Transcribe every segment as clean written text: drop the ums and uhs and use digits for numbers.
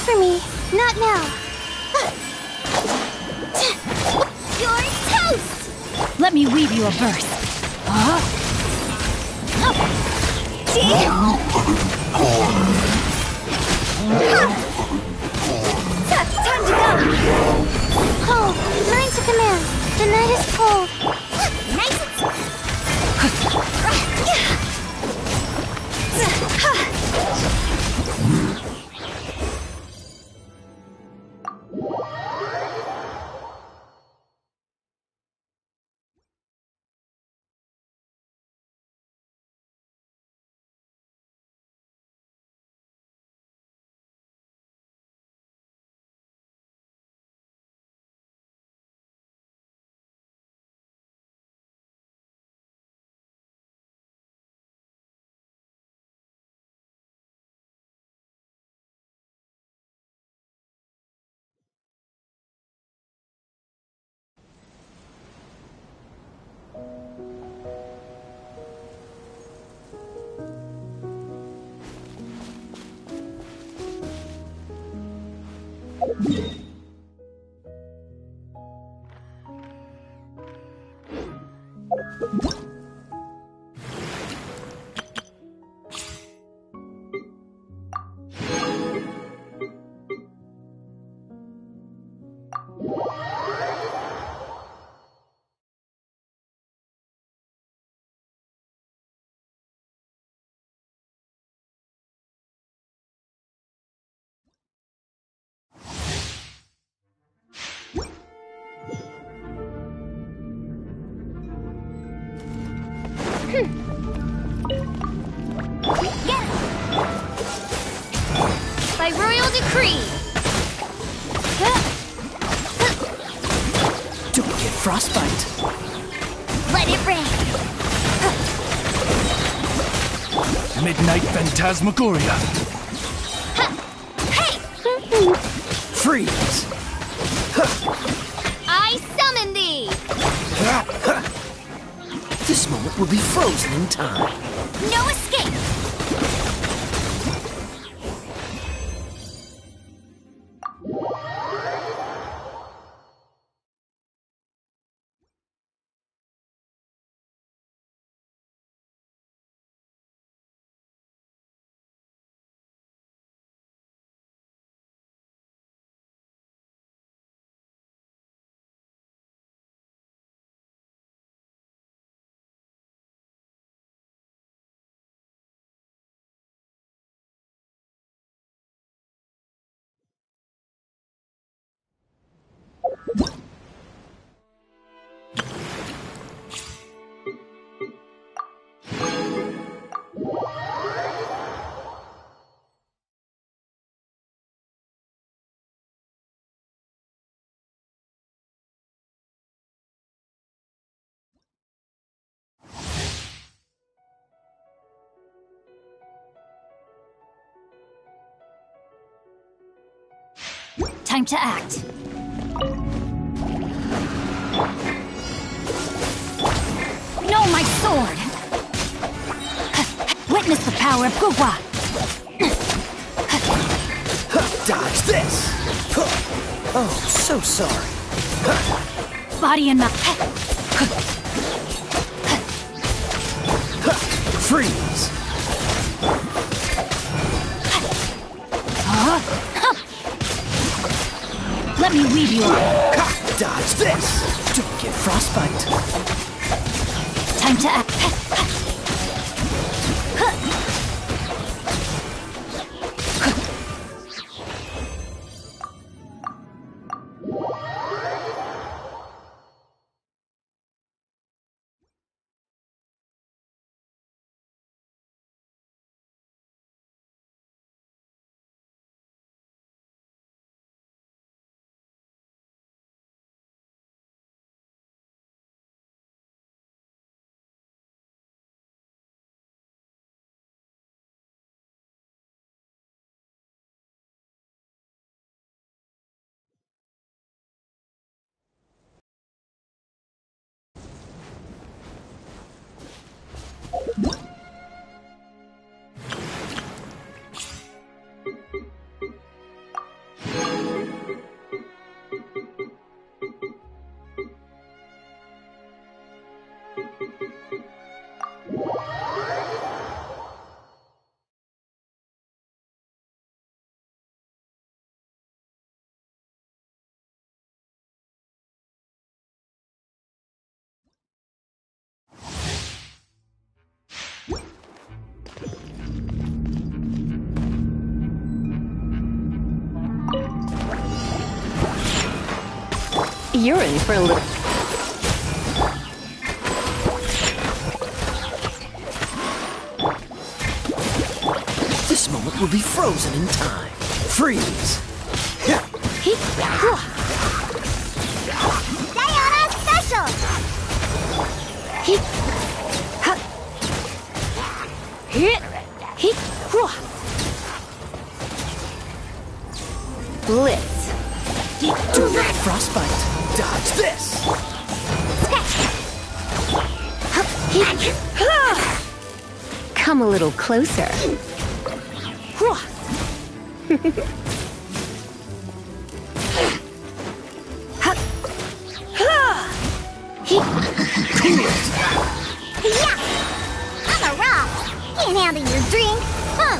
for me. Not now. You're toast! Let me weave you a verse. By royal decree. Don't get frostbite. Let it rain. Midnight Phantasmagoria. Hey! Freeze. I summon thee. This moment will be frozen in time. No escape. Time to act. No, my sword! Witness the power of Gugwa! Dodge this! Oh, so sorry. Body and mouth. Freeze! Let me weave you up. Dodge this! Don't get frostbite. Time to act. You're in for a little... This moment will be frozen in time. Freeze! Diana Special! Blitz. Do not frostbite. Dodge this! Come a little closer. Yeah! I'm a rock! Can't handle your drink, huh?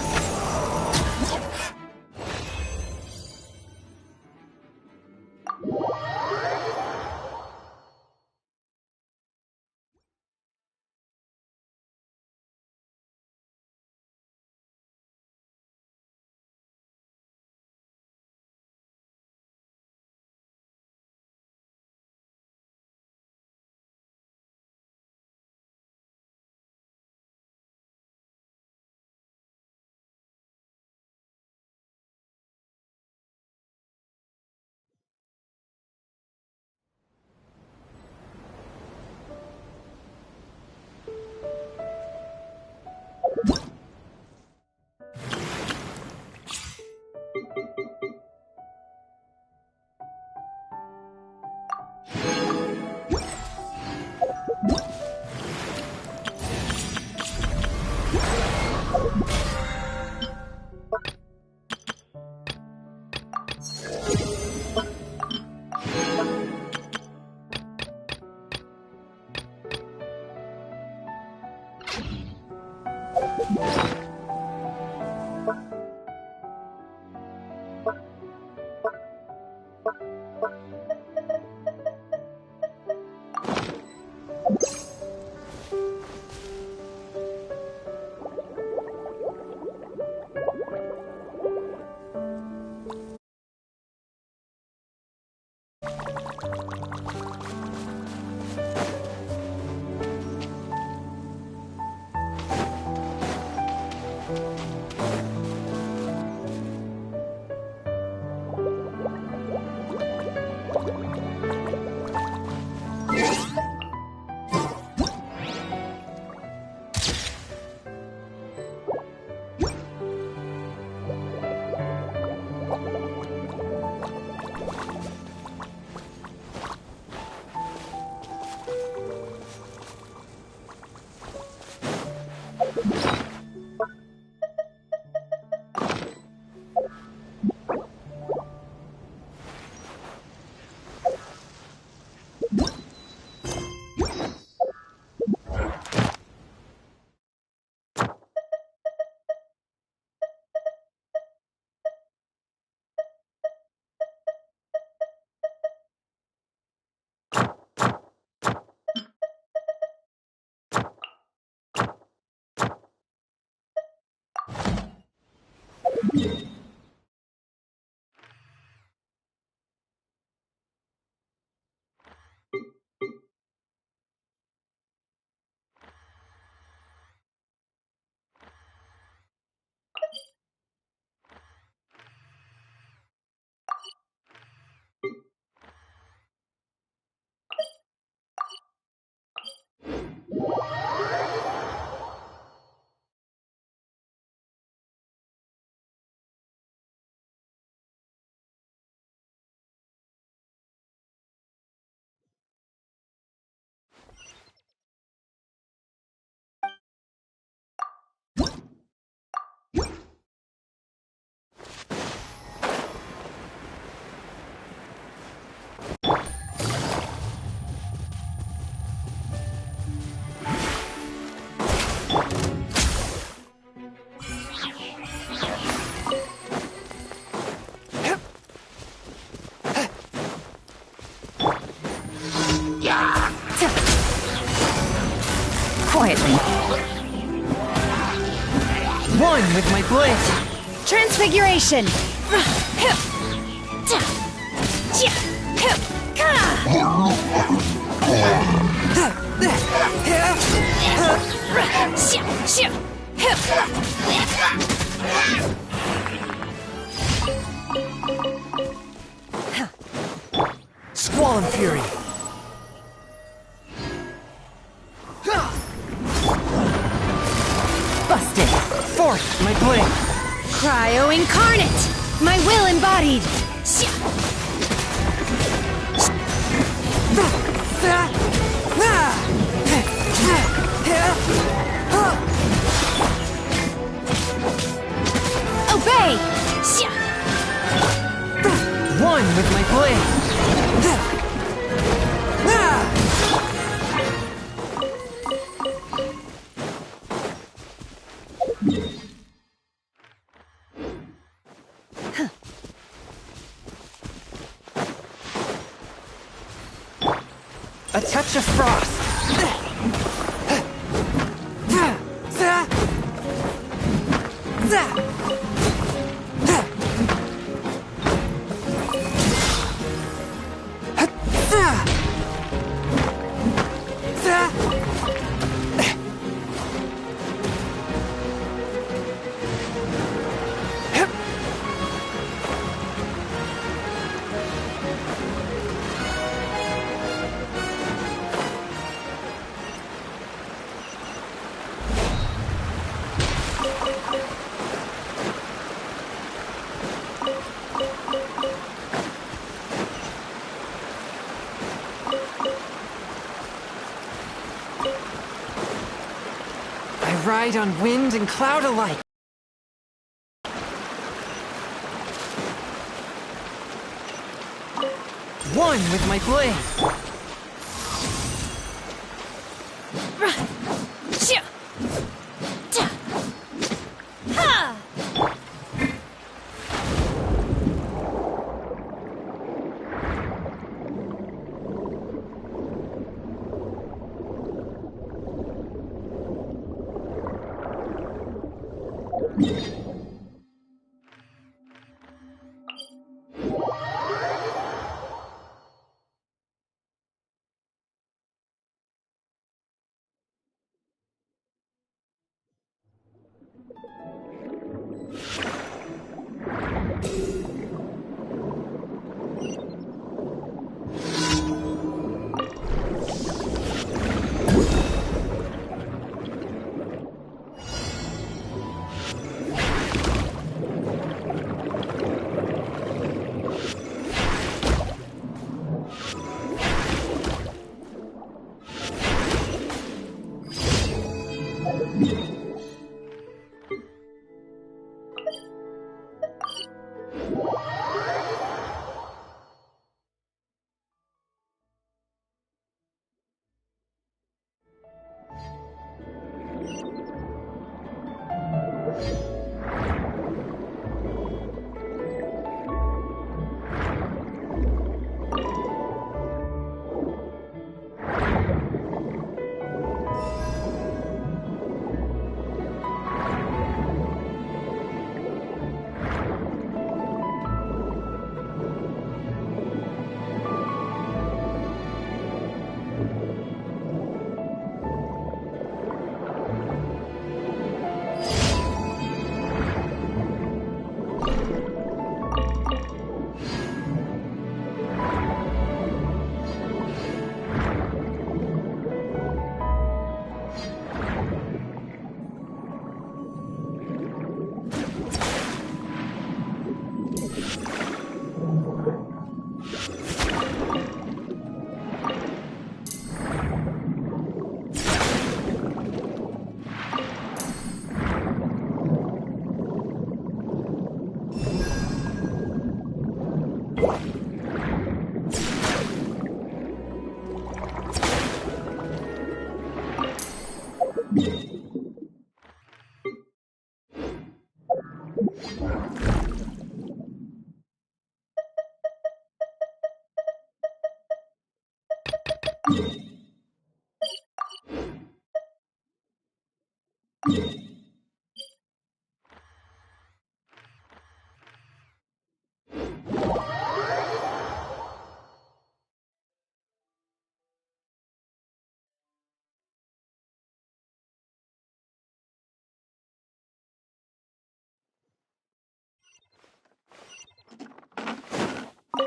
Quietly. One with my blade. Transfiguration! Squall and Fury. Busted. Fourth, my blade. Cryo incarnate! My will embodied! Obey! One with my blade. A touch of frost. I ride on wind and cloud alike. One with my blade.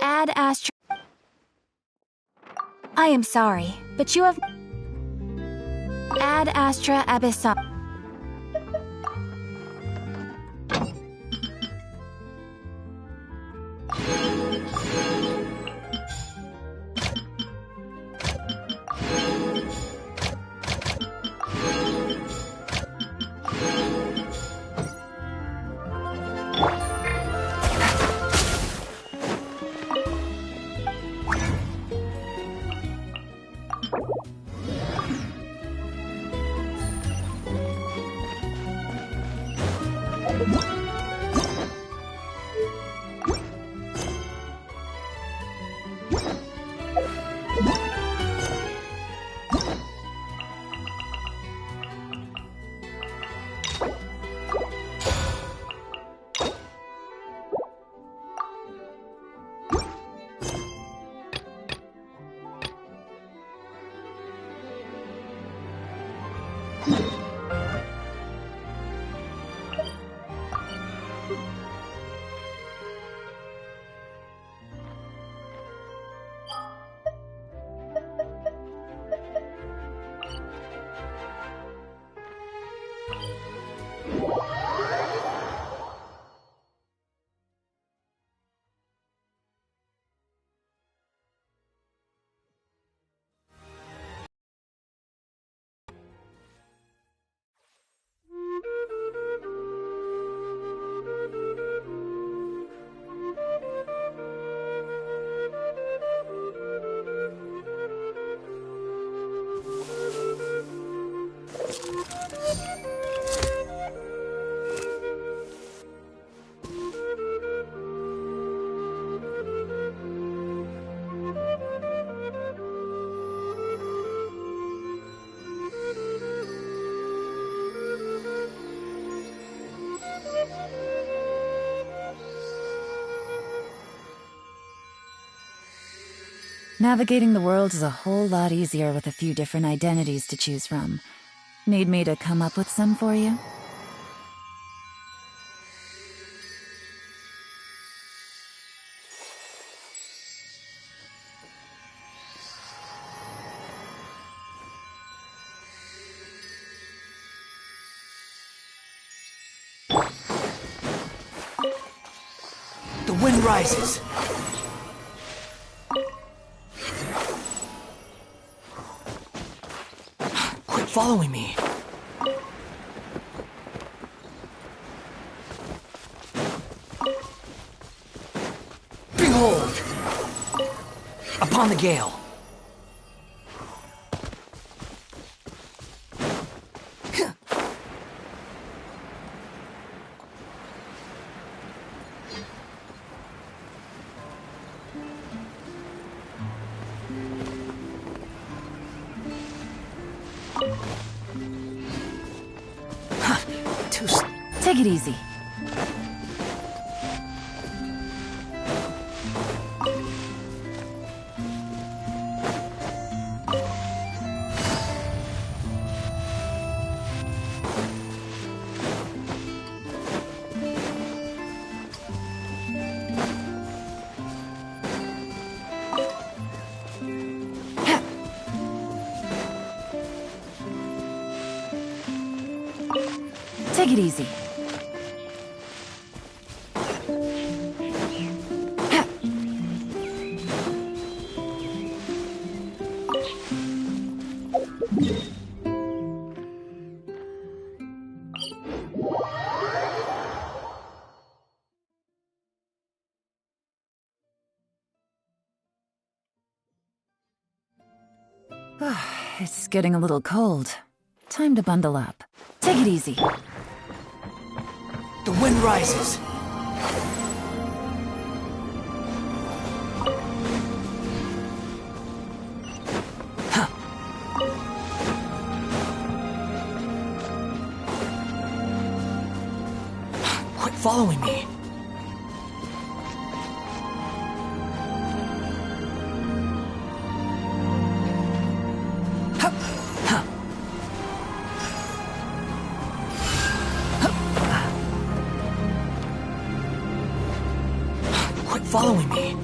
Ad Astra. I am sorry, but you have. Ad Astra Abyssal. Navigating the world is a whole lot easier with a few different identities to choose from. Need me to come up with some for you? The wind rises. Quit following me. Behold! Upon the gale. Take it easy. Take it easy. It's getting a little cold. Time to bundle up. Take it easy. The wind rises. Huh. Quit following me. Following me.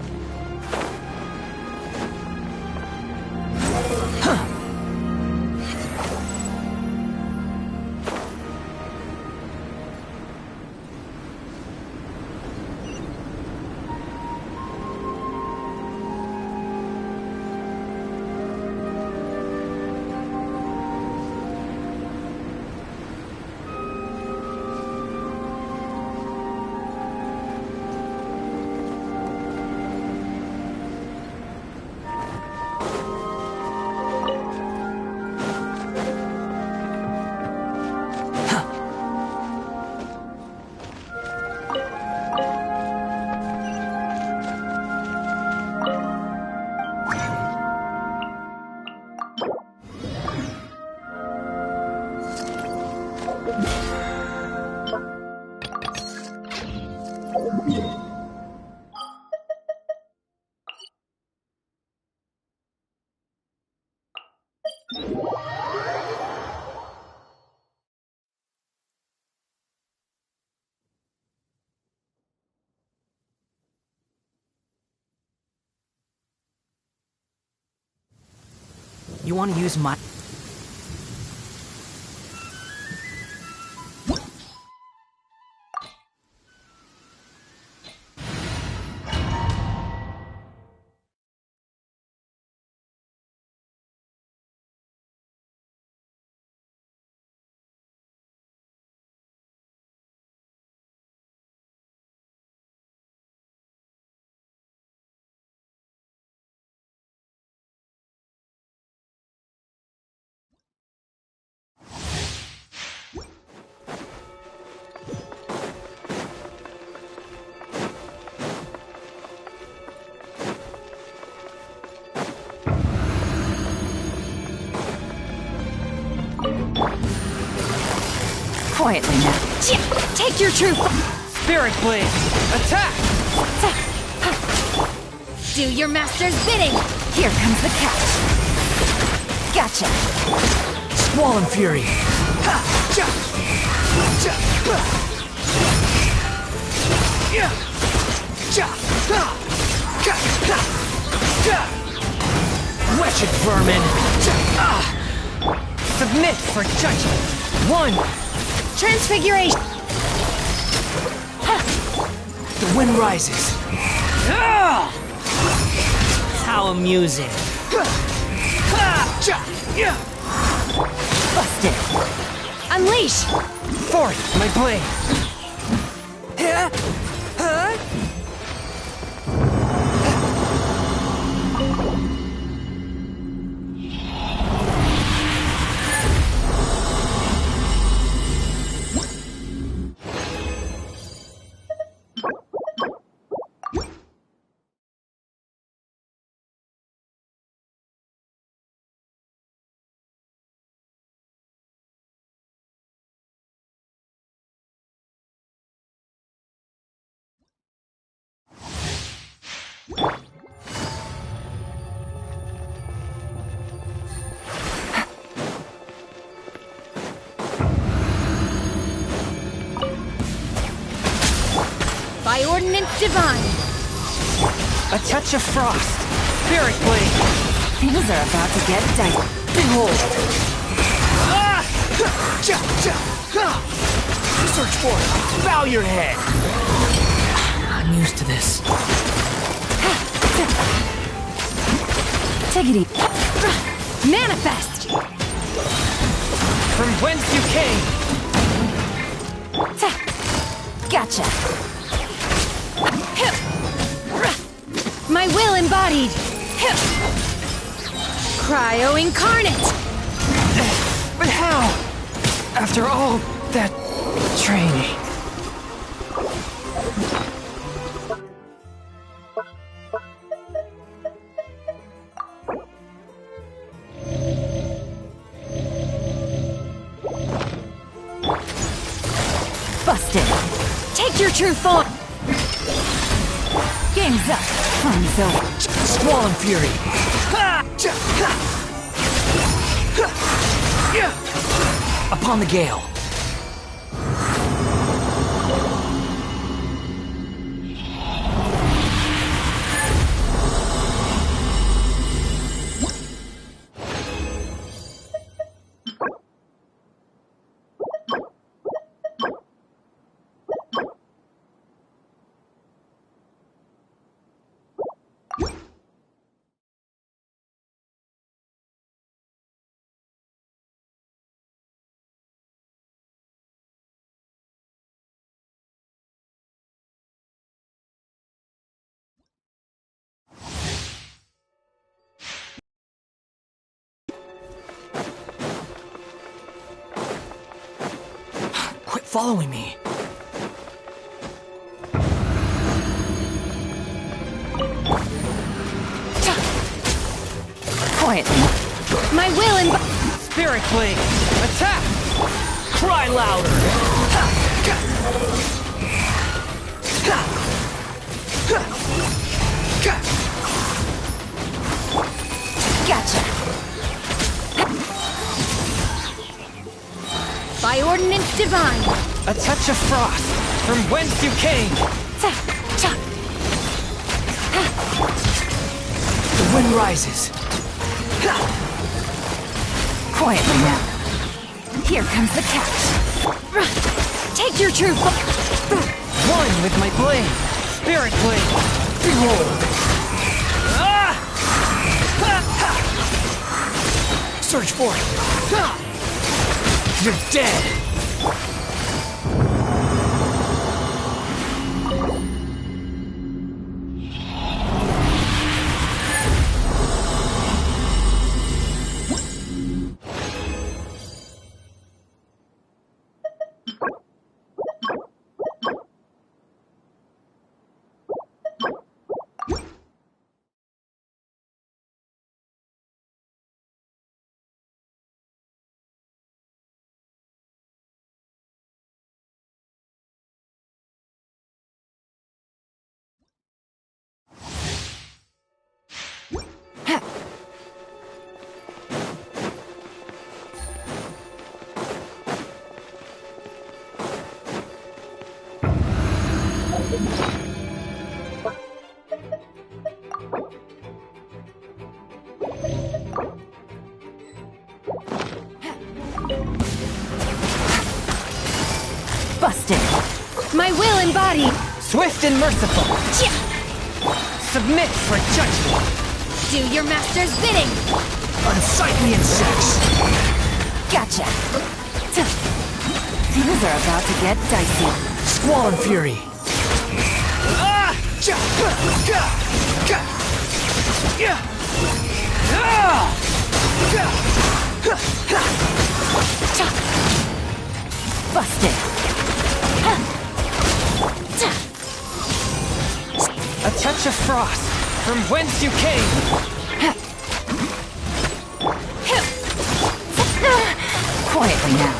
You want to use my... Quietly now. Take your true... Spirit Blade! Attack! Do your master's bidding! Here comes the catch. Gotcha. Squall and fury. Wretched vermin. Submit for judgment. 1. Transfiguration! The wind rises. How amusing. Busted. Unleash! Forth, my blade. By ordinance divine! A touch of frost. Spirit blade. Things are about to get dicey. Behold. Search for it. Bow your head. I'm used to this. Take it easy. Manifest! From whence you came. Gotcha. My will embodied! Cryo incarnate! But how? After all that training. Busted. Take your true form! Game's up. Fun's over. Squall and fury. Upon the gale. Quit following me. Quietly. My will embodied! Spirit blade. Attack. Cry louder. Gotcha. By ordinance divine! A touch of frost. From whence you came. The wind rises. Quietly now. Here comes the catch. Take your true form! One with my blade. Spirit blade. Behold. Search for it. You're dead. body! Swift and merciful. Chia! Submit for judgment. Do your master's bidding! Unsightly insects! Gotcha. Things are about to get dicey. Squall and fury! Busted. A touch of frost from whence you came. Quietly now.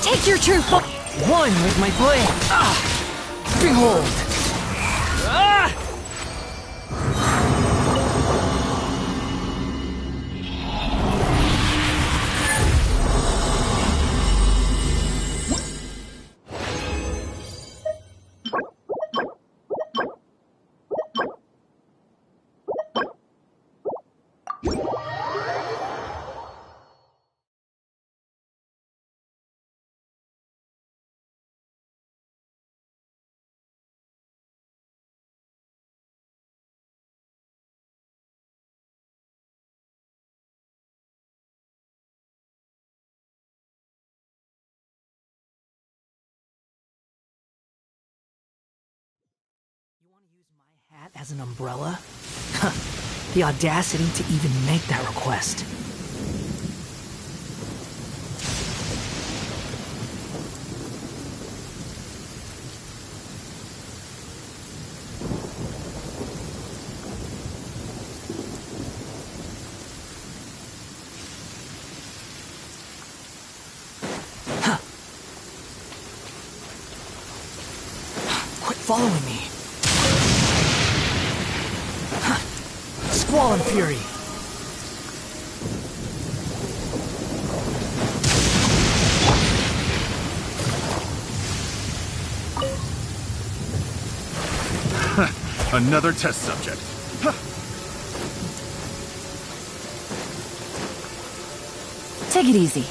Take your true form! One with my blade. Behold. Hat as an umbrella? Huh. The audacity to even make that request. Huh. Quit following me. Squall and fury. Another test subject. Take it easy.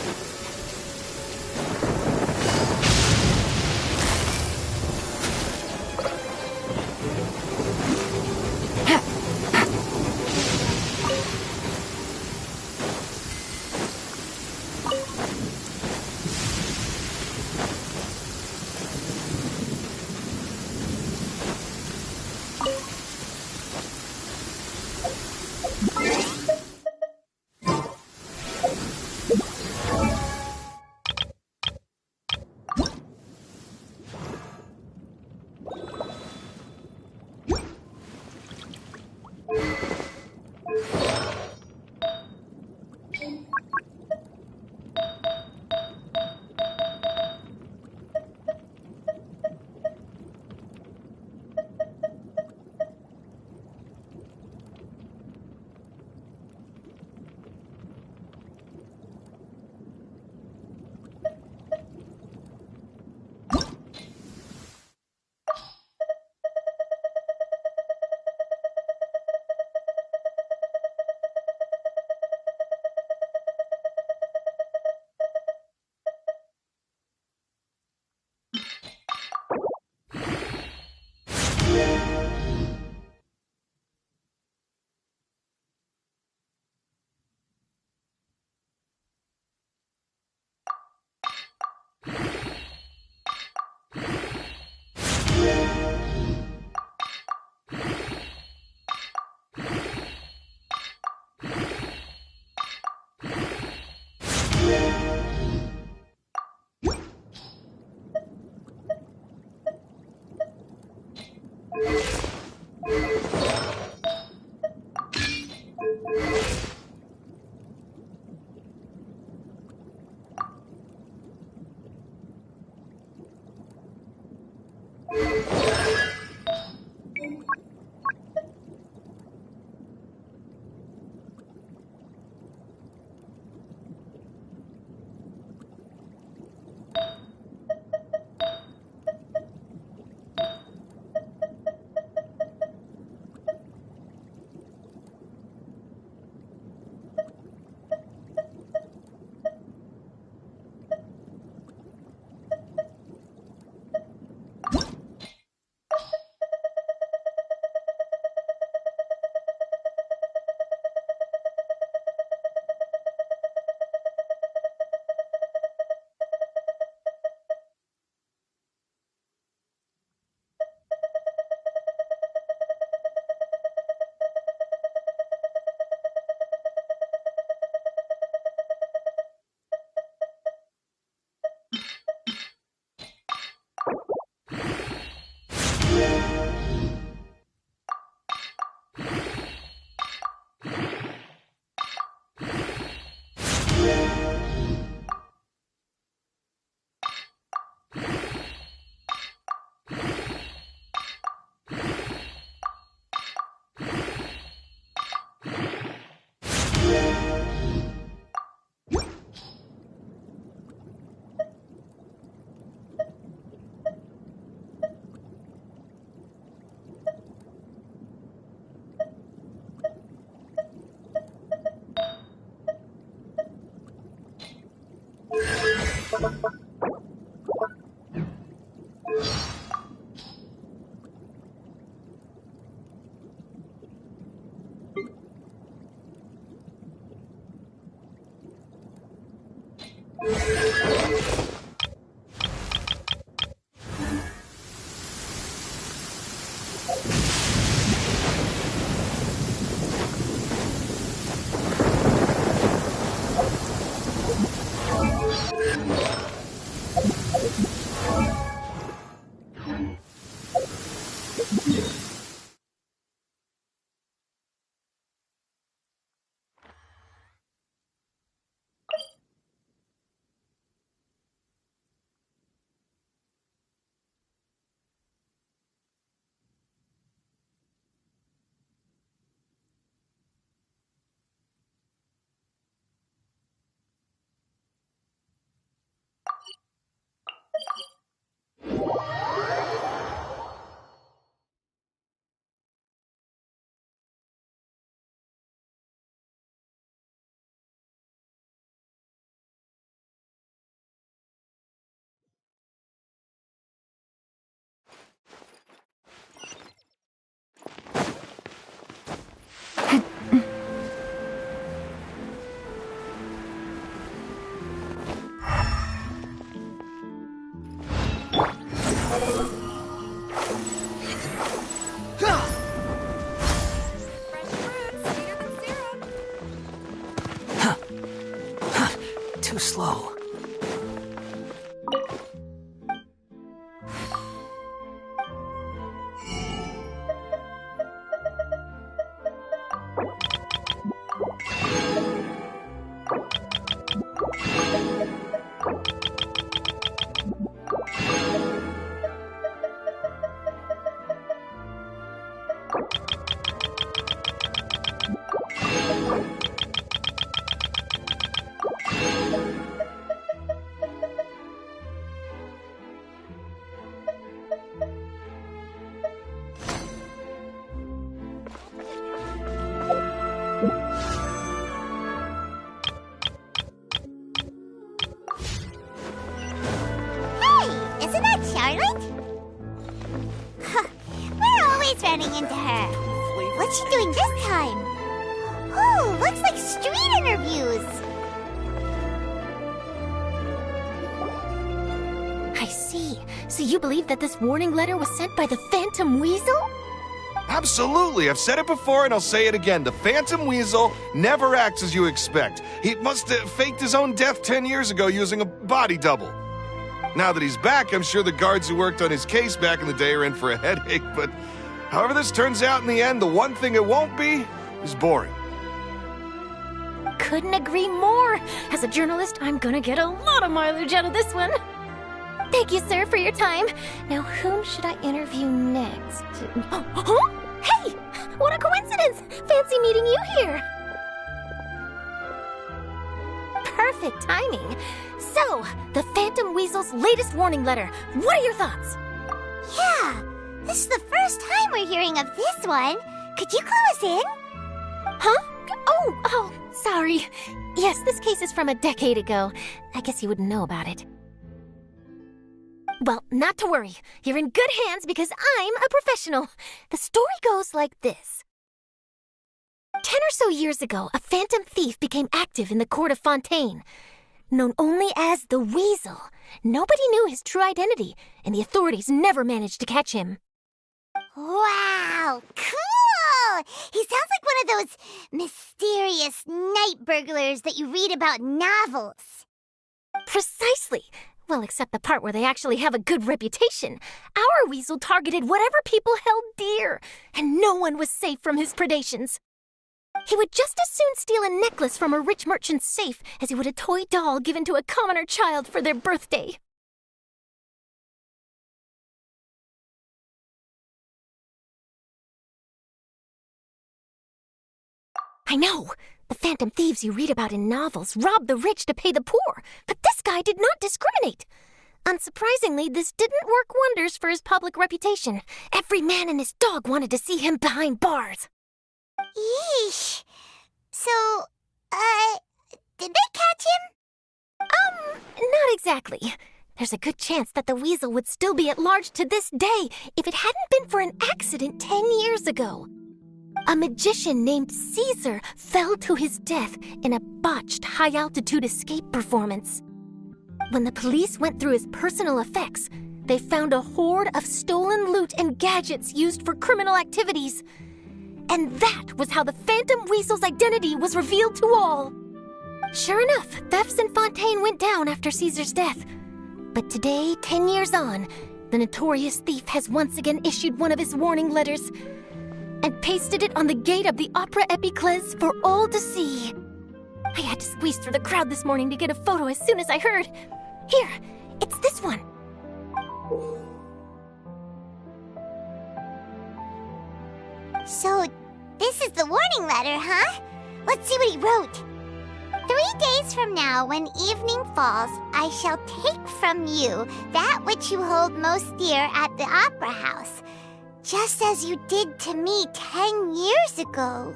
Too slow. Isn't that Charlotte? We're always running into her. What's she doing this time? Oh, looks like street interviews. I see. So you believe that this warning letter was sent by the Phantom Weasel? Absolutely. I've said it before and I'll say it again. The Phantom Weasel never acts as you expect. He must have faked his own death 10 years ago using a body double. Now that he's back, I'm sure the guards who worked on his case back in the day are in for a headache, but however this turns out in the end, the one thing it won't be is boring. Couldn't agree more. As a journalist, I'm gonna get a lot of mileage out of this one. Thank you, sir, for your time. Now, whom should I interview next? Huh? Hey! What a coincidence! Fancy meeting you here. Perfect timing. So, the Phantom Weasel's latest warning letter. What are your thoughts? Yeah, this is the first time we're hearing of this one. Could you clue us in? Huh? Oh, sorry. Yes, this case is from a decade ago. I guess you wouldn't know about it. Well, not to worry. You're in good hands because I'm a professional. The story goes like this. 10 or so years ago, a phantom thief became active in the court of Fontaine. Known only as the Weasel, nobody knew his true identity, and the authorities never managed to catch him. Wow, cool! He sounds like one of those mysterious night burglars that you read about in novels. Precisely. Well, except the part where they actually have a good reputation. Our Weasel targeted whatever people held dear, and no one was safe from his predations. He would just as soon steal a necklace from a rich merchant's safe as he would a toy doll given to a commoner child for their birthday. I know. The phantom thieves you read about in novels rob the rich to pay the poor, but this guy did not discriminate. Unsurprisingly, this didn't work wonders for his public reputation. Every man and his dog wanted to see him behind bars. Yeesh. So, did they catch him? Not exactly. There's a good chance that the weasel would still be at large to this day if it hadn't been for an accident 10 years ago. A magician named Caesar fell to his death in a botched high-altitude escape performance. When the police went through his personal effects, they found a hoard of stolen loot and gadgets used for criminal activities. And that was how the Phantom Weasel's identity was revealed to all. Sure enough, thefts in Fontaine went down after Caesar's death. But today, 10 years on, the notorious thief has once again issued one of his warning letters and pasted it on the gate of the Opera Epiclese for all to see. I had to squeeze through the crowd this morning to get a photo as soon as I heard. Here, it's this one. So, this is the warning letter, huh? Let's see what he wrote. 3 days from now, when evening falls, I shall take from you that which you hold most dear at the Opera House, just as you did to me 10 years ago.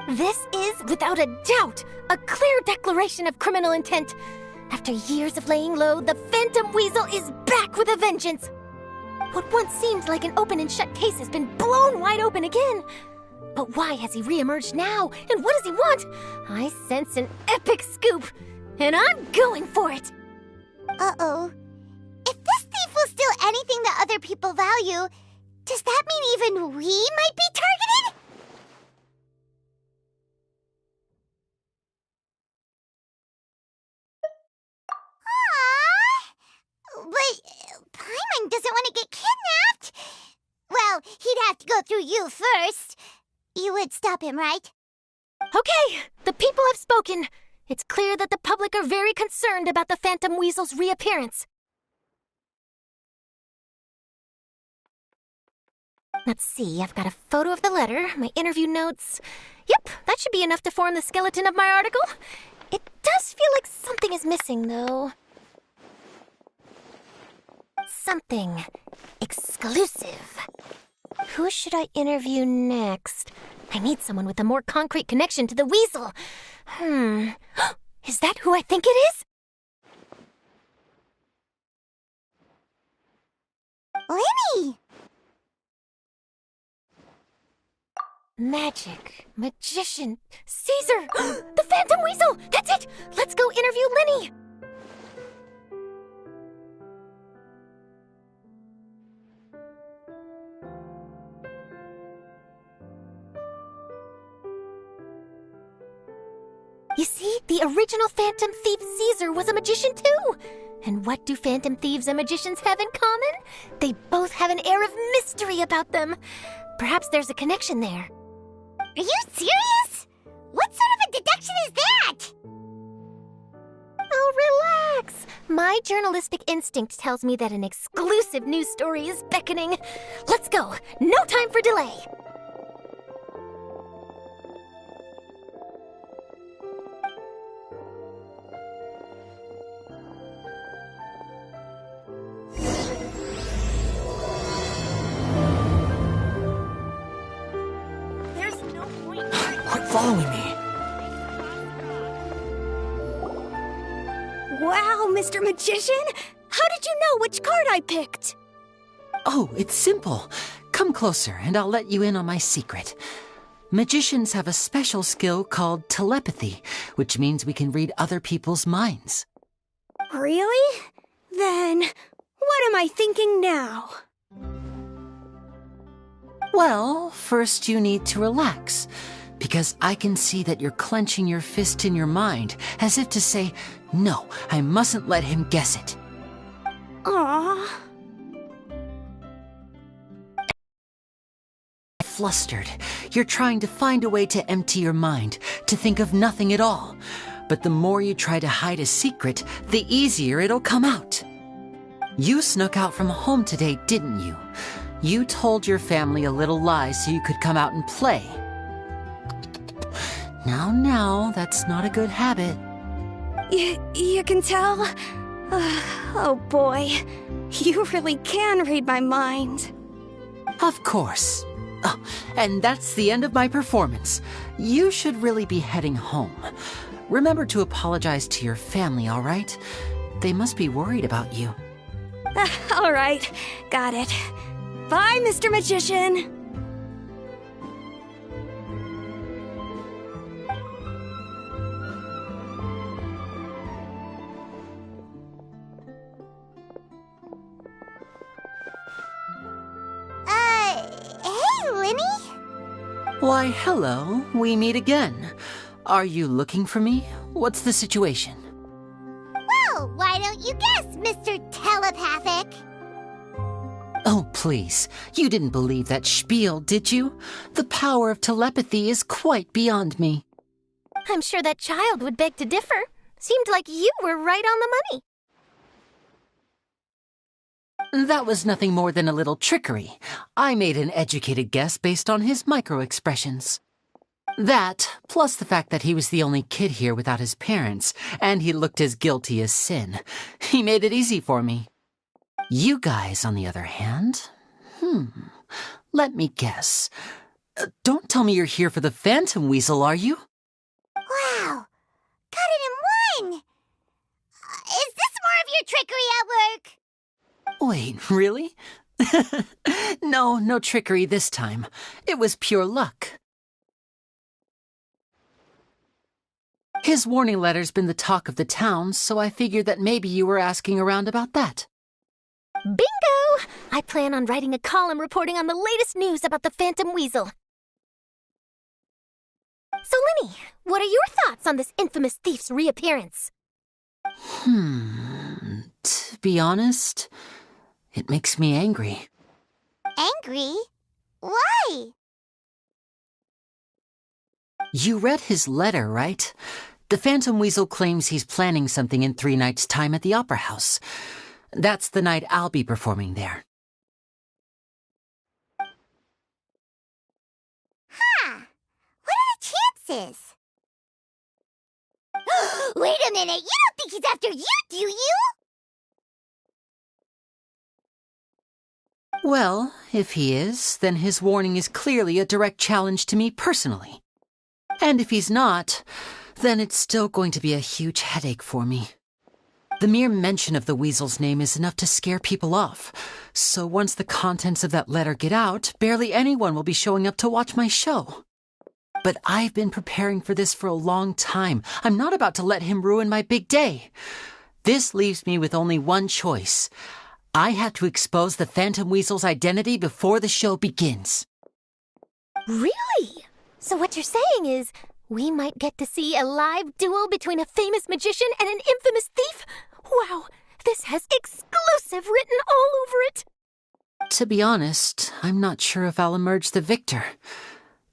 This is, without a doubt, a clear declaration of criminal intent. After years of laying low, the Phantom Weasel is back with a vengeance. What once seemed like an open and shut case has been blown wide open again. But why has he re-emerged now? And what does he want? I sense an epic scoop, and I'm going for it. Uh-oh. If this thief will steal anything that other people value, does that mean even we might be targeted? Aww. But Paimon doesn't want to get kidnapped. Well, he'd have to go through you first. You would stop him, right? Okay, the people have spoken. It's clear that the public are very concerned about the Phantom Weasel's reappearance. Let's see, I've got a photo of the letter, my interview notes. Yep, that should be enough to form the skeleton of my article. It does feel like something is missing, though. Something exclusive. Who should I interview next? I need someone with a more concrete connection to the weasel. Is that who I think it is? Lenny! Magic, magician, Caesar! The Phantom Weasel! That's it! Let's go interview Lenny! You see, the original Phantom Thief Caesar was a magician too! And what do Phantom Thieves and magicians have in common? They both have an air of mystery about them. Perhaps there's a connection there. Are you serious? What sort of a deduction is that? Oh, relax. My journalistic instinct tells me that an exclusive news story is beckoning. Let's go. No time for delay. Following me. Wow, Mr. Magician! How did you know which card I picked? Oh, it's simple. Come closer and I'll let you in on my secret. Magicians have a special skill called telepathy, which means we can read other people's minds. Really? Then, what am I thinking now? Well, first you need to relax. Because I can see that you're clenching your fist in your mind, as if to say, no, I mustn't let him guess it. Aww. Flustered. You're trying to find a way to empty your mind, to think of nothing at all. But the more you try to hide a secret, the easier it'll come out. You snuck out from home today, didn't you? You told your family a little lie so you could come out and play. Now, that's not a good habit. You can tell? Oh boy, you really can read my mind. Of course. Oh, and that's the end of my performance. You should really be heading home. remember to apologize to your family, all right? They must be worried about you. All right, got it. Bye, Mr. Magician. Hey, Linny? Why, hello. We meet again. Are you looking for me? What's the situation? Well, why don't you guess, Mr. Telepathic? Oh, please. You didn't believe that spiel, did you? The power of telepathy is quite beyond me. I'm sure that child would beg to differ. Seemed like you were right on the money. That was nothing more than a little trickery. I made an educated guess based on his micro-expressions. That, plus the fact that he was the only kid here without his parents, and he looked as guilty as sin. He made it easy for me. You guys, on the other hand, let me guess. Don't tell me you're here for the Phantom Weasel, are you? Wow, got it in one! Is this more of your trickery at work? Wait, really? No trickery this time. It was pure luck. His warning letter's been the talk of the town, so I figured that maybe you were asking around about that. Bingo! I plan on writing a column reporting on the latest news about the Phantom Weasel. So, Linny, what are your thoughts on this infamous thief's reappearance? To be honest, it makes me angry. Angry? Why? You read his letter, right? The Phantom Weasel claims he's planning something in 3 nights' time at the Opera House. That's the night I'll be performing there. Huh. What are the chances? Wait a minute, you don't think he's after you, do you? Well, if he is, then his warning is clearly a direct challenge to me personally. And if he's not, then it's still going to be a huge headache for me. The mere mention of the Weasel's name is enough to scare people off. So once the contents of that letter get out, barely anyone will be showing up to watch my show. But I've been preparing for this for a long time. I'm not about to let him ruin my big day. This leaves me with only one choice. I have to expose the Phantom Weasel's identity before the show begins. Really? So what you're saying is, we might get to see a live duel between a famous magician and an infamous thief? Wow, this has exclusive written all over it. To be honest, I'm not sure if I'll emerge the victor.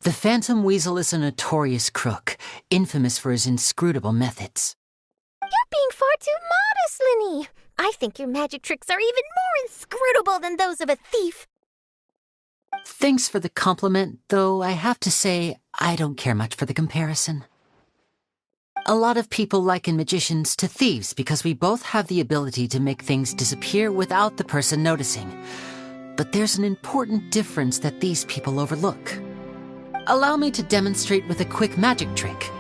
The Phantom Weasel is a notorious crook, infamous for his inscrutable methods. You're being far too modest, Linny. I think your magic tricks are even more inscrutable than those of a thief. Thanks for the compliment, though I have to say I don't care much for the comparison. A lot of people liken magicians to thieves because we both have the ability to make things disappear without the person noticing. But there's an important difference that these people overlook. Allow me to demonstrate with a quick magic trick.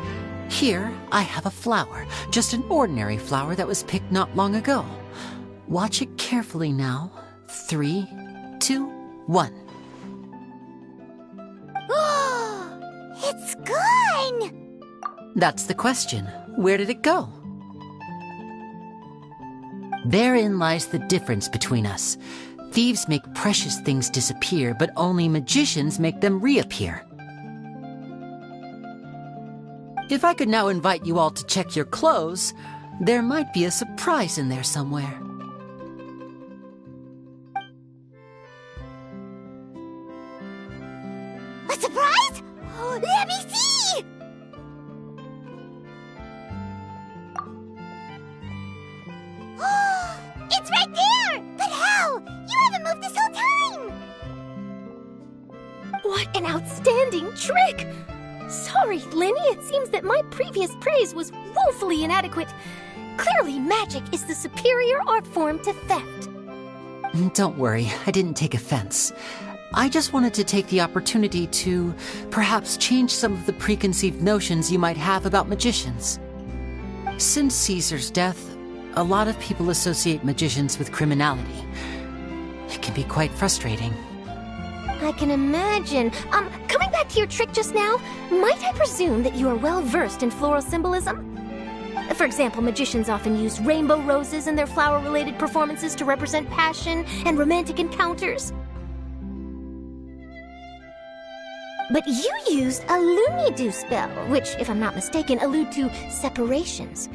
Here, I have a flower, just an ordinary flower that was picked not long ago. Watch it carefully now. 3, 2, 1. It's gone! That's the question. Where did it go? Therein lies the difference between us. Thieves make precious things disappear, but only magicians make them reappear. If I could now invite you all to check your clothes, there might be a surprise in there somewhere. A surprise? Let me see! It's right there! But how? You haven't moved this whole time! What an outstanding trick! Sorry, Linny, it seems that my previous praise was woefully inadequate. Clearly, magic is the superior art form to theft. Don't worry, I didn't take offense. I just wanted to take the opportunity to perhaps change some of the preconceived notions you might have about magicians. Since Caesar's death, a lot of people associate magicians with criminality. It can be quite frustrating. I can imagine. Coming back to your trick just now, might I presume that you are well versed in floral symbolism? For example, magicians often use rainbow roses in their flower-related performances to represent passion and romantic encounters. But you used a Lumidu spell, which, if I'm not mistaken, allude to separations.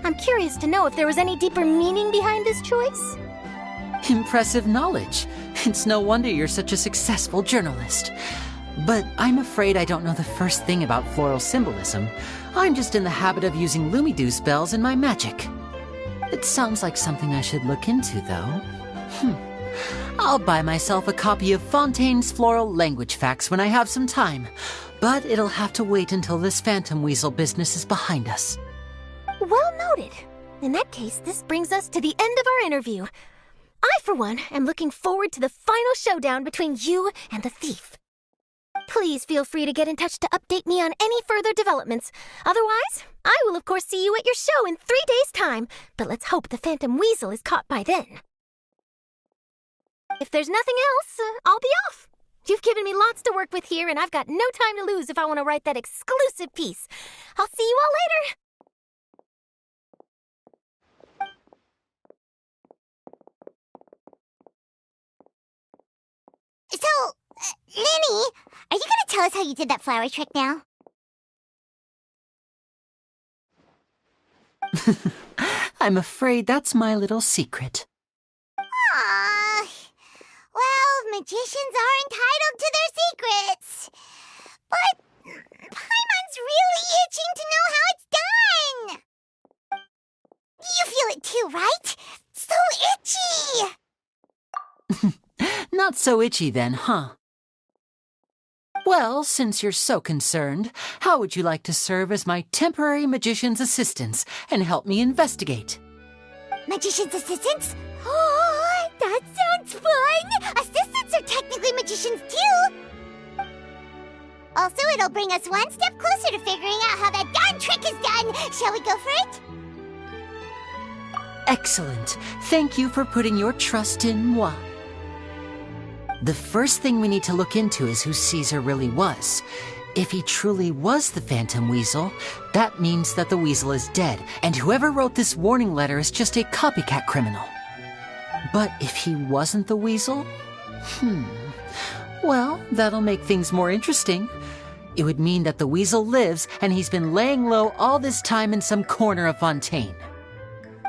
I'm curious to know if there was any deeper meaning behind this choice? Impressive knowledge. It's no wonder you're such a successful journalist. But I'm afraid I don't know the first thing about floral symbolism. I'm just in the habit of using Lumidu spells in my magic. It sounds like something I should look into, though. I'll buy myself a copy of Fontaine's Floral Language Facts when I have some time. But it'll have to wait until this phantom weasel business is behind us. Well noted. In that case, this brings us to the end of our interview. I, for one, am looking forward to the final showdown between you and the thief. Please feel free to get in touch to update me on any further developments. Otherwise, I will of course see you at your show in 3 days' time, but let's hope the Phantom Weasel is caught by then. If there's nothing else, I'll be off. You've given me lots to work with here, and I've got no time to lose if I want to write that exclusive piece. I'll see you all later. So, Lenny, are you gonna tell us how you did that flower trick now? I'm afraid that's my little secret. Aww. Well, magicians are entitled to their secrets. But Paimon's really itching to know how it's done. You feel it too, right? So itchy! Not so itchy then, huh? Well, since you're so concerned, how would you like to serve as my temporary magician's assistants and help me investigate? Magician's assistants? Oh, that sounds fun! Assistants are technically magicians too! Also, it'll bring us one step closer to figuring out how that darn trick is done! Shall we go for it? Excellent. Thank you for putting your trust in moi. The first thing we need to look into is who Caesar really was. If he truly was the Phantom Weasel, that means that the weasel is dead, and whoever wrote this warning letter is just a copycat criminal. But if he wasn't the weasel? Well, that'll make things more interesting. It would mean that the weasel lives, and he's been laying low all this time in some corner of Fontaine.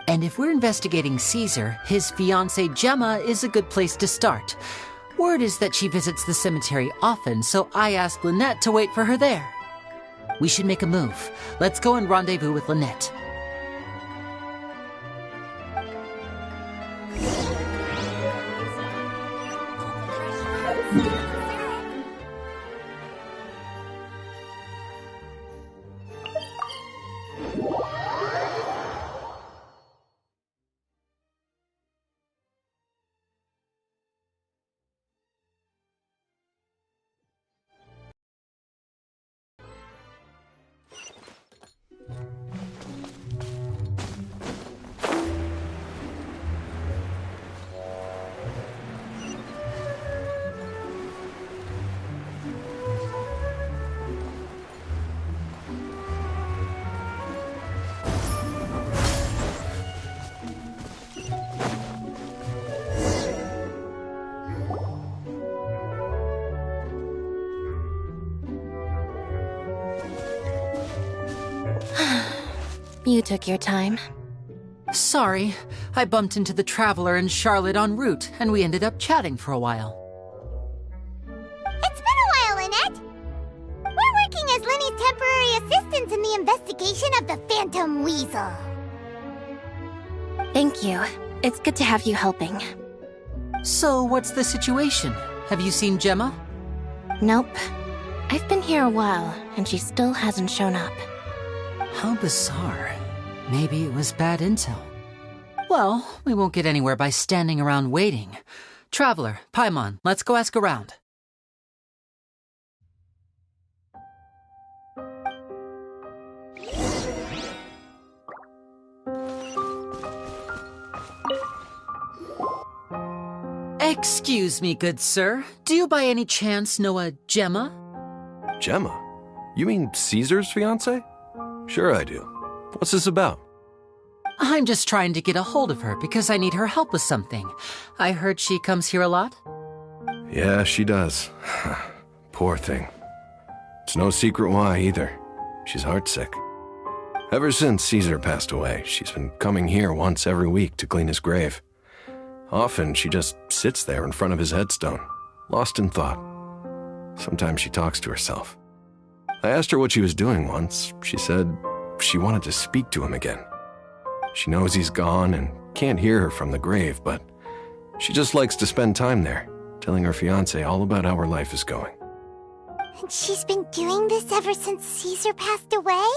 And if we're investigating Caesar, his fiancée Gemma is a good place to start. Word is that she visits the cemetery often, so I asked Lynette to wait for her there. We should make a move. Let's go and rendezvous with Lynette. You took your time. Sorry, I bumped into the Traveler and Charlotte en route, and we ended up chatting for a while. It's been a while, Lynette. We're working as Lenny's temporary assistants in the investigation of the Phantom Weasel. Thank you. It's good to have you helping. So, what's the situation? Have you seen Gemma? Nope. I've been here a while, and she still hasn't shown up. How bizarre. Maybe it was bad intel. Well, we won't get anywhere by standing around waiting. Traveler, Paimon, let's go ask around. Excuse me, good sir. Do you by any chance know a Gemma? Gemma? You mean Caesar's fiancé? Sure I do. What's this about? I'm just trying to get a hold of her because I need her help with something. I heard she comes here a lot. Yeah, she does. Poor thing. It's no secret why either. She's heartsick. Ever since Caesar passed away, she's been coming here once every week to clean his grave. Often she just sits there in front of his headstone, lost in thought. Sometimes she talks to herself. I asked her what she was doing once. She said she wanted to speak to him again. She knows he's gone and can't hear her from the grave, but she just likes to spend time there, telling her fiancé all about how her life is going. And she's been doing this ever since Caesar passed away?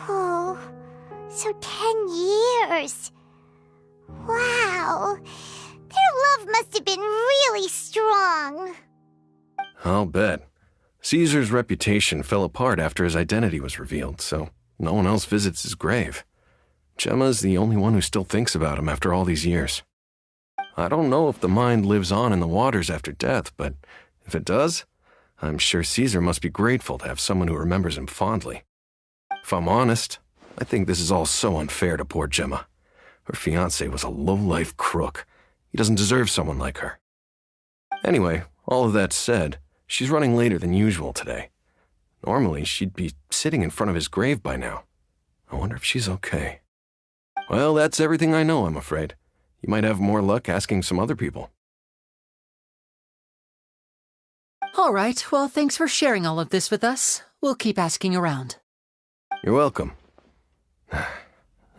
Oh, so 10 years. Wow, their love must have been really strong. I'll bet. Caesar's reputation fell apart after his identity was revealed, so no one else visits his grave. Gemma's the only one who still thinks about him after all these years. I don't know if the mind lives on in the waters after death, but if it does, I'm sure Caesar must be grateful to have someone who remembers him fondly. If I'm honest, I think this is all so unfair to poor Gemma. Her fiancé was a low-life crook. He doesn't deserve someone like her. Anyway, all of that said, she's running later than usual today. Normally, she'd be sitting in front of his grave by now. I wonder if she's okay. Well, that's everything I know, I'm afraid. You might have more luck asking some other people. All right, well, thanks for sharing all of this with us. We'll keep asking around. You're welcome.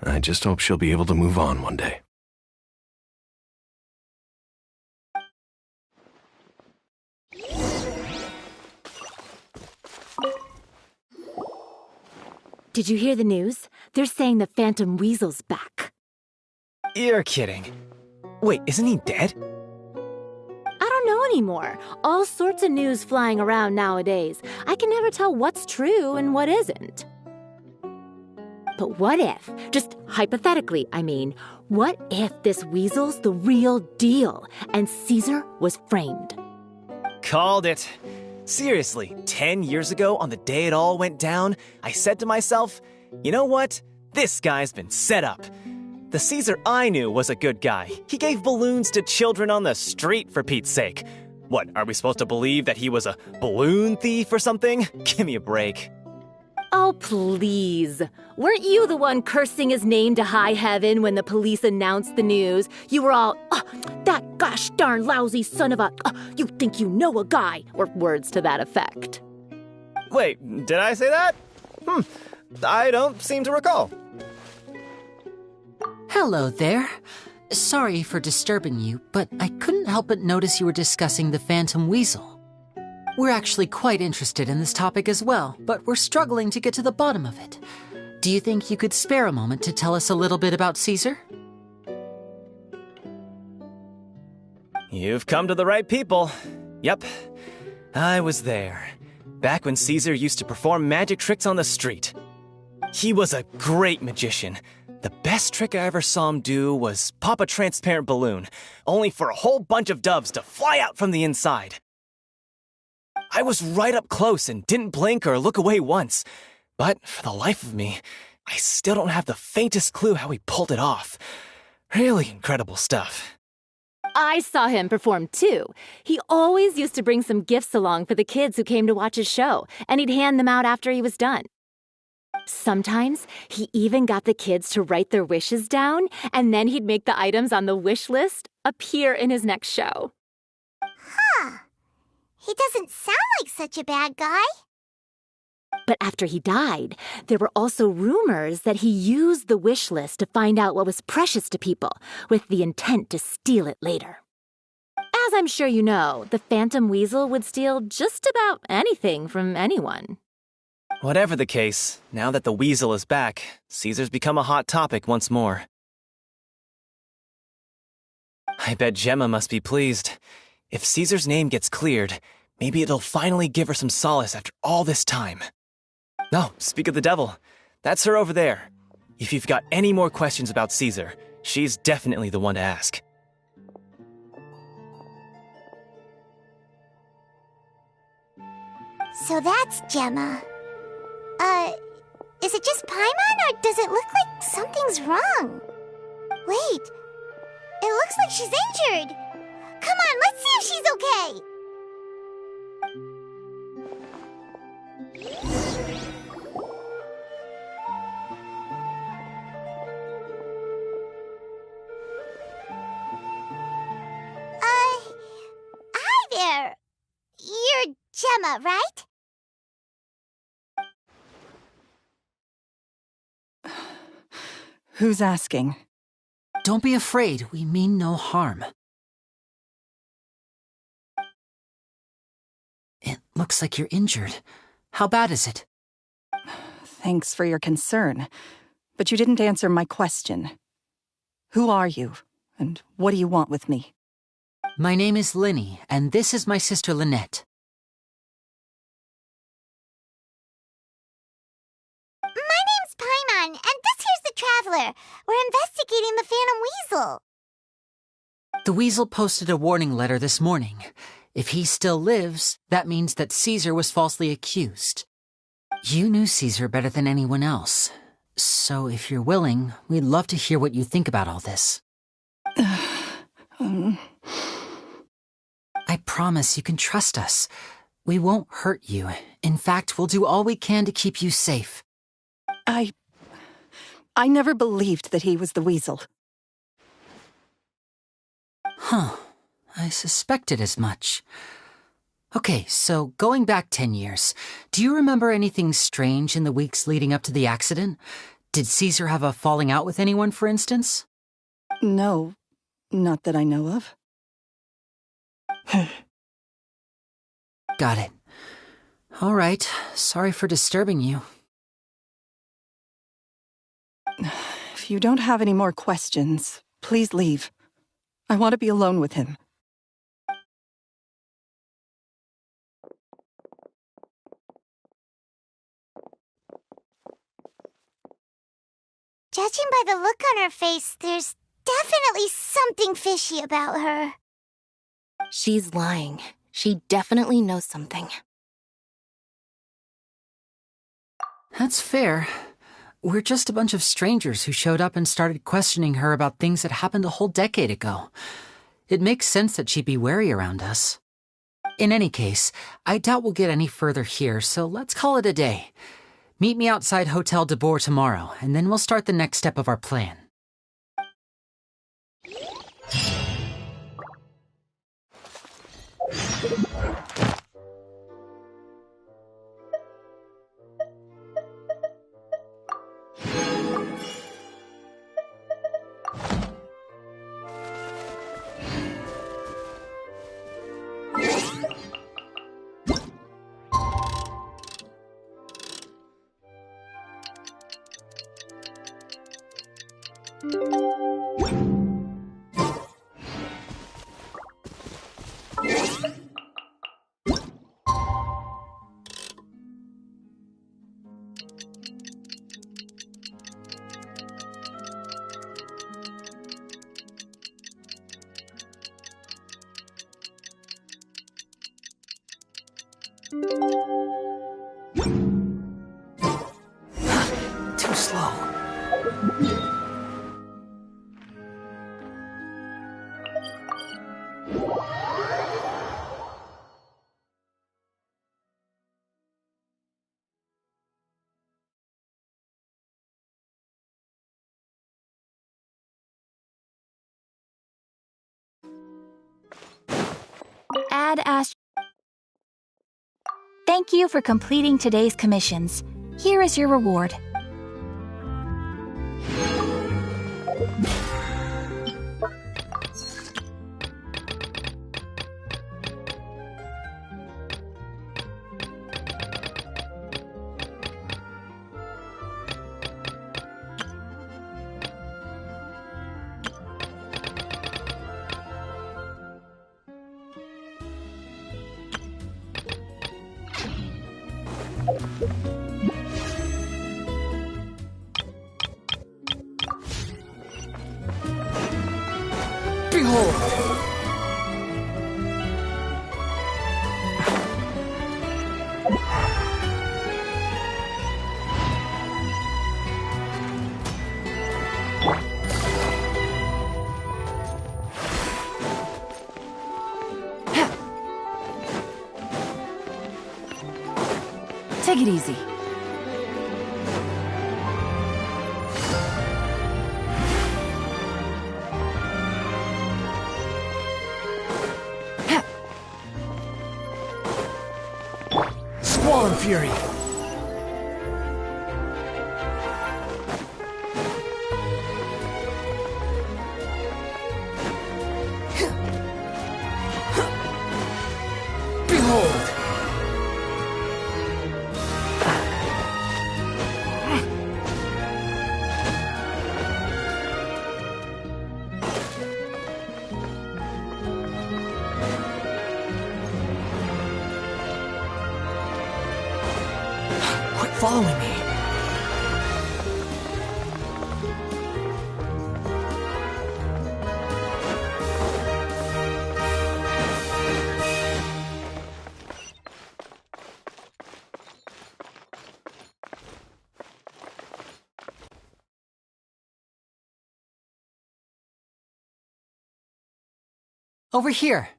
I just hope she'll be able to move on one day. Did you hear the news? They're saying the Phantom Weasel's back. You're kidding. Wait, isn't he dead? I don't know anymore. All sorts of news flying around nowadays. I can never tell what's true and what isn't. But what if, just hypothetically, I mean, what if this weasel's the real deal and Caesar was framed? Called it. Seriously, 10 years ago, on the day it all went down, I said to myself, you know what? This guy's been set up. The Caesar I knew was a good guy. He gave balloons to children on the street, for Pete's sake. What, are we supposed to believe that he was a balloon thief or something? Give me a break. Oh, please. Weren't you the one cursing his name to high heaven when the police announced the news? You were all, oh, that gosh darn lousy son of a, you think you know a guy, or words to that effect. Wait, did I say that? I don't seem to recall. Hello there. Sorry for disturbing you, but I couldn't help but notice you were discussing the Phantom Weasel. We're actually quite interested in this topic as well, but we're struggling to get to the bottom of it. Do you think you could spare a moment to tell us a little bit about Caesar? You've come to the right people. Yep, I was there. Back when Caesar used to perform magic tricks on the street. He was a great magician. The best trick I ever saw him do was pop a transparent balloon, only for a whole bunch of doves to fly out from the inside. I was right up close and didn't blink or look away once. But for the life of me, I still don't have the faintest clue how he pulled it off. Really incredible stuff. I saw him perform too. He always used to bring some gifts along for the kids who came to watch his show, and he'd hand them out after he was done. Sometimes he even got the kids to write their wishes down, and then he'd make the items on the wish list appear in his next show. Huh. He doesn't sound like such a bad guy. But after he died, there were also rumors that he used the wish list to find out what was precious to people, with the intent to steal it later. As I'm sure you know, the Phantom Weasel would steal just about anything from anyone. Whatever the case, now that the Weasel is back, Caesar's become a hot topic once more. I bet Gemma must be pleased. If Caesar's name gets cleared, maybe it'll finally give her some solace after all this time. No, speak of the devil. That's her over there. If you've got any more questions about Caesar, she's definitely the one to ask. So that's Gemma. Is it just Paimon, or does it look like something's wrong? Wait, it looks like she's injured. Come on, let's see if she's okay. Hi there. You're Gemma, right? Who's asking? Don't be afraid, we mean no harm. It looks like you're injured. How bad is it? Thanks for your concern, but you didn't answer my question. Who are you, and what do you want with me? My name is Linny, and this is my sister Lynette. My name's Paimon, and this here's the Traveler. We're investigating the Phantom Weasel. The Weasel posted a warning letter this morning. If he still lives, that means that Caesar was falsely accused. You knew Caesar better than anyone else. So if you're willing, we'd love to hear what you think about all this. I promise you can trust us. We won't hurt you. In fact, we'll do all we can to keep you safe. I never believed that he was the Weasel. Huh. I suspected as much. Okay, so going back 10 years, do you remember anything strange in the weeks leading up to the accident? Did Caesar have a falling out with anyone, for instance? No, not that I know of. Got it. All right, sorry for disturbing you. If you don't have any more questions, please leave. I want to be alone with him. Judging by the look on her face, there's definitely something fishy about her. She's lying. She definitely knows something. That's fair. We're just a bunch of strangers who showed up and started questioning her about things that happened a whole decade ago. It makes sense that she'd be wary around us. In any case, I doubt we'll get any further here, so let's call it a day. Meet me outside Hotel de Boer tomorrow, and then we'll start the next step of our plan. Too slow. Thank you for completing today's commissions. Here is your reward. Behold! Take it easy. Squall and Fury. Behold! Quit following me. Over here.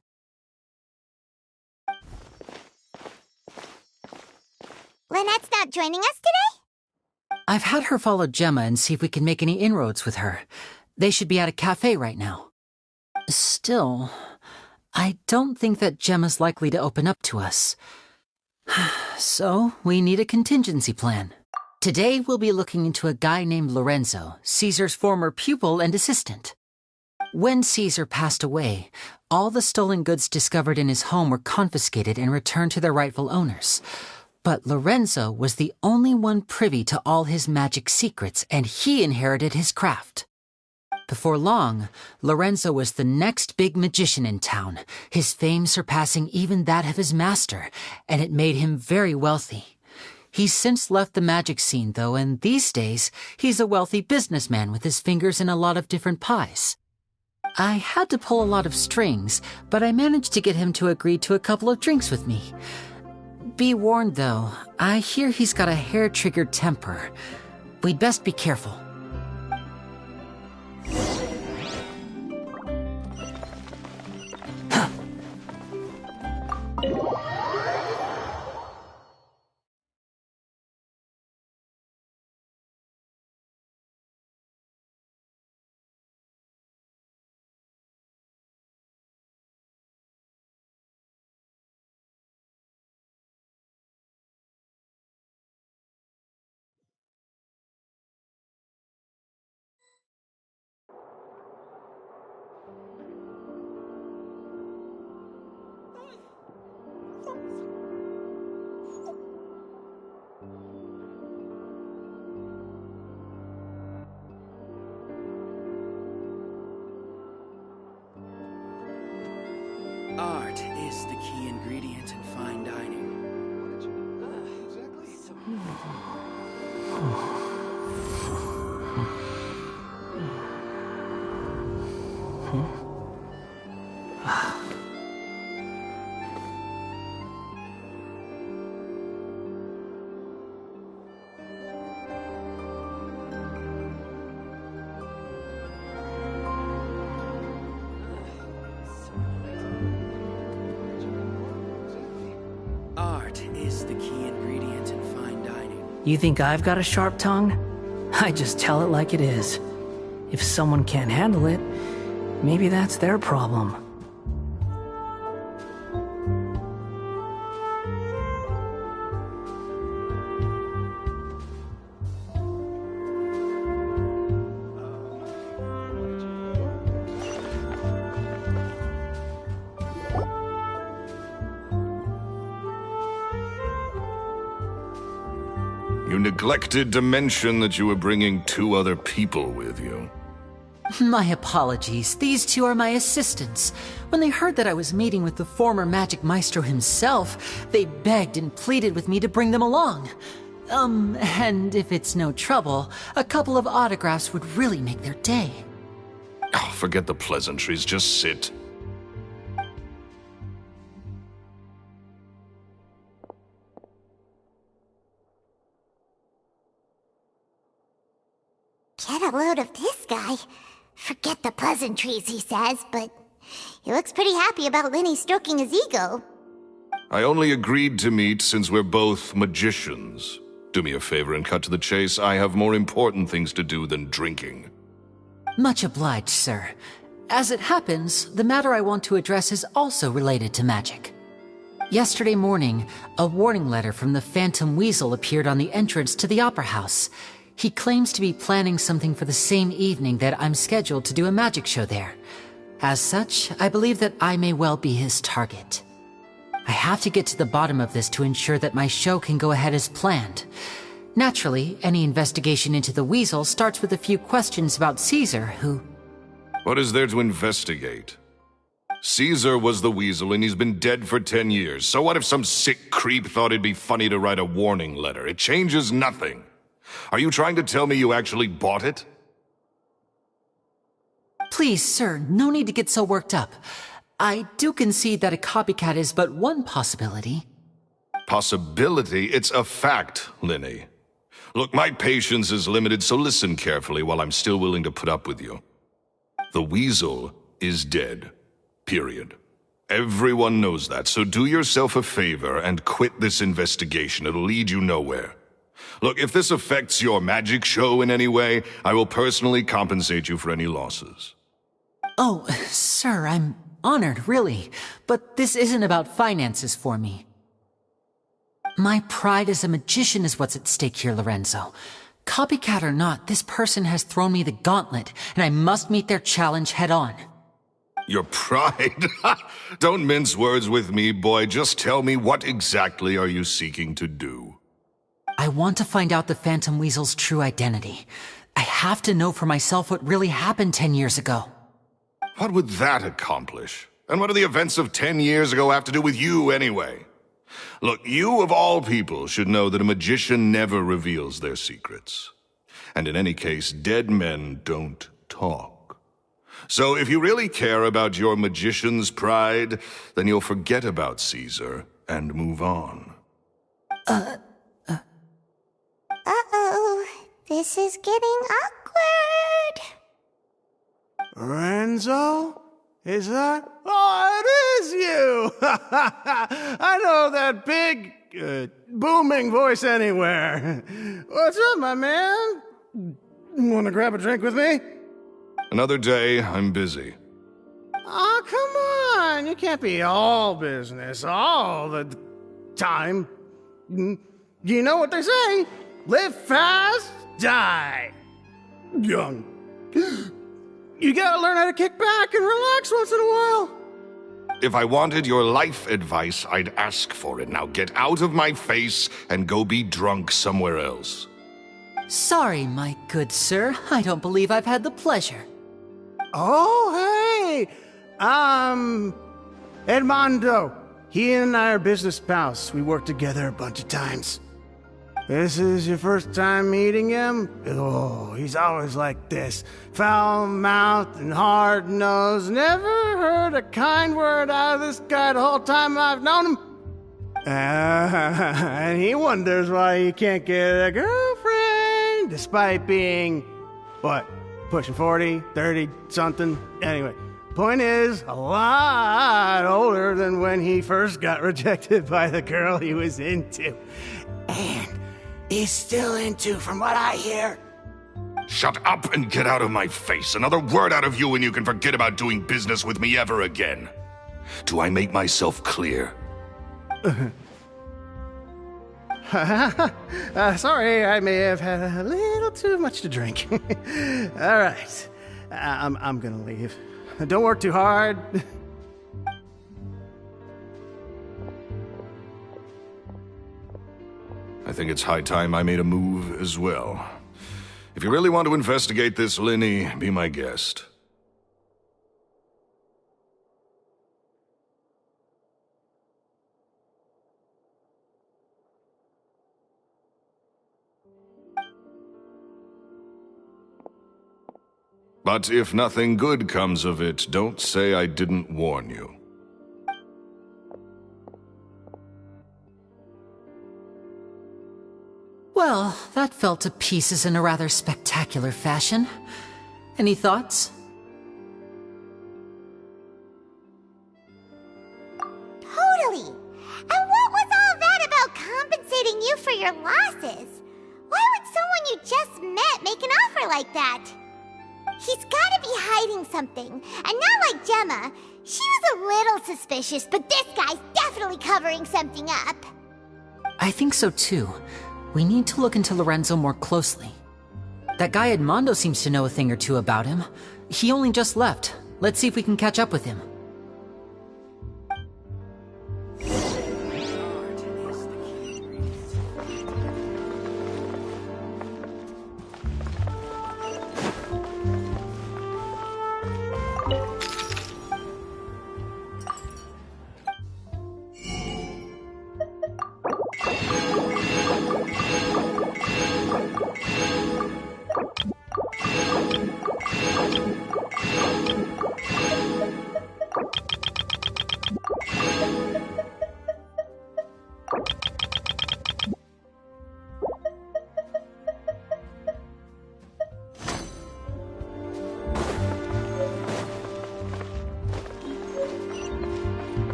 Lynette's not joining us today? I've had her follow Gemma and see if we can make any inroads with her. They should be at a cafe right now. Still, I don't think that Gemma's likely to open up to us. So, we need a contingency plan. Today, we'll be looking into a guy named Lorenzo, Caesar's former pupil and assistant. When Caesar passed away, all the stolen goods discovered in his home were confiscated and returned to their rightful owners. But Lorenzo was the only one privy to all his magic secrets, and he inherited his craft. Before long, Lorenzo was the next big magician in town, his fame surpassing even that of his master, and it made him very wealthy. He's since left the magic scene, though, and these days, he's a wealthy businessman with his fingers in a lot of different pies. I had to pull a lot of strings, but I managed to get him to agree to a couple of drinks with me. Be warned, though, I hear he's got a hair-triggered temper. We'd best be careful. Art is the key ingredient in fine dining. Art is the key ingredient in fine dining. You think I've got a sharp tongue? I just tell it like it is. If someone can't handle it, maybe that's their problem. You neglected to mention that you were bringing 2 other people with you. My apologies. These 2 are my assistants. When they heard that I was meeting with the former magic maestro himself, they begged and pleaded with me to bring them along. And if it's no trouble, a couple of autographs would really make their day. Oh, forget the pleasantries, just sit. Get a load of this guy. Forget the pleasantries, he says, but he looks pretty happy about Linny stroking his ego. I only agreed to meet since we're both magicians. Do me a favor and cut to the chase. I have more important things to do than drinking. Much obliged, sir. As it happens, the matter I want to address is also related to magic. Yesterday morning, a warning letter from the Phantom Weasel appeared on the entrance to the Opera House. He claims to be planning something for the same evening that I'm scheduled to do a magic show there. As such, I believe that I may well be his target. I have to get to the bottom of this to ensure that my show can go ahead as planned. Naturally, any investigation into the Weasel starts with a few questions about Caesar, who... What is there to investigate? Caesar was the Weasel and he's been dead for 10 years. So what if some sick creep thought it'd be funny to write a warning letter? It changes nothing. Are you trying to tell me you actually bought it? Please, sir, no need to get so worked up. I do concede that a copycat is but one possibility. Possibility? It's a fact, Linny. Look, my patience is limited, so listen carefully while I'm still willing to put up with you. The Weasel is dead. Period. Everyone knows that, so do yourself a favor and quit this investigation. It'll lead you nowhere. Look, if this affects your magic show in any way, I will personally compensate you for any losses. Oh, sir, I'm honored, really. But this isn't about finances for me. My pride as a magician is what's at stake here, Lorenzo. Copycat or not, this person has thrown me the gauntlet, and I must meet their challenge head on. Your pride? Don't mince words with me, boy. Just tell me, what exactly are you seeking to do? I want to find out the Phantom Weasel's true identity. I have to know for myself what really happened 10 years ago. What would that accomplish? And what do the events of 10 years ago have to do with you, anyway? Look, you of all people should know that a magician never reveals their secrets. And in any case, dead men don't talk. So if you really care about your magician's pride, then you'll forget about Caesar and move on. Uh-oh. This is getting awkward. Lorenzo? Is that? Oh, it is you! I know that big, booming voice anywhere. What's up, my man? Want to grab a drink with me? Another day, I'm busy. Oh, come on. You can't be all business all the time. You know what they say? Live fast, die young. You gotta learn how to kick back and relax once in a while. If I wanted your life advice, I'd ask for it. Now get out of my face and go be drunk somewhere else. Sorry, my good sir. I don't believe I've had the pleasure. Oh, hey! Edmondo. He and I are business pals. We worked together a bunch of times. This is your first time meeting him? Oh, he's always like this. Foul-mouthed and hard-nosed. Never heard a kind word out of this guy the whole time I've known him. And he wonders why he can't get a girlfriend, despite being, what, pushing 40, 30, something? Anyway, point is, a lot older than when he first got rejected by the girl he was into. And he's still into, from what I hear. Shut up and get out of my face. Another word out of you and you can forget about doing business with me ever again. Do I make myself clear? Sorry, I may have had a little too much to drink. All right, I'm gonna leave. Don't work too hard. I think it's high time I made a move as well. If you really want to investigate this, Linny, be my guest. But if nothing good comes of it, don't say I didn't warn you. Well, that fell to pieces in a rather spectacular fashion. Any thoughts? Totally. And what was all that about compensating you for your losses? Why would someone you just met make an offer like that? He's gotta be hiding something. And not like Gemma. She was a little suspicious, but this guy's definitely covering something up. I think so too. We need to look into Lorenzo more closely. That guy Edmondo seems to know a thing or two about him. He only just left. Let's see if we can catch up with him.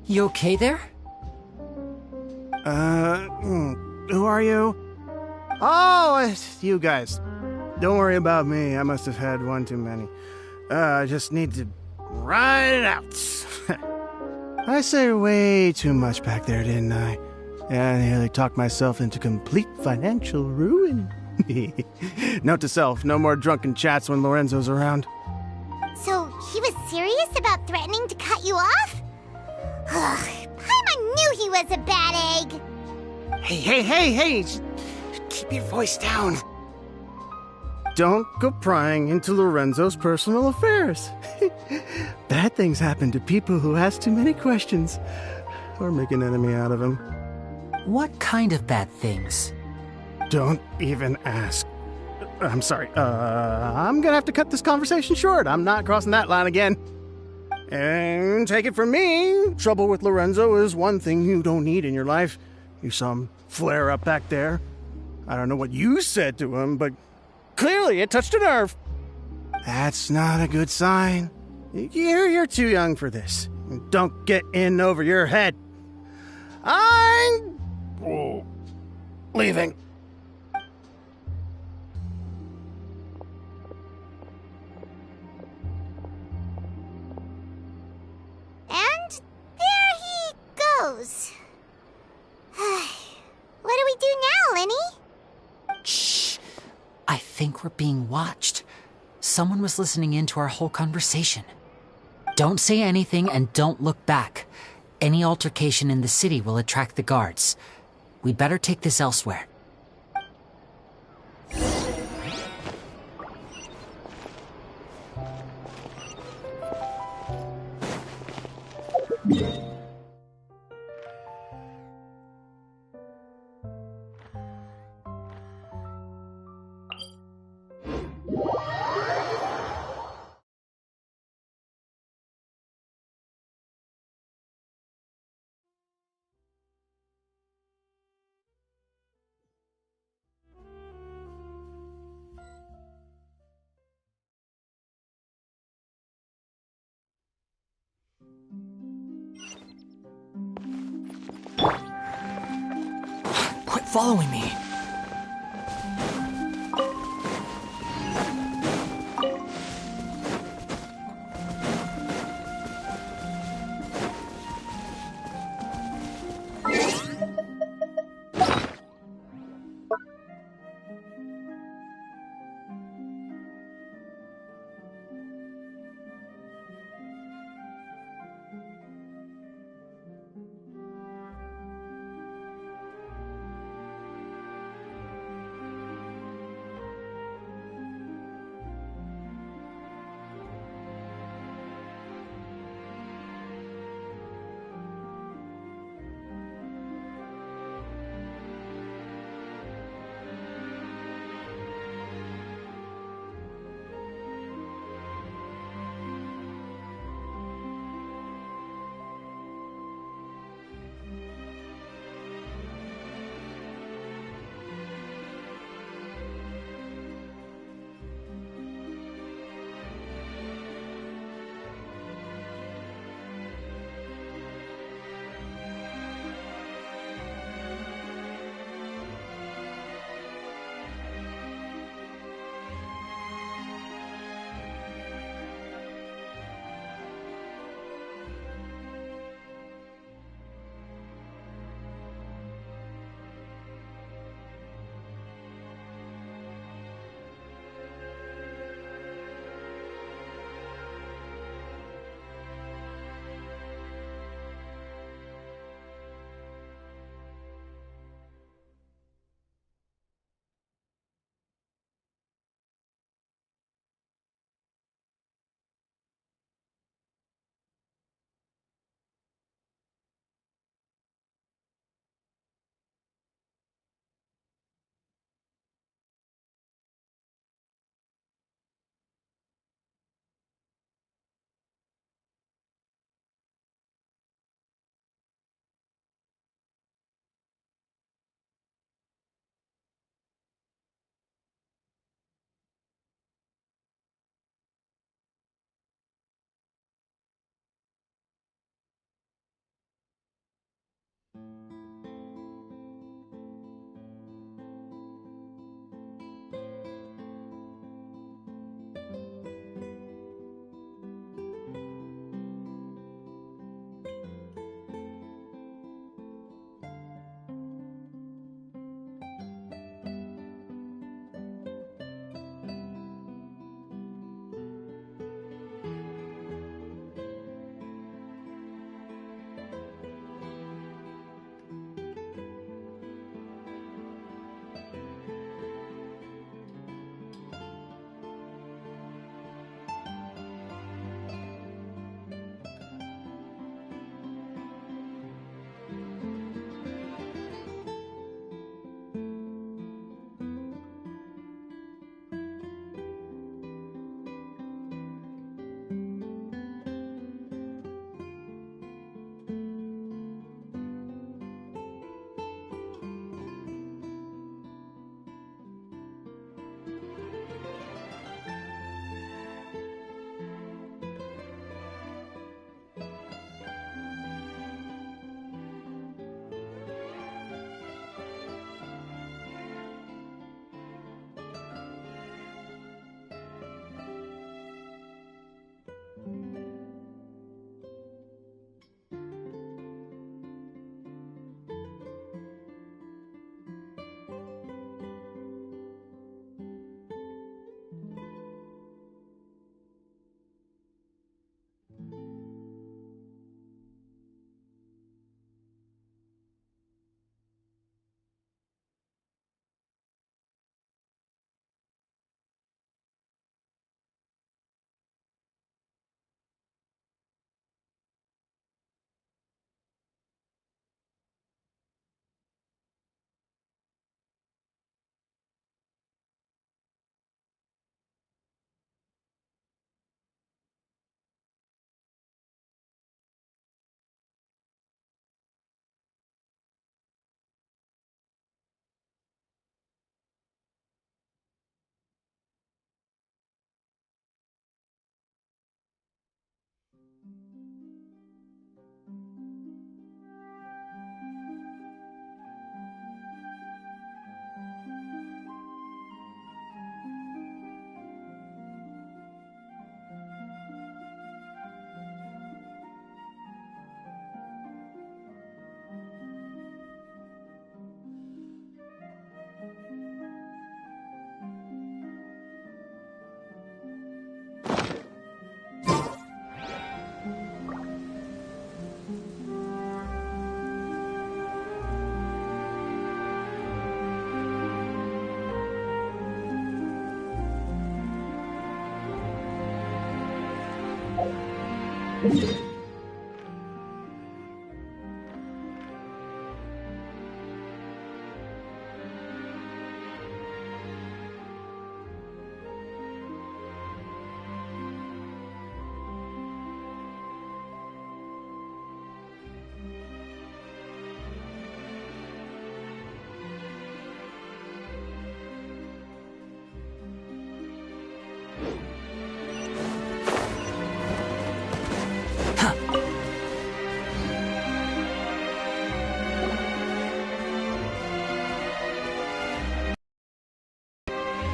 You okay there? Who are you? Oh, it's you guys. Don't worry about me. I must have had one too many. I just need to ride it out. I say way too much back there, didn't I? Yeah, I nearly talked myself into complete financial ruin. Note to self, no more drunken chats when Lorenzo's around. So, he was serious about threatening to cut you off? Paimon knew he was a bad egg! Hey! Keep your voice down. Don't go prying into Lorenzo's personal affairs. Bad things happen to people who ask too many questions, or make an enemy out of him. What kind of bad things? Don't even ask. I'm sorry, I'm gonna have to cut this conversation short. I'm not crossing that line again. And take it from me, trouble with Lorenzo is one thing you don't need in your life. You saw him flare up back there. I don't know what you said to him, but clearly it touched a nerve. That's not a good sign. You're too young for this. Don't get in over your head. I'm leaving. And there he goes. What do we do now, Lenny? Shh. I think we're being watched. Someone was listening in to our whole conversation. Don't say anything and don't look back. Any altercation in the city will attract the guards. We'd better take this elsewhere. following me.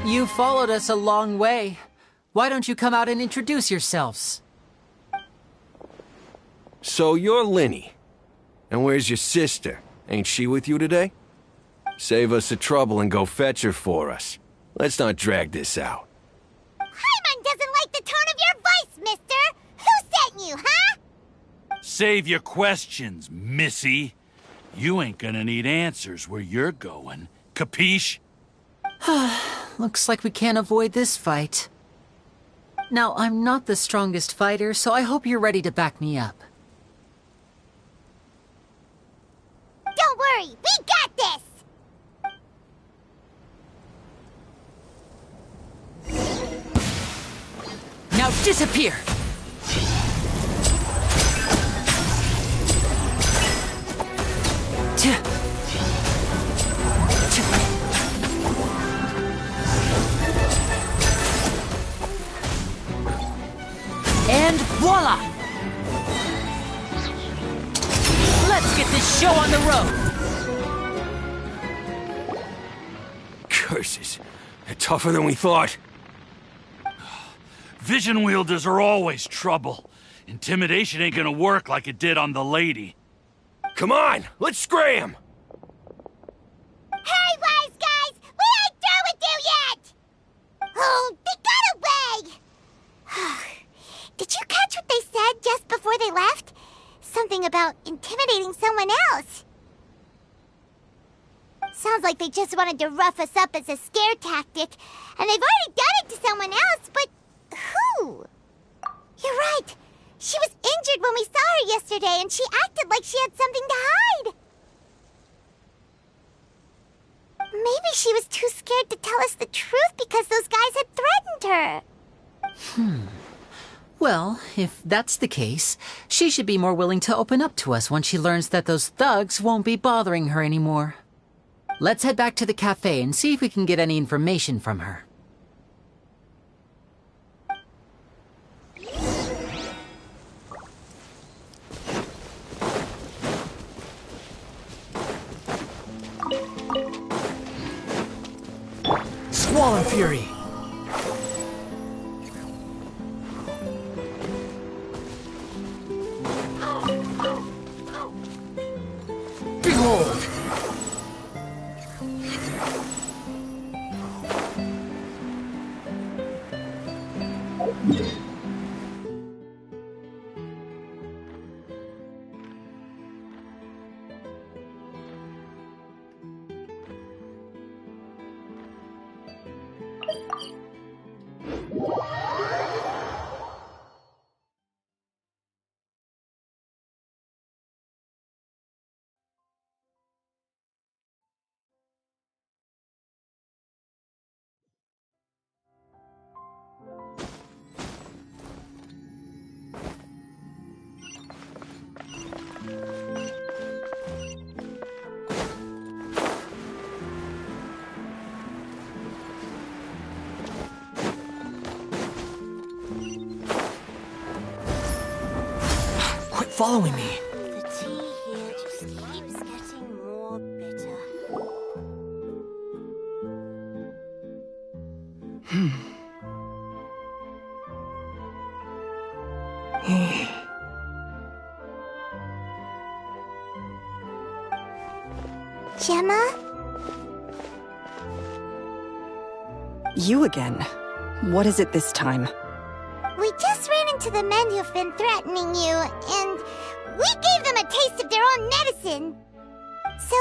You followed us a long way. Why don't you come out and introduce yourselves? So you're Linny. And where's your sister? Ain't she with you today? Save us the trouble and go fetch her for us. Let's not drag this out. Paimon doesn't like the tone of your voice, mister! Who sent you, huh? Save your questions, missy. You ain't gonna need answers where you're going. Capiche? Looks like we can't avoid this fight. Now, I'm not the strongest fighter, so I hope you're ready to back me up. Don't worry, we got this! Now disappear! And voila! Let's get this show on the road! Curses. They're tougher than we thought. Vision wielders are always trouble. Intimidation ain't gonna work like it did on the lady. Come on, let's scram! Hey, wise guys! We ain't through with you yet! Oh, they got away! Did you catch what they said just before they left? Something about intimidating someone else. Sounds like they just wanted to rough us up as a scare tactic, and they've already done it to someone else, but who? You're right. She was injured when we saw her yesterday, and she acted like she had something to hide. Maybe she was too scared to tell us the truth because those guys had threatened her. Well, if that's the case, she should be more willing to open up to us once she learns that those thugs won't be bothering her anymore. Let's head back to the cafe and see if we can get any information from her. Squall and Fury! Behold! Quit following me. The tea here just keeps getting more bitter. Gemma? You again. What is it this time? We just ran into the men who've been threatening you, and we gave them a taste of their own medicine. So,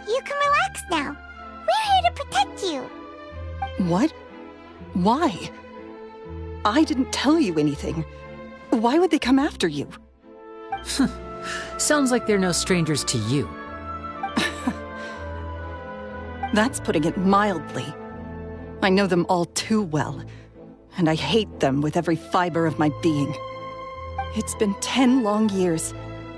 you can relax now. We're here to protect you. What? Why? I didn't tell you anything. Why would they come after you? Sounds like they're no strangers to you. That's putting it mildly. I know them all too well, and I hate them with every fiber of my being. It's been 10 long years,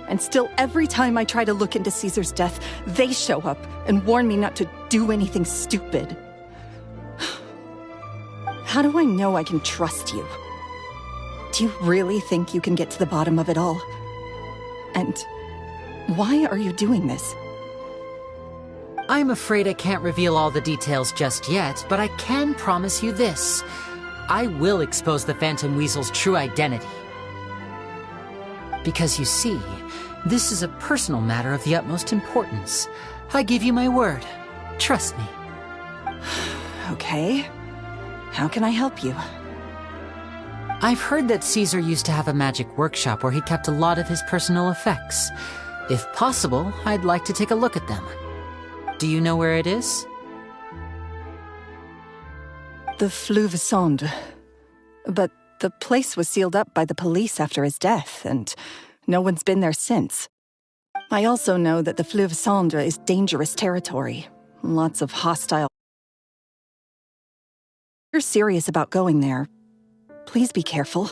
and still every time I try to look into Caesar's death, they show up and warn me not to do anything stupid. How do I know I can trust you? Do you really think you can get to the bottom of it all? And why are you doing this? I'm afraid I can't reveal all the details just yet, but I can promise you this. I will expose the Phantom Weasel's true identity. Because you see, this is a personal matter of the utmost importance. I give you my word. Trust me. Okay. How can I help you? I've heard that Caesar used to have a magic workshop where he kept a lot of his personal effects. If possible, I'd like to take a look at them. Do you know where it is? The Fleuve Sonde. But the place was sealed up by the police after his death, and no one's been there since. I also know that the Fleuve Sonde is dangerous territory. Lots of hostile... If you're serious about going there, please be careful.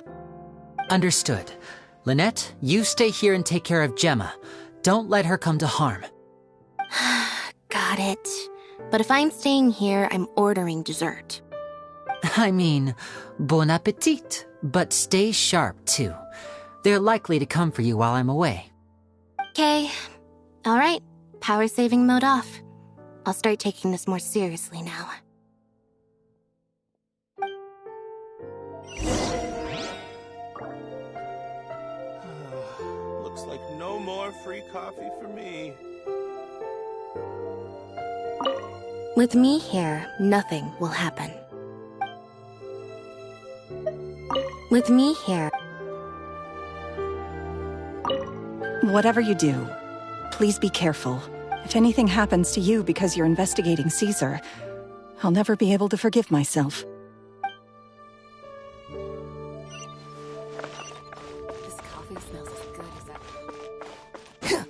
Understood. Lynette, you stay here and take care of Gemma. Don't let her come to harm. Got it. But if I'm staying here, I'm ordering dessert. I mean, bon appetit. But stay sharp, too. They're likely to come for you while I'm away. Okay. Alright. Power saving mode off. I'll start taking this more seriously now. Looks like no more free coffee for me. With me here, nothing will happen. With me here... Whatever you do, please be careful. If anything happens to you because you're investigating Caesar, I'll never be able to forgive myself. This coffee smells as good as ever.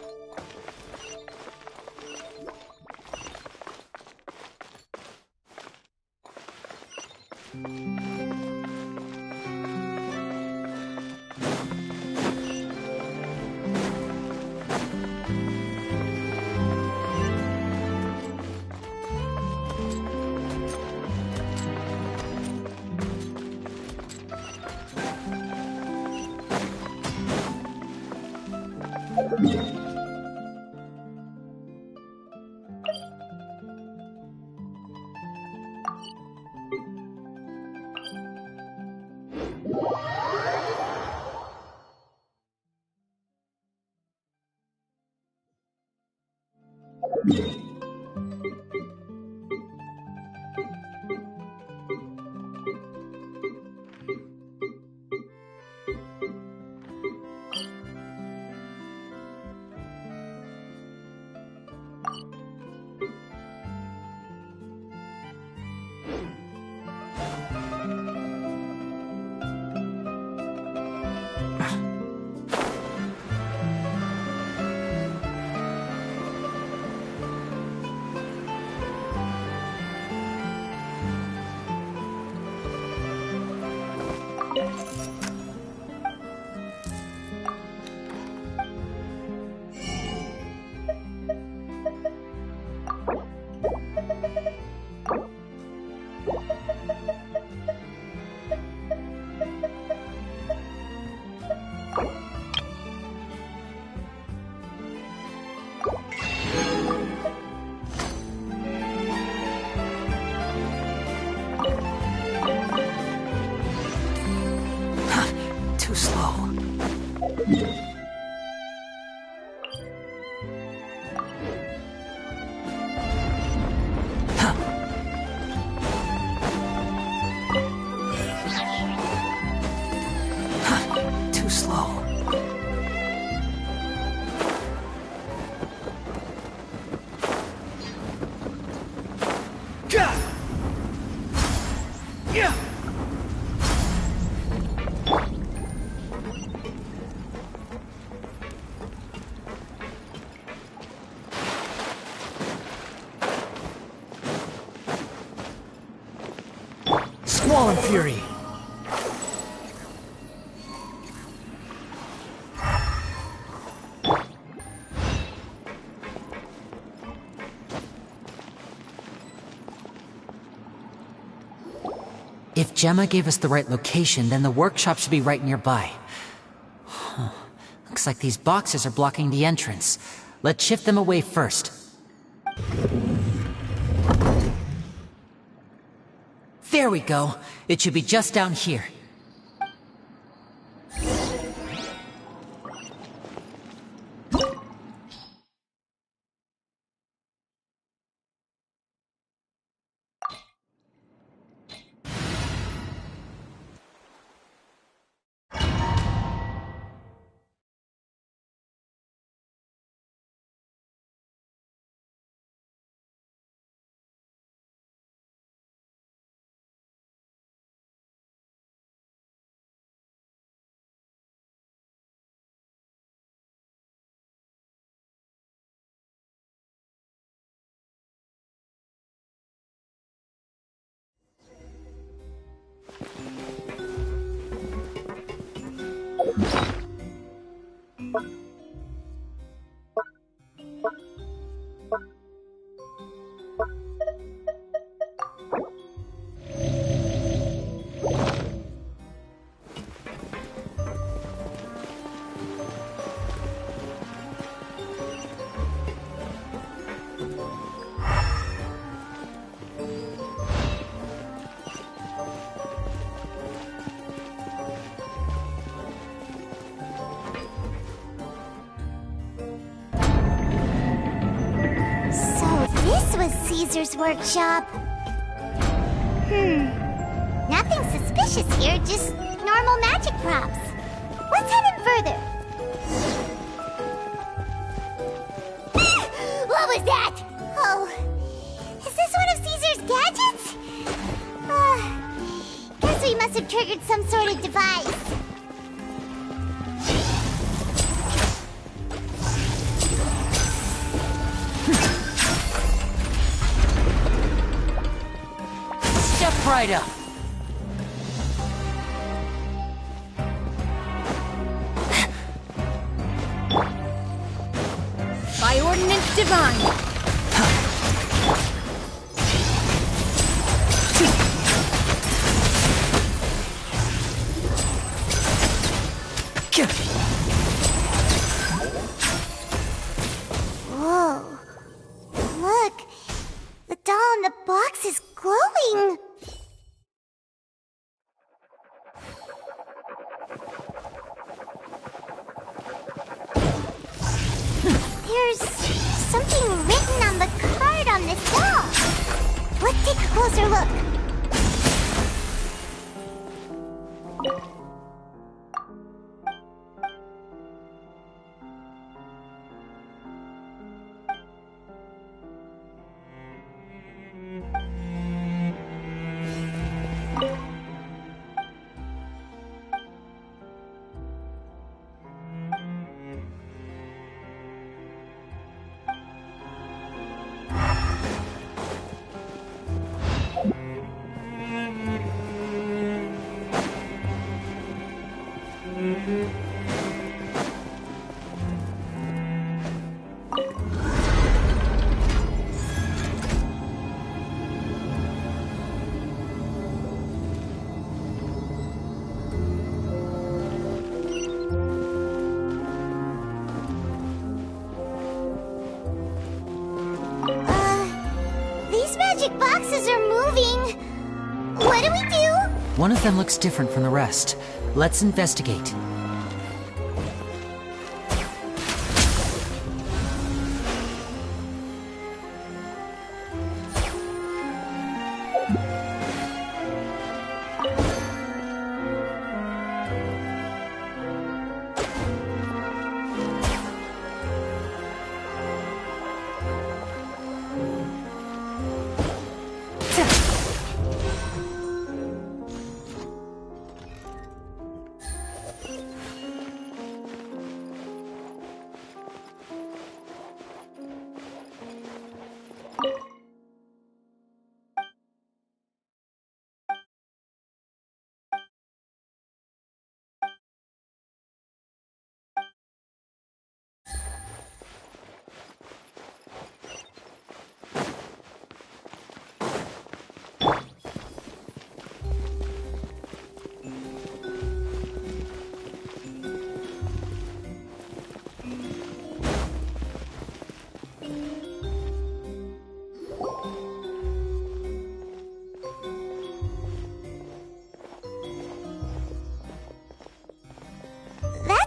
Too slow. Too slow. Storm Fury. If Gemma gave us the right location, then the workshop should be right nearby. Huh. Looks like these boxes are blocking the entrance. Let's shift them away first. There we go. It should be just down here. Caesar's workshop. Nothing suspicious here, just normal magic props. Let's head in further. What was that? Oh, is this one of Caesar's gadgets? Guess we must have triggered some sort of device. Right up. By ordinance divine. Whoa. Look. The doll in the box is glowing. There's something written on the card on this doll. Let's take a closer look. These magic boxes are moving. What do we do? One of them looks different from the rest. Let's investigate.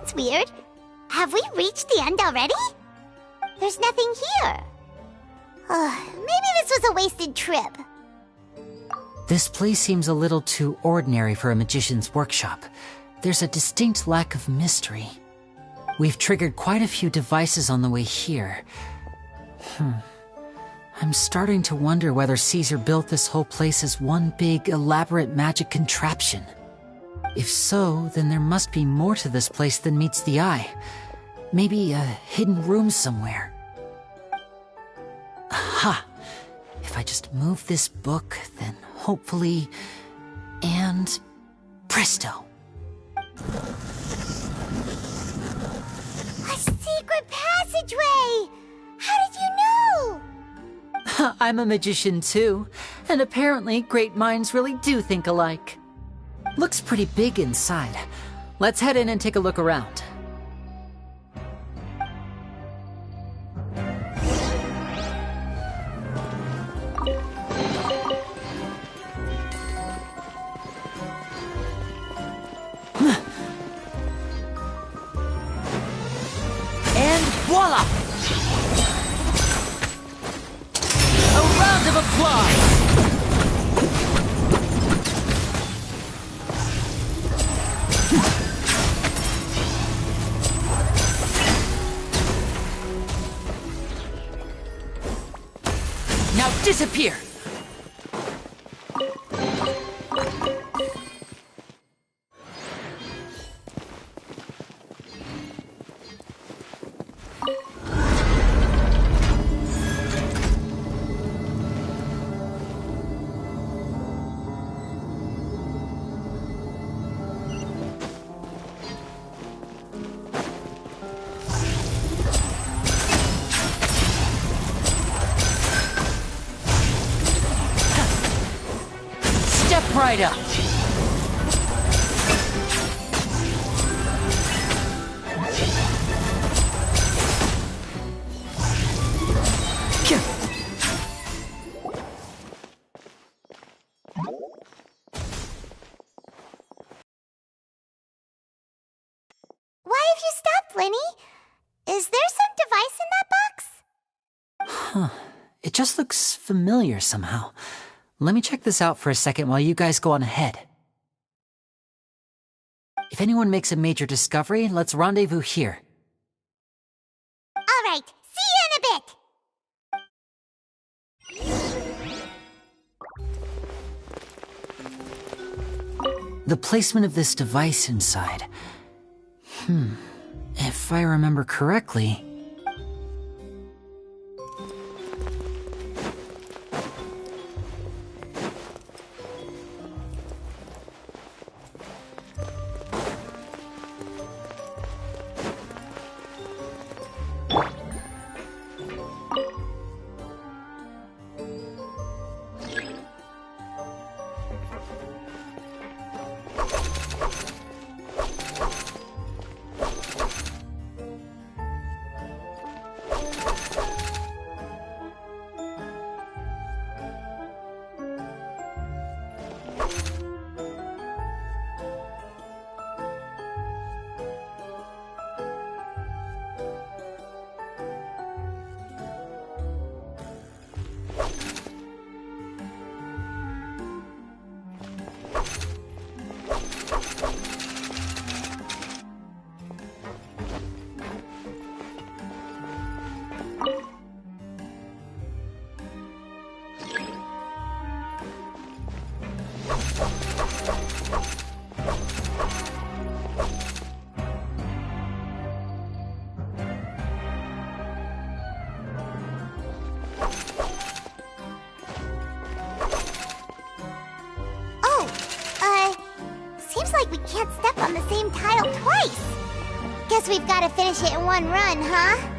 That's weird. Have we reached the end already? There's nothing here. Maybe this was a wasted trip. This place seems a little too ordinary for a magician's workshop. There's a distinct lack of mystery. We've triggered quite a few devices on the way here. I'm starting to wonder whether Caesar built this whole place as one big, elaborate magic contraption. If so, then there must be more to this place than meets the eye. Maybe a hidden room somewhere. Aha! If I just move this book, then hopefully... and... presto! A secret passageway! How did you know? I'm a magician too, and apparently great minds really do think alike. Looks pretty big inside. Let's head in and take a look around. And voila! A round of applause! Now disappear! Step right up. Why have you stopped, Lenny? Is there some device in that box? Huh. It just looks familiar somehow. Let me check this out for a second while you guys go on ahead. If anyone makes a major discovery, let's rendezvous here. All right, see you in a bit. The placement of this device inside. If I remember correctly... Seems like we can't step on the same tile twice. Guess we've got to finish it in one run, huh?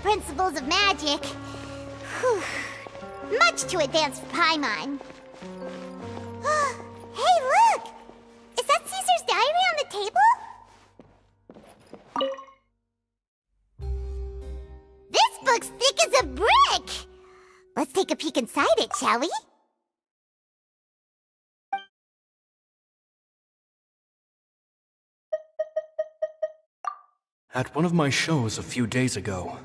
Principles of magic. Whew. Much too advanced for Paimon. Hey, look! Is that Caesar's diary on the table? This book's thick as a brick! Let's take a peek inside it, shall we? At one of my shows a few days ago,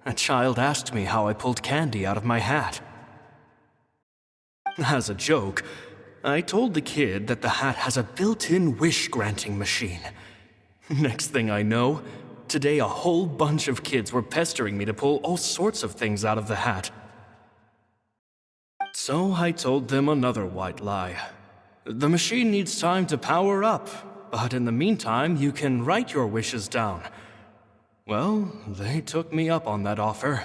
a child asked me how I pulled candy out of my hat. As a joke, I told the kid that the hat has a built-in wish-granting machine. Next thing I know, today a whole bunch of kids were pestering me to pull all sorts of things out of the hat. So I told them another white lie. The machine needs time to power up, but in the meantime, you can write your wishes down. Well, they took me up on that offer,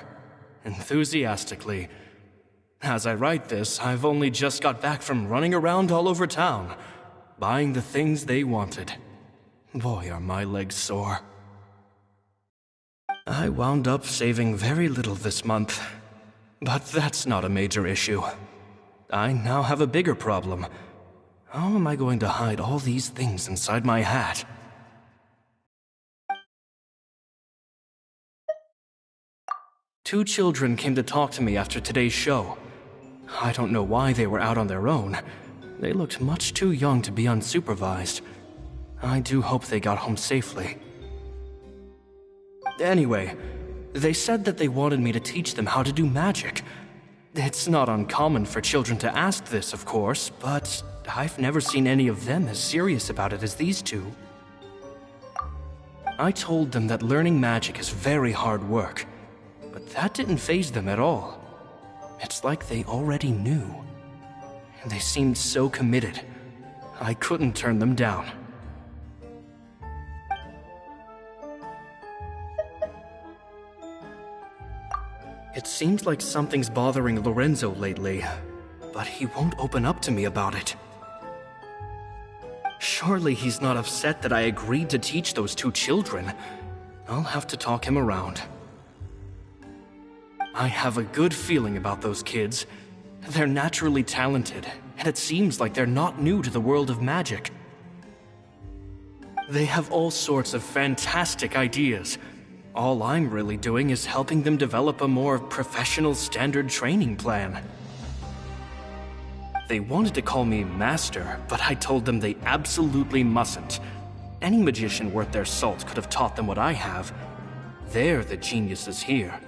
enthusiastically. As I write this, I've only just got back from running around all over town, buying the things they wanted. Boy, are my legs sore. I wound up saving very little this month, but that's not a major issue. I now have a bigger problem. How am I going to hide all these things inside my hat? Two children came to talk to me after today's show. I don't know why they were out on their own. They looked much too young to be unsupervised. I do hope they got home safely. Anyway, they said that they wanted me to teach them how to do magic. It's not uncommon for children to ask this, of course, but I've never seen any of them as serious about it as these two. I told them that learning magic is very hard work, but that didn't faze them at all. It's like they already knew. They seemed so committed. I couldn't turn them down. It seems like something's bothering Lorenzo lately, but he won't open up to me about it. Surely he's not upset that I agreed to teach those two children. I'll have to talk him around. I have a good feeling about those kids. They're naturally talented, and it seems like they're not new to the world of magic. They have all sorts of fantastic ideas. All I'm really doing is helping them develop a more professional standard training plan. They wanted to call me Master, but I told them they absolutely mustn't. Any magician worth their salt could have taught them what I have. They're the geniuses here.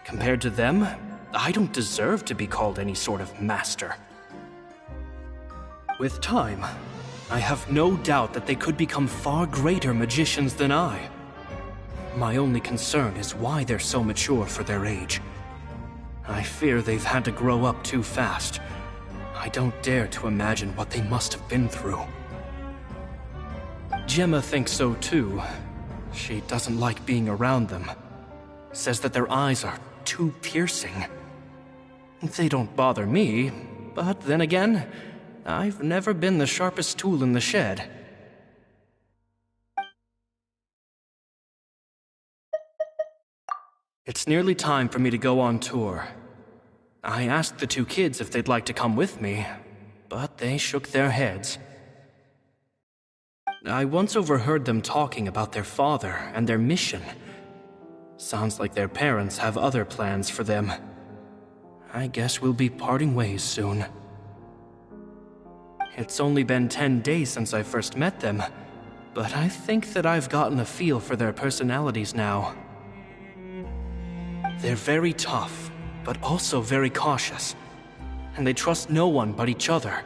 Compared to them, I don't deserve to be called any sort of master. With time, I have no doubt that they could become far greater magicians than I. My only concern is why they're so mature for their age. I fear they've had to grow up too fast. I don't dare to imagine what they must have been through. Gemma thinks so too. She doesn't like being around them. Says that their eyes are too piercing. They don't bother me, but then again, I've never been the sharpest tool in the shed. It's nearly time for me to go on tour. I asked the two kids if they'd like to come with me, but they shook their heads. I once overheard them talking about their father and their mission. Sounds like their parents have other plans for them. I guess we'll be parting ways soon. It's only been 10 days since I first met them, but I think that I've gotten a feel for their personalities now. They're very tough, but also very cautious, and they trust no one but each other.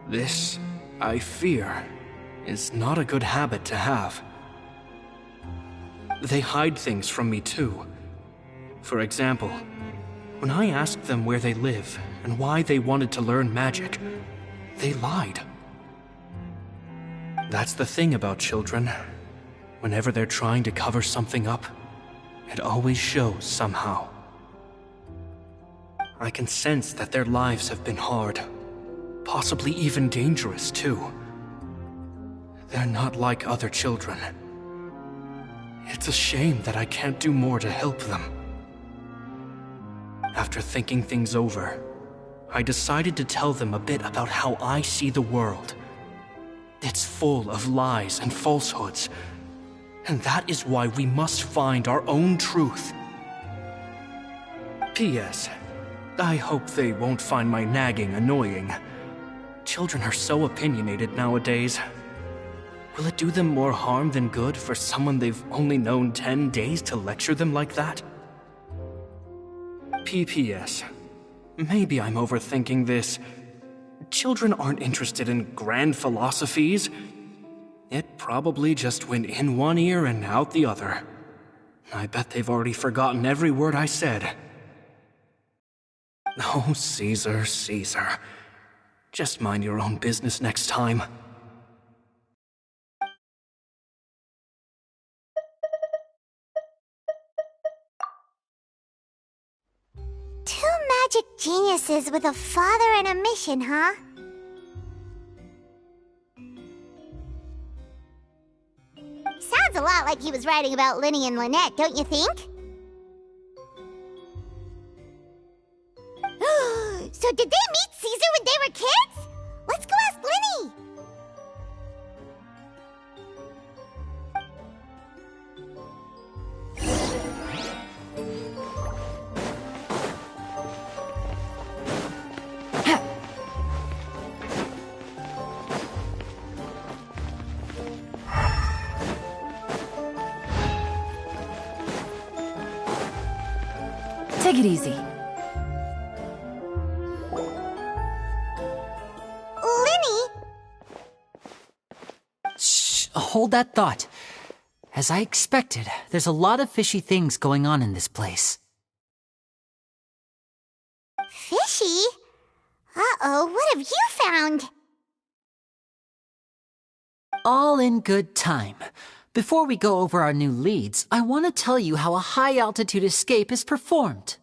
This, I fear, is not a good habit to have. They hide things from me too. For example, when I asked them where they live and why they wanted to learn magic, they lied. That's the thing about children. Whenever they're trying to cover something up, it always shows somehow. I can sense that their lives have been hard, possibly even dangerous too. They're not like other children. It's a shame that I can't do more to help them. After thinking things over, I decided to tell them a bit about how I see the world. It's full of lies and falsehoods, and that is why we must find our own truth. P.S. I hope they won't find my nagging annoying. Children are so opinionated nowadays. Will it do them more harm than good for someone they've only known 10 days to lecture them like that? P.P.S. Maybe I'm overthinking this. Children aren't interested in grand philosophies. It probably just went in one ear and out the other. I bet they've already forgotten every word I said. Oh, Caesar, Caesar. Just mind your own business next time. Two magic geniuses with a father and a mission, huh? Sounds a lot like he was writing about Linny and Lynette, don't you think? So did they meet Caesar when they were kids? Let's go ask Linny! Take it easy. Hold that thought. As I expected, there's a lot of fishy things going on in this place. Fishy? Uh-oh, what have you found? All in good time. Before we go over our new leads, I want to tell you how a high-altitude escape is performed.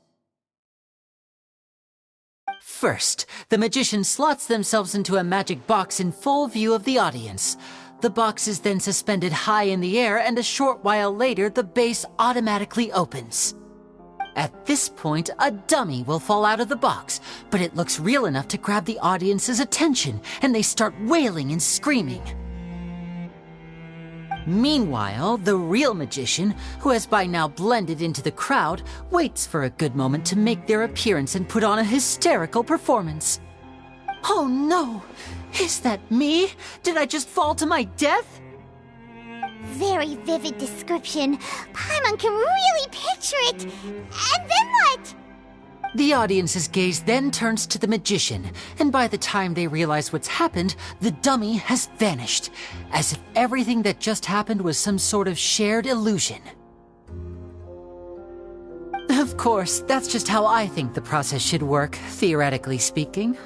First, the magician slots themselves into a magic box in full view of the audience. The box is then suspended high in the air, and a short while later, the base automatically opens. At this point, a dummy will fall out of the box, but it looks real enough to grab the audience's attention, and they start wailing and screaming. Meanwhile, the real magician, who has by now blended into the crowd, waits for a good moment to make their appearance and put on a hysterical performance. Oh no! Is that me? Did I just fall to my death? Very vivid description. Paimon can really picture it. And then what? The audience's gaze then turns to the magician, and by the time they realize what's happened, the dummy has vanished, as if everything that just happened was some sort of shared illusion. Of course, that's just how I think the process should work, theoretically speaking.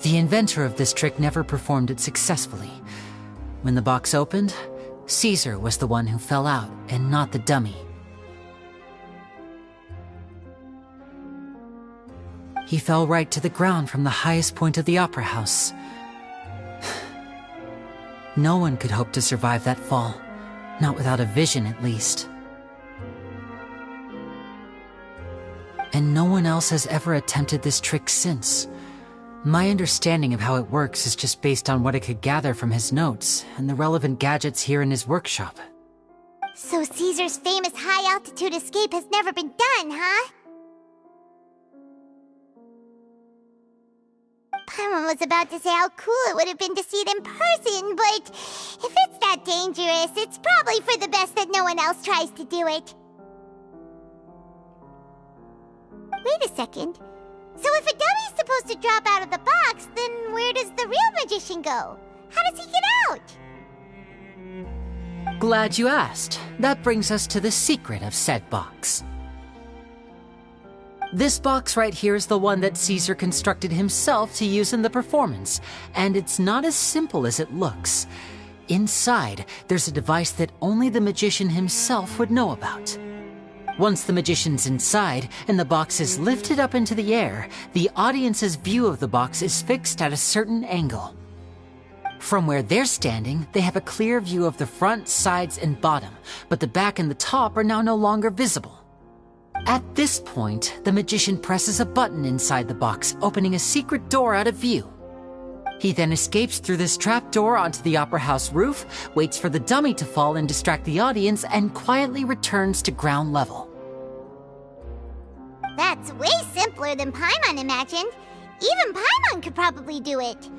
The inventor of this trick never performed it successfully. When the box opened, Caesar was the one who fell out, and not the dummy. He fell right to the ground from the highest point of the opera house. No one could hope to survive that fall, not without a vision at least. and no one else has ever attempted this trick since. My understanding of how it works is just based on what I could gather from his notes and the relevant gadgets here in his workshop. So Caesar's famous high-altitude escape has never been done, huh? Paimon was about to say how cool it would have been to see it in person, but if it's that dangerous, it's probably for the best that no one else tries to do it. Wait a second. So if a dummy's supposed to drop out of the box, then where does the real magician go? How does he get out? Glad you asked. That brings us to the secret of said box. This box right here is the one that Caesar constructed himself to use in the performance, and it's not as simple as it looks. Inside, there's a device that only the magician himself would know about. Once the magician's inside and the box is lifted up into the air, the audience's view of the box is fixed at a certain angle. From where they're standing, they have a clear view of the front, sides, and bottom, but the back and the top are now no longer visible. At this point, the magician presses a button inside the box, opening a secret door out of view. He then escapes through this trap door onto the opera house roof, waits for the dummy to fall and distract the audience, and quietly returns to ground level. That's way simpler than Paimon imagined. Even Paimon could probably do it.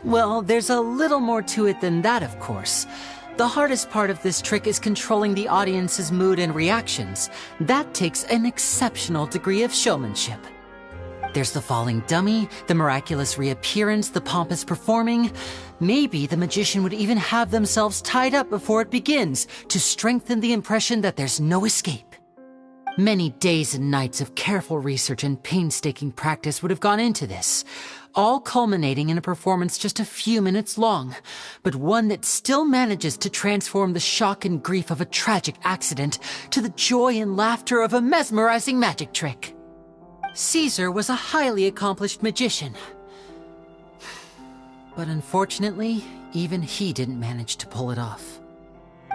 Well, there's a little more to it than that, of course. The hardest part of this trick is controlling the audience's mood and reactions. That takes an exceptional degree of showmanship. There's the falling dummy, the miraculous reappearance, the pompous performing. Maybe the magician would even have themselves tied up before it begins to strengthen the impression that there's no escape. Many days and nights of careful research and painstaking practice would have gone into this, all culminating in a performance just a few minutes long, but one that still manages to transform the shock and grief of a tragic accident to the joy and laughter of a mesmerizing magic trick. Caesar was a highly accomplished magician, but unfortunately, even he didn't manage to pull it off.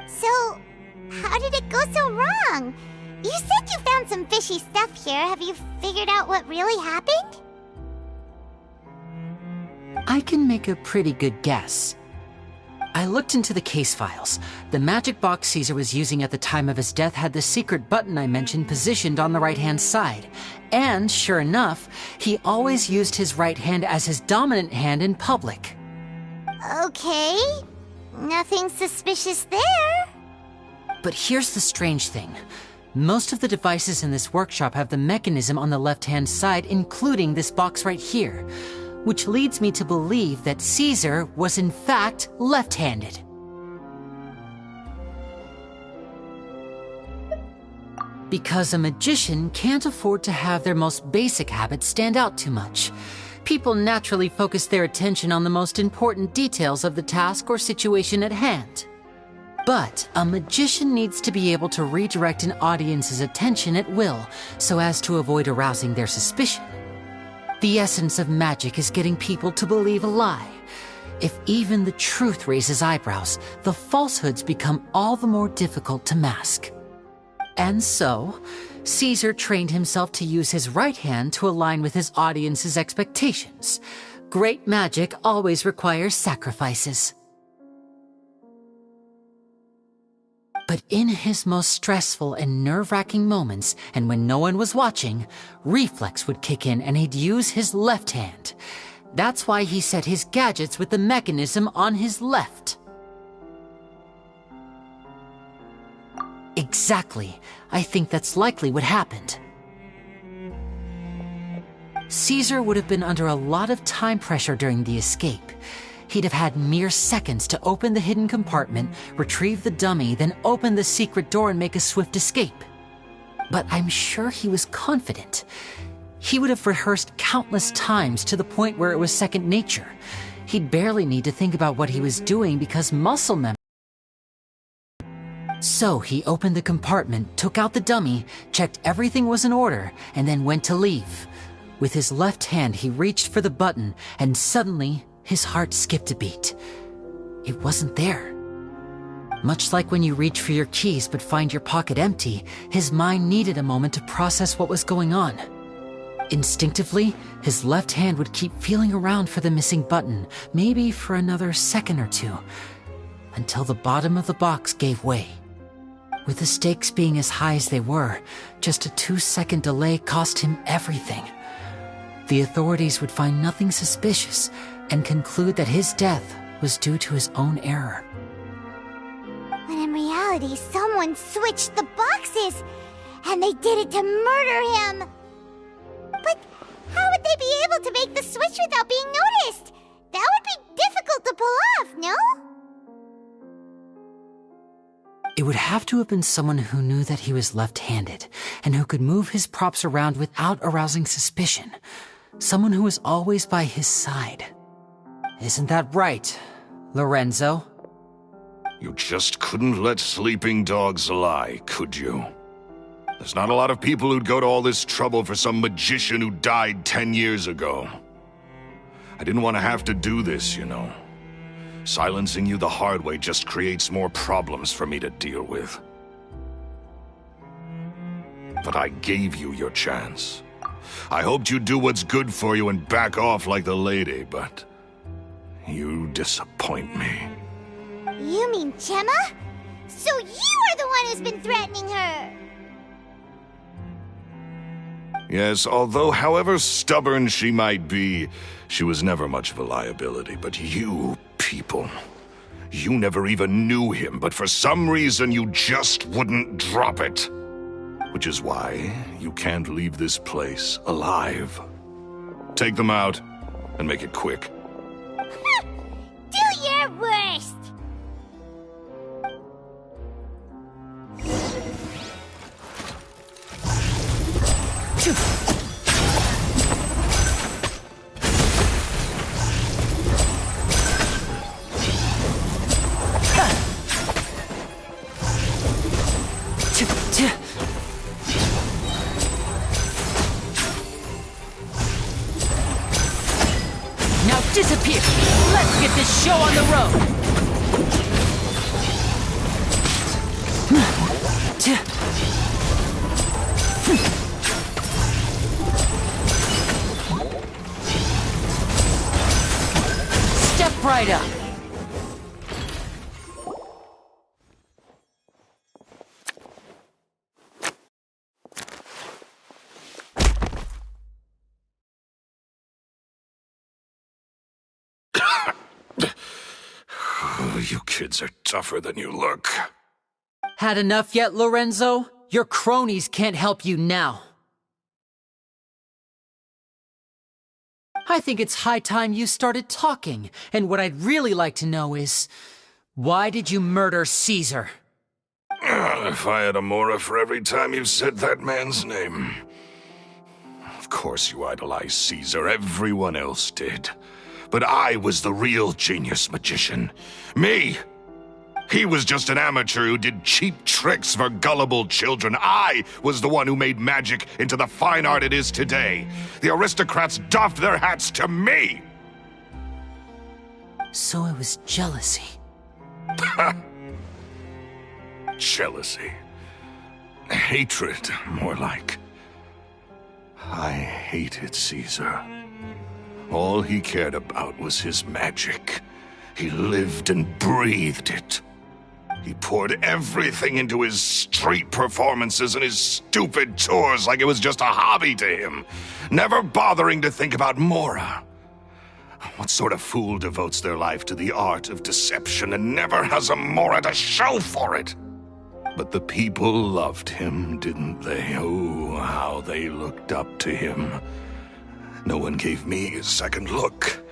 So, how did it go so wrong? You said you found some fishy stuff here. Have you figured out what really happened? I can make a pretty good guess. I looked into the case files. The magic box Caesar was using at the time of his death had the secret button I mentioned positioned on the right-hand side. And, sure enough, he always used his right hand as his dominant hand in public. Okay. Nothing suspicious there. But here's the strange thing. Most of the devices in this workshop have the mechanism on the left-hand side, including this box right here, which leads me to believe that Caesar was in fact left-handed. Because a magician can't afford to have their most basic habits stand out too much. People naturally focus their attention on the most important details of the task or situation at hand. But a magician needs to be able to redirect an audience's attention at will, so as to avoid arousing their suspicion. The essence of magic is getting people to believe a lie. If even the truth raises eyebrows, the falsehoods become all the more difficult to mask. And so, Caesar trained himself to use his right hand to align with his audience's expectations. Great magic always requires sacrifices. But in his most stressful and nerve-wracking moments, and when no one was watching, reflex would kick in and he'd use his left hand. That's why he set his gadgets with the mechanism on his left. Exactly. I think that's likely what happened. Caesar would have been under a lot of time pressure during the escape. He'd have had mere seconds to open the hidden compartment, retrieve the dummy, then open the secret door and make a swift escape. But I'm sure he was confident. He would have rehearsed countless times to the point where it was second nature. He'd barely need to think about what he was doing because muscle memory. So he opened the compartment, took out the dummy, checked everything was in order, and then went to leave. With his left hand, he reached for the button, and suddenly, his heart skipped a beat. It wasn't there. Much like when you reach for your keys but find your pocket empty, his mind needed a moment to process what was going on. Instinctively, his left hand would keep feeling around for the missing button, maybe for another second or two, until the bottom of the box gave way. With the stakes being as high as they were, just a 2-second delay cost him everything. The authorities would find nothing suspicious and conclude that his death was due to his own error. When in reality, someone switched the boxes, and they did it to murder him. But how would they be able to make the switch without being noticed? That would be difficult to pull off, no? It would have to have been someone who knew that he was left-handed, and who could move his props around without arousing suspicion. Someone who was always by his side. Isn't that right, Lorenzo? You just couldn't let sleeping dogs lie, could you? There's not a lot of people who'd go to all this trouble for some magician who died 10 years ago. I didn't want to have to do this, you know. Silencing you the hard way just creates more problems for me to deal with. But I gave you your chance. I hoped you'd do what's good for you and back off like the lady, but you disappoint me. You mean Gemma? So you are the one who's been threatening her! Yes, although however stubborn she might be, she was never much of a liability. But you people, you never even knew him, but for some reason you just wouldn't drop it. Which is why you can't leave this place alive. Take them out, and make it quick. Do your worst! Now disappear! Let's get this show on the road! Step right up! You kids are tougher than you look. Had enough yet, Lorenzo? Your cronies can't help you now. I think it's high time you started talking, and what I'd really like to know is, why did you murder Caesar? If I had a mora for every time you said that man's name. Of course you idolized Caesar, everyone else did. But I was the real genius magician. Me! He was just an amateur who did cheap tricks for gullible children. I was the one who made magic into the fine art it is today. The aristocrats doffed their hats to me! So it was jealousy. Jealousy. Hatred, more like. I hated Caesar. All he cared about was his magic. He lived and breathed it. He poured everything into his street performances and his stupid tours like it was just a hobby to him, never bothering to think about Mora. What sort of fool devotes their life to the art of deception and never has a Mora to show for it? But the people loved him, didn't they? Oh, how they looked up to him. No one gave me a second look.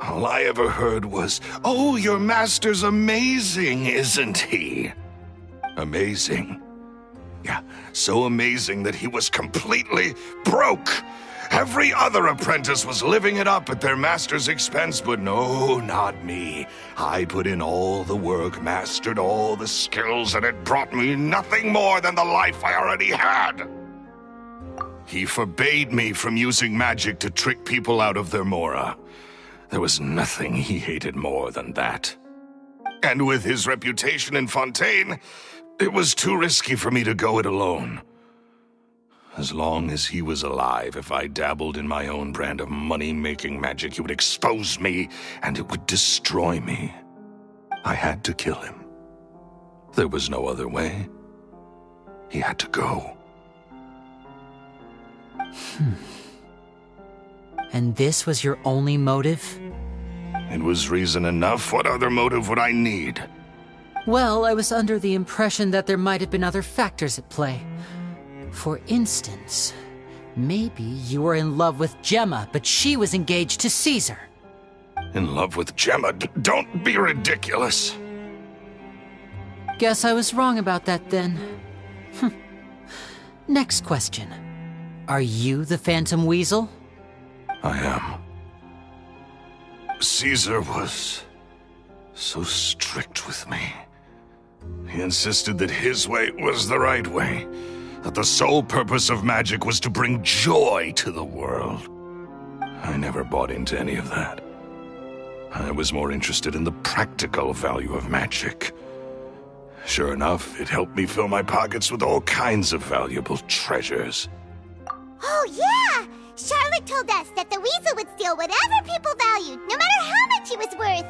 All I ever heard was, "Oh, your master's amazing, isn't he?" Amazing. Yeah, so amazing that he was completely broke. Every other apprentice was living it up at their master's expense, but no, not me. I put in all the work, mastered all the skills, and it brought me nothing more than the life I already had. He forbade me from using magic to trick people out of their Mora. There was nothing he hated more than that. And with his reputation in Fontaine, it was too risky for me to go it alone. As long as he was alive, if I dabbled in my own brand of money-making magic, he would expose me, and it would destroy me. I had to kill him. There was no other way. He had to go. And this was your only motive? It was reason enough. What other motive would I need? Well, I was under the impression that there might have been other factors at play. For instance, maybe you were in love with Gemma, but she was engaged to Caesar. In love with Gemma? Don't be ridiculous. Guess I was wrong about that then. Next question. Are you the Phantom Weasel? I am. Caesar was so strict with me. He insisted that his way was the right way, that the sole purpose of magic was to bring joy to the world. I never bought into any of that. I was more interested in the practical value of magic. Sure enough, it helped me fill my pockets with all kinds of valuable treasures. Oh, yeah! Charlotte told us that the weasel would steal whatever people valued, no matter how much he was worth.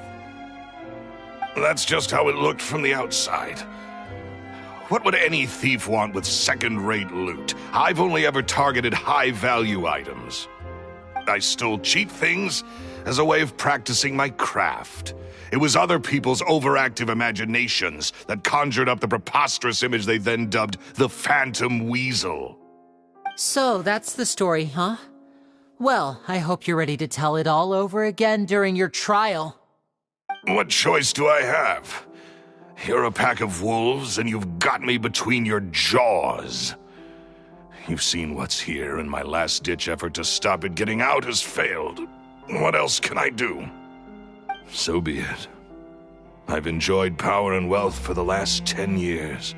That's just how it looked from the outside. What would any thief want with second-rate loot? I've only ever targeted high-value items. I stole cheap things as a way of practicing my craft. It was other people's overactive imaginations that conjured up the preposterous image they then dubbed the Phantom Weasel. So, that's the story, huh? Well, I hope you're ready to tell it all over again during your trial. What choice do I have? You're a pack of wolves, and you've got me between your jaws. You've seen what's here, and my last-ditch effort to stop it getting out has failed. What else can I do? So be it. I've enjoyed power and wealth for the last 10 years,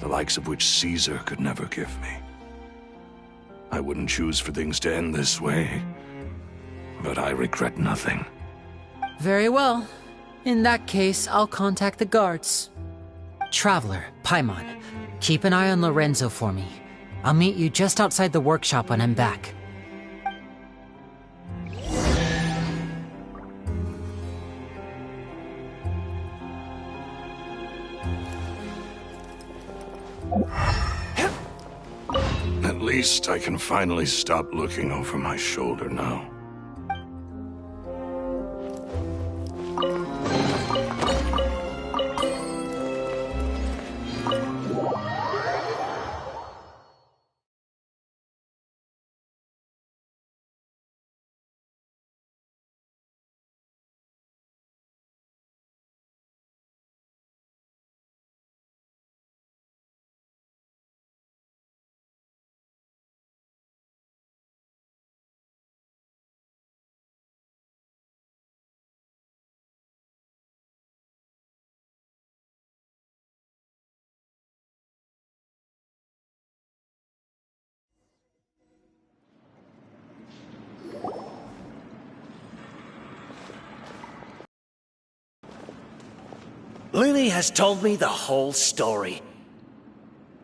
the likes of which Caesar could never give me. I wouldn't choose for things to end this way, but I regret nothing. Very well. In that case, I'll contact the guards. Traveler, Paimon, keep an eye on Lorenzo for me. I'll meet you just outside the workshop when I'm back. At least I can finally stop looking over my shoulder now. Lily has told me the whole story.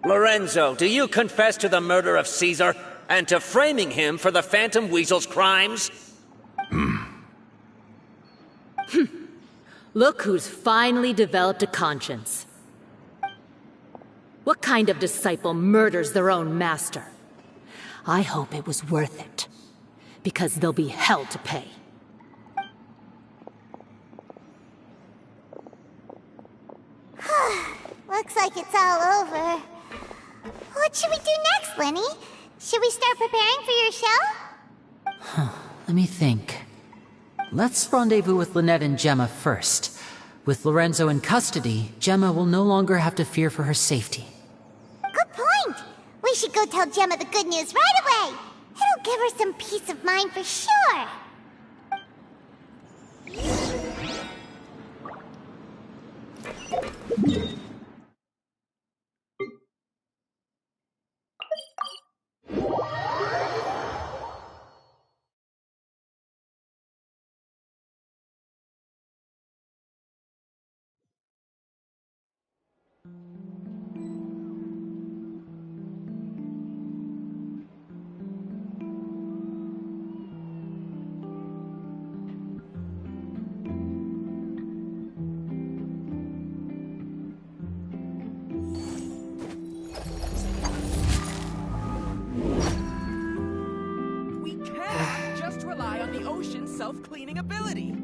Lorenzo, do you confess to the murder of Caesar and to framing him for the Phantom Weasel's crimes? Look who's finally developed a conscience. What kind of disciple murders their own master? I hope it was worth it, because there'll be hell to pay. Looks like it's all over. What should we do next, Lenny? Should we start preparing for your show? Let me think. Let's rendezvous with Lynette and Gemma first. With Lorenzo in custody, Gemma will no longer have to fear for her safety. Good point. We should go tell Gemma the good news right away. It'll give her some peace of mind for sure. cleaning ability.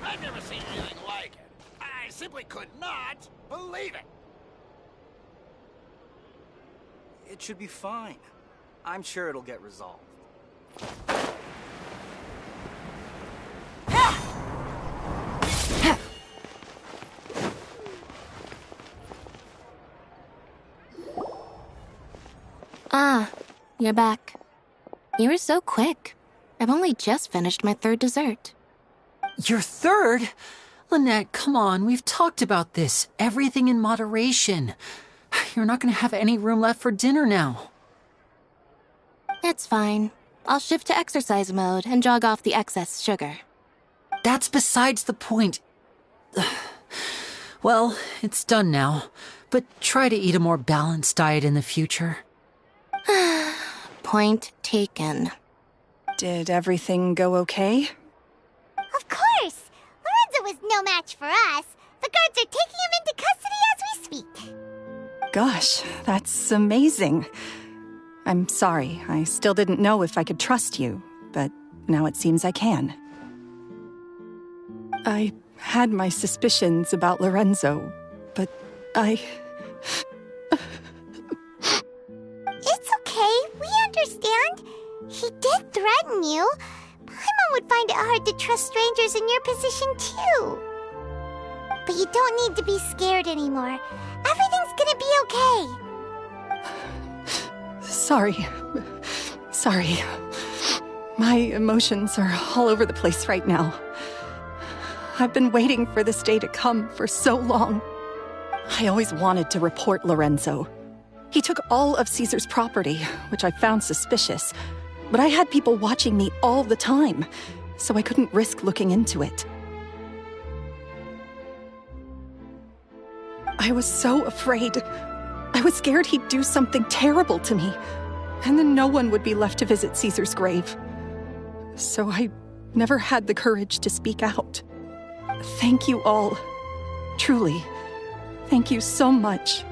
I've never seen anything like it. I simply could not believe it. It should be fine. I'm sure it'll get resolved. Ah, you're back. You were so quick. I've only just finished my third dessert. Your third? Lynette, come on, we've talked about this. Everything in moderation. You're not going to have any room left for dinner now. It's fine. I'll shift to exercise mode and jog off the excess sugar. That's besides the point. Well, it's done now, but try to eat a more balanced diet in the future. Point taken. Did everything go okay? Of course! Lorenzo was no match for us. The guards are taking him into custody as we speak. Gosh, that's amazing. I'm sorry, I still didn't know if I could trust you, but now it seems I can. I had my suspicions about Lorenzo, but It's okay, we understand. He did threaten you. Paimon would find it hard to trust strangers in your position, too. But you don't need to be scared anymore. Everything's gonna be okay. Sorry. My emotions are all over the place right now. I've been waiting for this day to come for so long. I always wanted to report Lorenzo. He took all of Caesar's property, which I found suspicious, but I had people watching me all the time, so I couldn't risk looking into it. I was so afraid. I was scared he'd do something terrible to me, and then no one would be left to visit Caesar's grave. So I never had the courage to speak out. Thank you all. Truly. Thank you so much.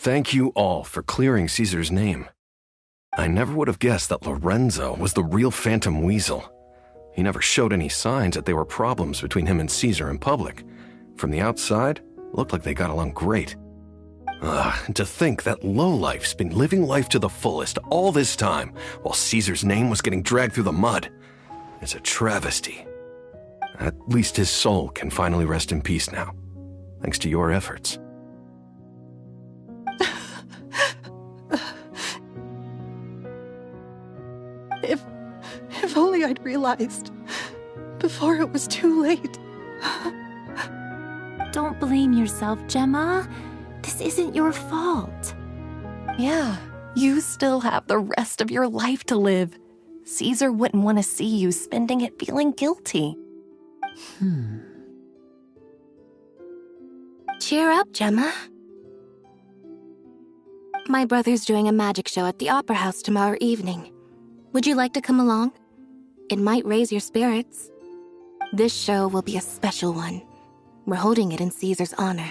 Thank you all for clearing Caesar's name. I never would have guessed that Lorenzo was the real Phantom Weasel. He never showed any signs that there were problems between him and Caesar in public. From the outside, it looked like they got along great. And to think that lowlife's been living life to the fullest all this time while Caesar's name was getting dragged through the mud. It's a travesty. At least his soul can finally rest in peace now, thanks to your efforts. If only I'd realized before it was too late. Don't blame yourself, Gemma. This isn't your fault. Yeah, you still have the rest of your life to live. Caesar wouldn't want to see you spending it feeling guilty. Cheer up, Gemma. My brother's doing a magic show at the Opera House tomorrow evening. Would you like to come along? It might raise your spirits. This show will be a special one. We're holding it in Caesar's honor.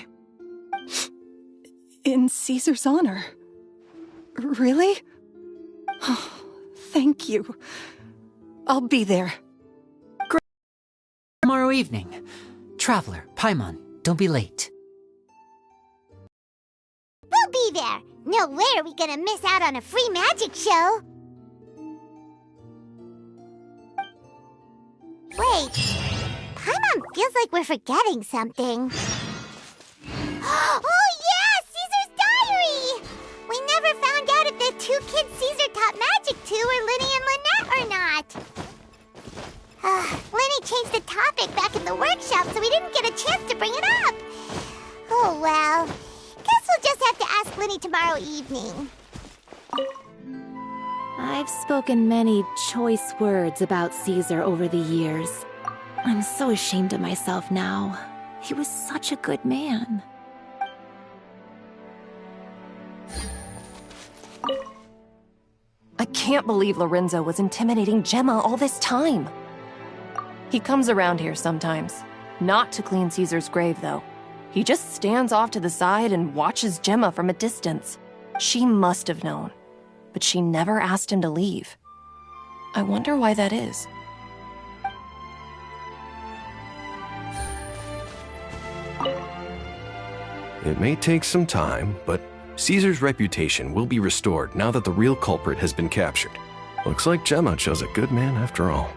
In Caesar's honor? Really? Oh, thank you. I'll be there. Tomorrow evening. Traveler, Paimon, don't be late. We'll be there. No way are we gonna miss out on a free magic show. Wait, Paimon feels like we're forgetting something. Oh yeah, Caesar's diary! We never found out if the two kids Caesar taught magic to were Linny and Lynette or not. Linny changed the topic back in the workshop, so we didn't get a chance to bring it up. Oh well, guess we'll just have to ask Linny tomorrow evening. I've spoken many choice words about Caesar over the years. I'm so ashamed of myself now. He was such a good man. I can't believe Lorenzo was intimidating Gemma all this time. He comes around here sometimes. Not to clean Caesar's grave, though. He just stands off to the side and watches Gemma from a distance. She must have known, but she never asked him to leave. I wonder why that is. It may take some time, but Caesar's reputation will be restored now that the real culprit has been captured. Looks like Gemma chose a good man after all.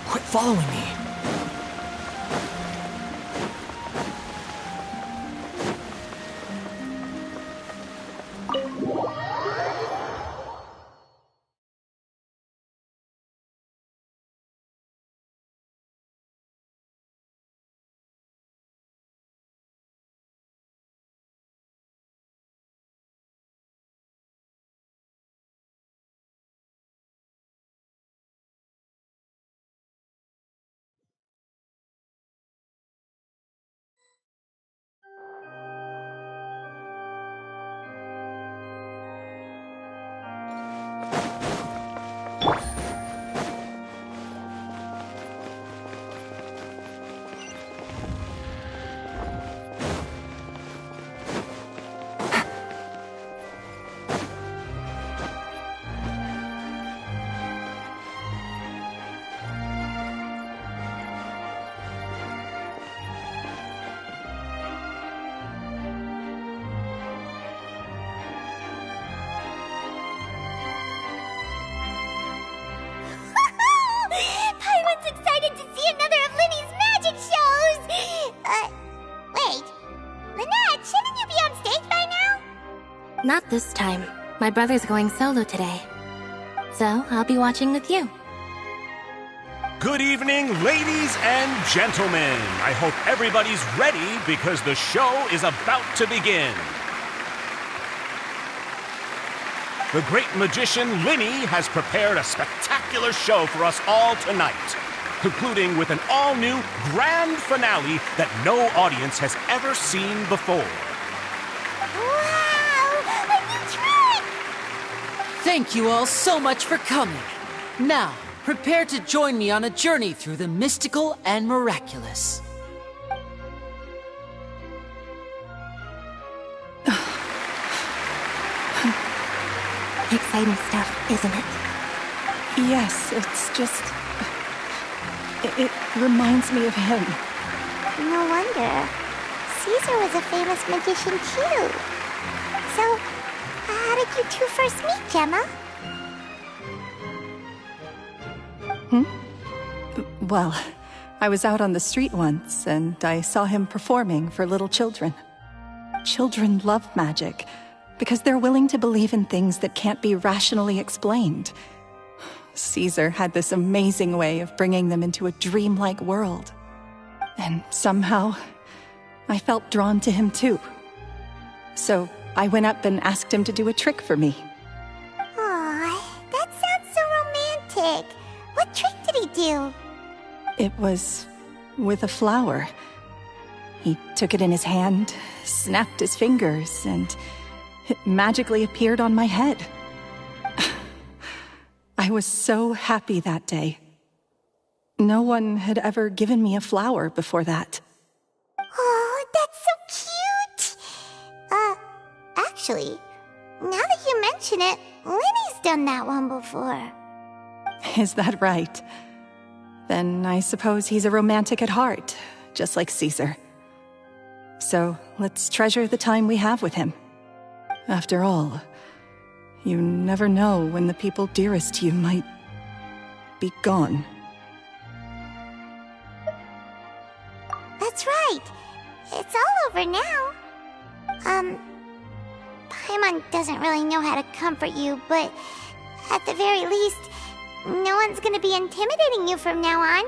Quit following me. Not this time. My brother's going solo today. So, I'll be watching with you. Good evening, ladies and gentlemen. I hope everybody's ready because the show is about to begin. The great magician Linny has prepared a spectacular show for us all tonight, concluding with an all-new grand finale that no audience has ever seen before. Wow! A new trick! Thank you all so much for coming. Now, prepare to join me on a journey through the mystical and miraculous. Exciting stuff, isn't it? Yes, it's just... It reminds me of him. No wonder. Caesar was a famous magician too. So, how did you two first meet, Gemma? Well, I was out on the street once, and I saw him performing for little children. Children love magic, because they're willing to believe in things that can't be rationally explained. Caesar had this amazing way of bringing them into a dreamlike world. And somehow, I felt drawn to him too. So I went up and asked him to do a trick for me. Aw, that sounds so romantic. What trick did he do? It was with a flower. He took it in his hand, snapped his fingers, and it magically appeared on my head. I was so happy that day. No one had ever given me a flower before that. Oh, that's so cute! Actually, now that you mention it, Linny's done that one before. Is that right? Then I suppose he's a romantic at heart, just like Caesar. So let's treasure the time we have with him. After all, you never know when the people dearest to you might be gone. That's right. It's all over now. Paimon doesn't really know how to comfort you, but at the very least, no one's gonna be intimidating you from now on.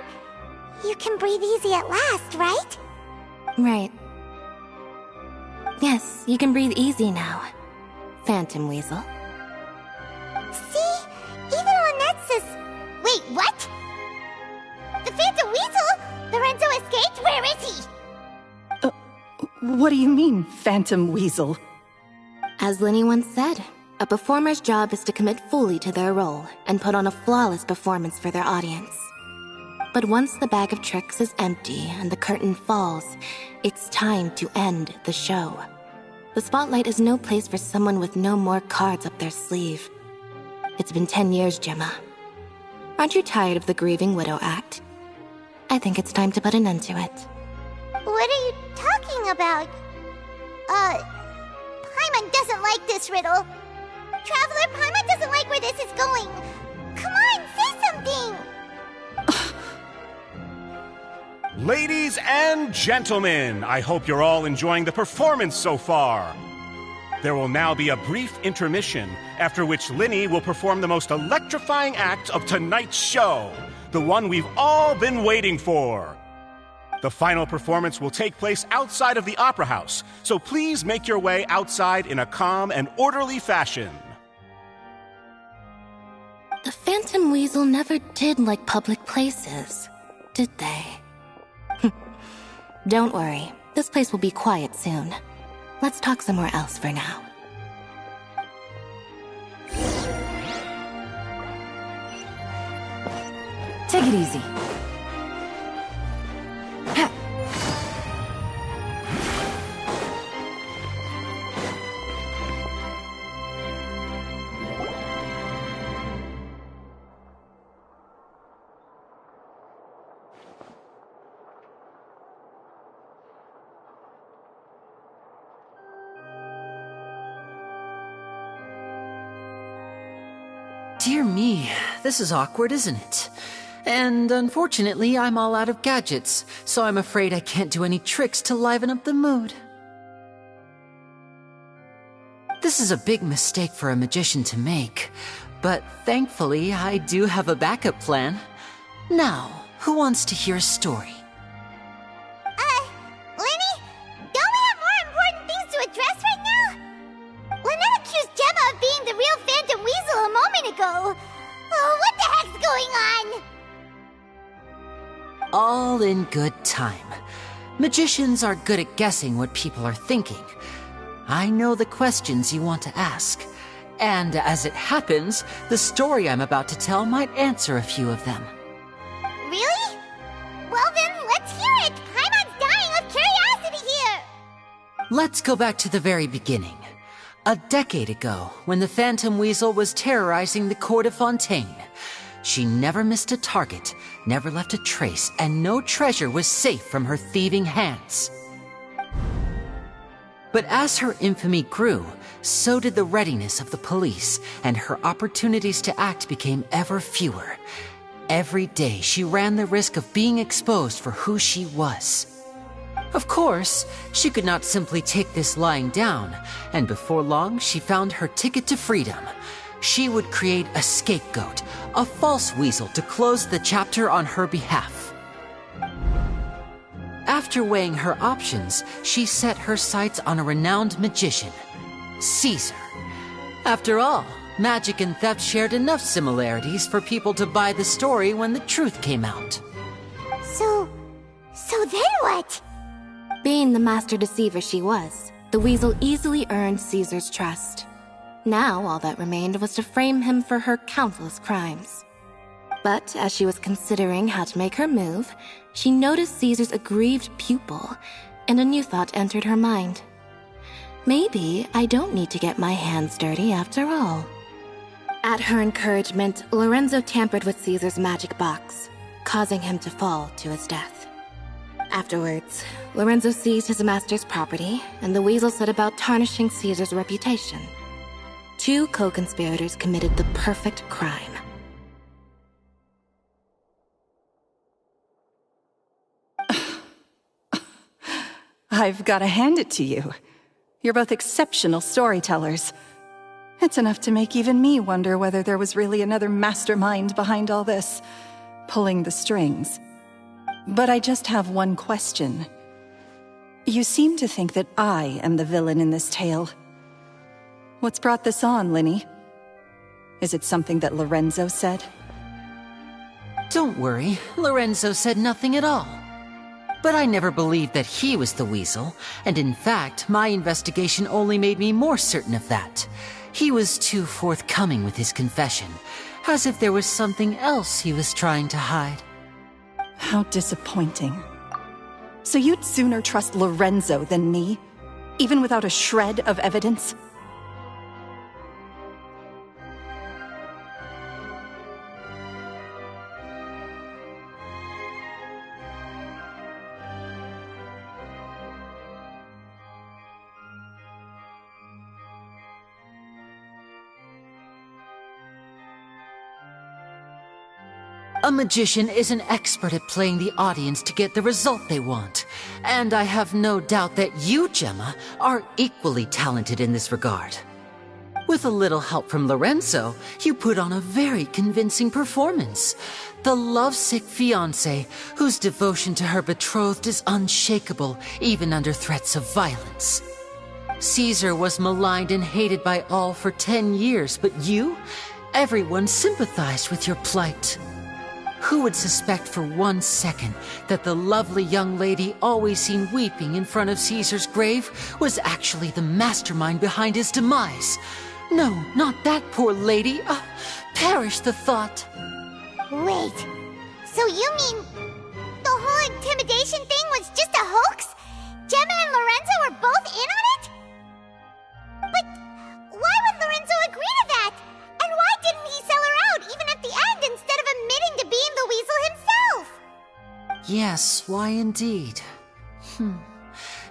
You can breathe easy at last, right? Right. Yes, you can breathe easy now, Phantom Weasel. See? Even Lynette says... Wait, what? The Phantom Weasel? Lorenzo escaped? Where is he? What do you mean, Phantom Weasel? As Linny once said, a performer's job is to commit fully to their role and put on a flawless performance for their audience. But once the bag of tricks is empty and the curtain falls, it's time to end the show. The spotlight is no place for someone with no more cards up their sleeve. It's been 10 years, Gemma. Aren't you tired of the grieving widow act? I think it's time to put an end to it. What are you talking about? Paimon doesn't like this riddle. Traveler, Paimon doesn't like where this is going. Come on, say something! Ladies and gentlemen, I hope you're all enjoying the performance so far. There will now be a brief intermission, after which Linny will perform the most electrifying act of tonight's show, the one we've all been waiting for. The final performance will take place outside of the Opera House, so please make your way outside in a calm and orderly fashion. The Phantom Weasel never did like public places, did they? Don't worry, this place will be quiet soon. Let's talk somewhere else for now. Take it easy. Dear me, this is awkward, isn't it? And unfortunately, I'm all out of gadgets, so I'm afraid I can't do any tricks to liven up the mood. The This is a big mistake for a magician to make, but thankfully I do have a backup plan. Now, who wants to hear a story? Lenny? Don't we have more important things to address right now? Lynette accused Gemma of being the real Phantom Weasel a moment ago. Oh, what the heck's going on? All in good time. Magicians are good at guessing what people are thinking. I know the questions you want to ask. And as it happens, the story I'm about to tell might answer a few of them. Really? Well then, let's hear it! Paimon's dying of curiosity here! Let's go back to the very beginning. A decade ago, when the Phantom Weasel was terrorizing the court of Fontaine. She never missed a target, never left a trace, and no treasure was safe from her thieving hands. But as her infamy grew, so did the readiness of the police, and her opportunities to act became ever fewer. Every day she ran the risk of being exposed for who she was. Of course, she could not simply take this lying down, and before long she found her ticket to freedom. She would create a scapegoat, a false weasel to close the chapter on her behalf. After weighing her options, she set her sights on a renowned magician, Caesar. After all, magic and theft shared enough similarities for people to buy the story when the truth came out. So then what? Being the master deceiver she was, the weasel easily earned Caesar's trust. Now all that remained was to frame him for her countless crimes. But as she was considering how to make her move, she noticed Caesar's aggrieved pupil, and a new thought entered her mind. Maybe I don't need to get my hands dirty after all. At her encouragement, Lorenzo tampered with Caesar's magic box, causing him to fall to his death. Afterwards, Lorenzo seized his master's property, and the weasel set about tarnishing Caesar's reputation. Two co-conspirators committed the perfect crime. I've got to hand it to you. You're both exceptional storytellers. It's enough to make even me wonder whether there was really another mastermind behind all this, pulling the strings. But I just have one question. You seem to think that I am the villain in this tale. What's brought this on, Linny? Is it something that Lorenzo said? Don't worry, Lorenzo said nothing at all. But I never believed that he was the weasel, and in fact, my investigation only made me more certain of that. He was too forthcoming with his confession, as if there was something else he was trying to hide. How disappointing. So you'd sooner trust Lorenzo than me, even without a shred of evidence? A magician is an expert at playing the audience to get the result they want. And I have no doubt that you, Gemma, are equally talented in this regard. With a little help from Lorenzo, you put on a very convincing performance. The lovesick fiancé, whose devotion to her betrothed is unshakable, even under threats of violence. Caesar was maligned and hated by all for 10 years, but you? Everyone sympathized with your plight. Who would suspect for 1 second that the lovely young lady always seen weeping in front of Caesar's grave was actually the mastermind behind his demise? No, not that poor lady. Perish the thought. Wait, so you mean the whole intimidation thing was just a hoax? Gemma and Lorenzo were both in on it? But why would Lorenzo agree to that? And why didn't he sell her out even at the end instead of admitting to being the weasel himself? Yes, why indeed?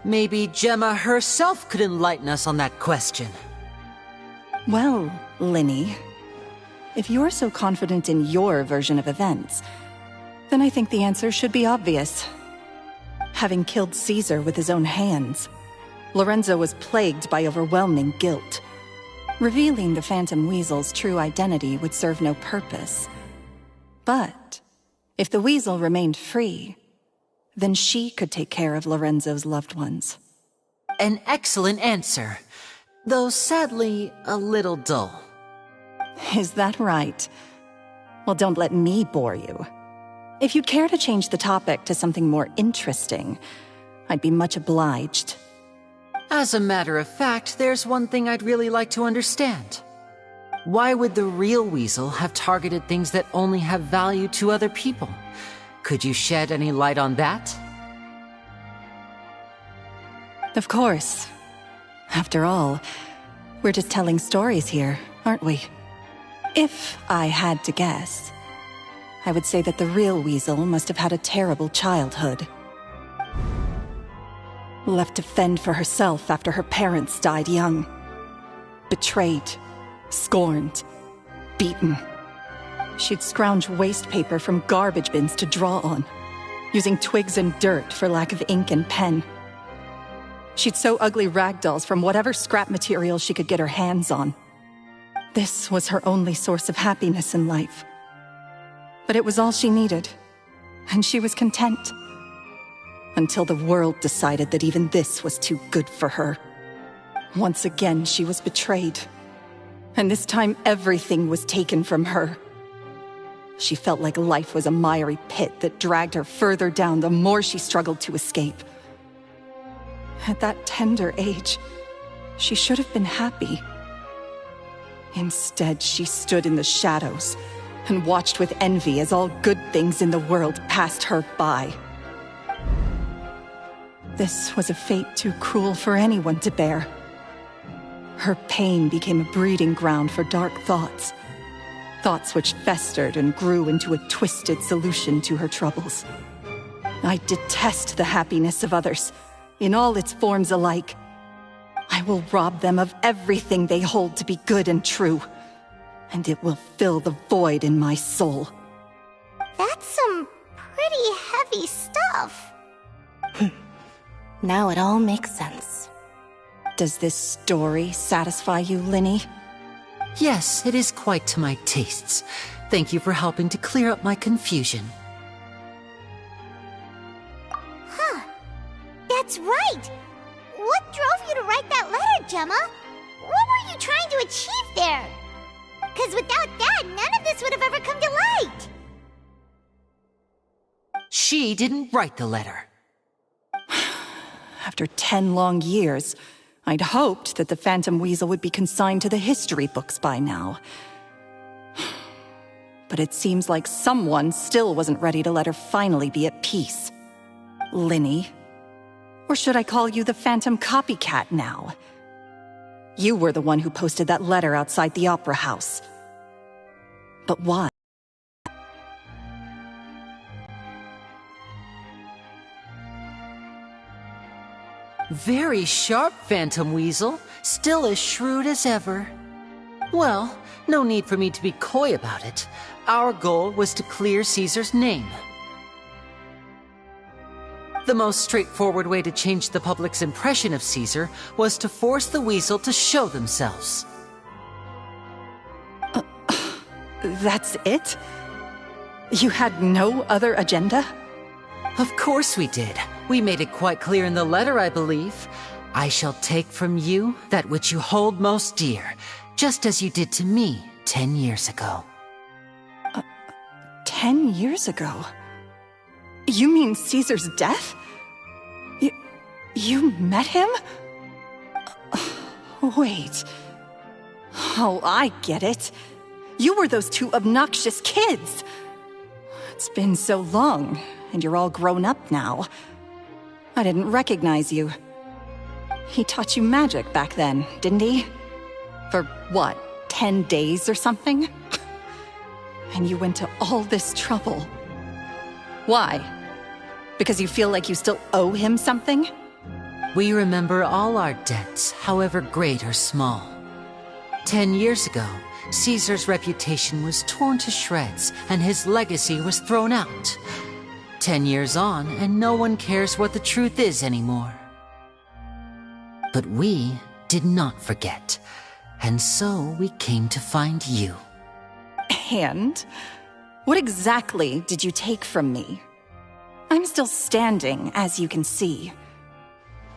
Maybe Gemma herself could enlighten us on that question. Well, Linny, if you're so confident in your version of events, then I think the answer should be obvious. Having killed Caesar with his own hands, Lorenzo was plagued by overwhelming guilt. Revealing the Phantom Weasel's true identity would serve no purpose. But if the weasel remained free, then she could take care of Lorenzo's loved ones. An excellent answer, though sadly a little dull. Is that right? Well, don't let me bore you. If you'd care to change the topic to something more interesting, I'd be much obliged. As a matter of fact, there's one thing I'd really like to understand. Why would the real weasel have targeted things that only have value to other people? Could you shed any light on that? Of course. After all, we're just telling stories here, aren't we? If I had to guess, I would say that the real weasel must have had a terrible childhood. Left to fend for herself after her parents died young. Betrayed, scorned, beaten. She'd scrounge waste paper from garbage bins to draw on, using twigs and dirt for lack of ink and pen. She'd sew ugly rag dolls from whatever scrap material she could get her hands on. This was her only source of happiness in life. But it was all she needed, and she was content. Until the world decided that even this was too good for her. Once again, she was betrayed. And this time, everything was taken from her. She felt like life was a miry pit that dragged her further down the more she struggled to escape. At that tender age, she should have been happy. Instead, she stood in the shadows and watched with envy as all good things in the world passed her by. This was a fate too cruel for anyone to bear. Her pain became a breeding ground for dark thoughts. Thoughts which festered and grew into a twisted solution to her troubles. I detest the happiness of others, in all its forms alike. I will rob them of everything they hold to be good and true, and it will fill the void in my soul. That's some pretty heavy stuff. Now it all makes sense. Does this story satisfy you, Linny? Yes, it is quite to my tastes. Thank you for helping to clear up my confusion. Huh. That's right! What drove you to write that letter, Gemma? What were you trying to achieve there? Because without that, none of this would have ever come to light. She didn't write the letter. After 10 long years, I'd hoped that the Phantom Weasel would be consigned to the history books by now. But it seems like someone still wasn't ready to let her finally be at peace. Linny. Or should I call you the Phantom Copycat now? You were the one who posted that letter outside the Opera House. But why? Very sharp, Phantom Weasel. Still as shrewd as ever. Well, no need for me to be coy about it. Our goal was to clear Caesar's name. The most straightforward way to change the public's impression of Caesar was to force the Weasel to show themselves. That's it? You had no other agenda? Of course we did. We made it quite clear in the letter, I believe. I shall take from you that which you hold most dear, just as you did to me 10 years ago. 10 years ago? You mean Caesar's death? You met him? Wait. Oh, I get it. You were those two obnoxious kids. It's been so long, and you're all grown up now. I didn't recognize you. He taught you magic back then, didn't he? For what, 10 days or something? And you went to all this trouble. Why? Because you feel like you still owe him something? We remember all our debts, however great or small. 10 years ago, Caesar's reputation was torn to shreds, and his legacy was thrown out. 10 years on, and no one cares what the truth is anymore. But we did not forget. And so we came to find you. And? What exactly did you take from me? I'm still standing, as you can see.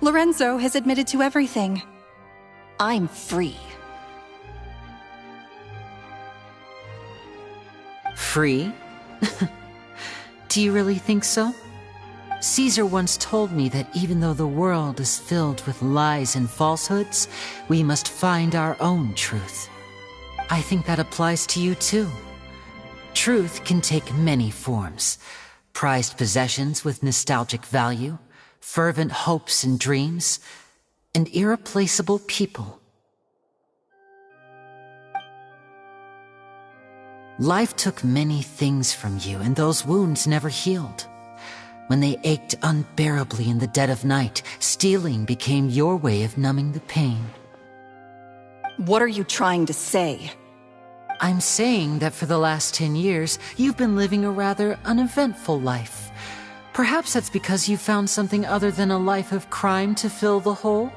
Lorenzo has admitted to everything. I'm free. Free? Do you really think so? Caesar once told me that even though the world is filled with lies and falsehoods, we must find our own truth. I think that applies to you too. Truth can take many forms. Prized possessions with nostalgic value, fervent hopes and dreams, and irreplaceable people. Life took many things from you, and those wounds never healed. When they ached unbearably in the dead of night, stealing became your way of numbing the pain. What are you trying to say? I'm saying that for the last 10 years, you've been living a rather uneventful life. Perhaps that's because you found something other than a life of crime to fill the hole?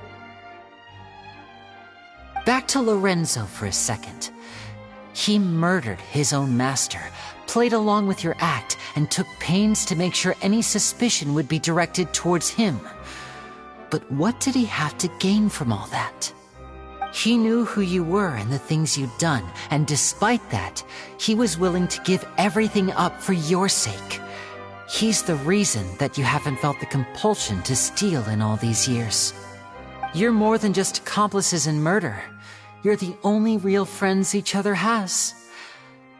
Back to Lorenzo for a second. He murdered his own master, played along with your act, and took pains to make sure any suspicion would be directed towards him. But what did he have to gain from all that? He knew who you were and the things you'd done, and despite that, he was willing to give everything up for your sake. He's the reason that you haven't felt the compulsion to steal in all these years. You're more than just accomplices in murder. You're the only real friends each other has.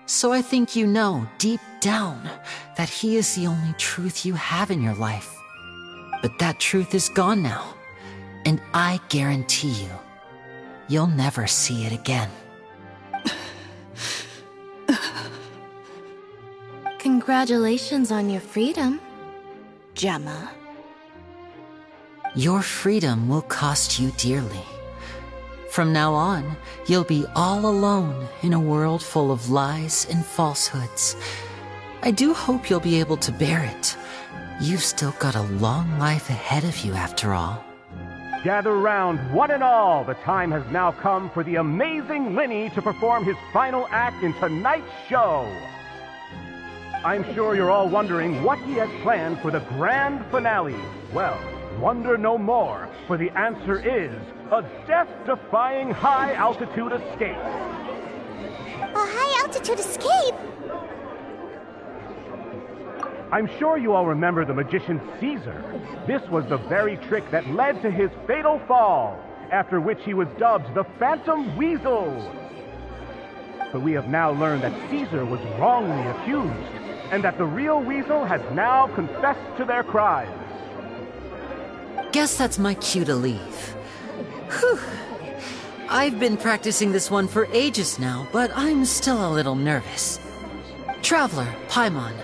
So I think you know, deep down, that he is the only truth you have in your life. But that truth is gone now, and I guarantee you, you'll never see it again. Congratulations on your freedom, Gemma. Your freedom will cost you dearly. From now on, you'll be all alone in a world full of lies and falsehoods. I do hope you'll be able to bear it. You've still got a long life ahead of you after all. Gather round, one and all. The time has now come for the amazing Linny to perform his final act in tonight's show. I'm sure you're all wondering what he has planned for the grand finale. Well, wonder no more, for the answer is a death-defying high-altitude escape. A high-altitude escape? I'm sure you all remember the magician Caesar. This was the very trick that led to his fatal fall, after which he was dubbed the Phantom Weasel. But we have now learned that Caesar was wrongly accused, and that the real Weasel has now confessed to their crimes. Guess that's my cue to leave. Whew. I've been practicing this one for ages now, but I'm still a little nervous. Traveler, Paimon,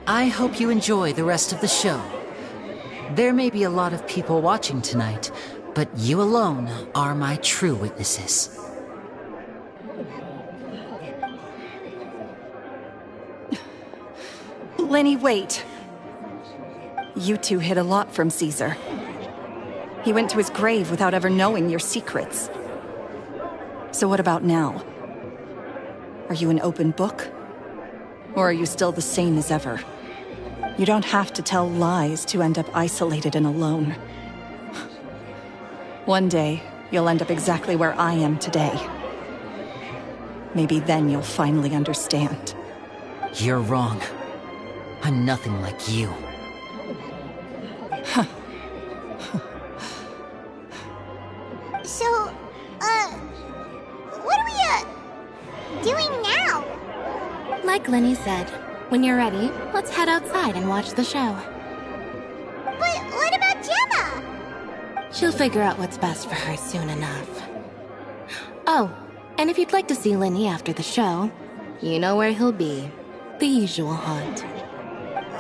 I hope you enjoy the rest of the show. There may be a lot of people watching tonight, but you alone are my true witnesses. Lenny, wait. You two hid a lot from Caesar. He went to his grave without ever knowing your secrets. So what about now? Are you an open book? Or are you still the same as ever? You don't have to tell lies to end up isolated and alone. One day, you'll end up exactly where I am today. Maybe then you'll finally understand. You're wrong. I'm nothing like you. So, what are we, doing now? Like Lenny said, when you're ready, let's head outside and watch the show. But what about Gemma? She'll figure out what's best for her soon enough. Oh, and if you'd like to see Lenny after the show, you know where he'll be. The usual haunt.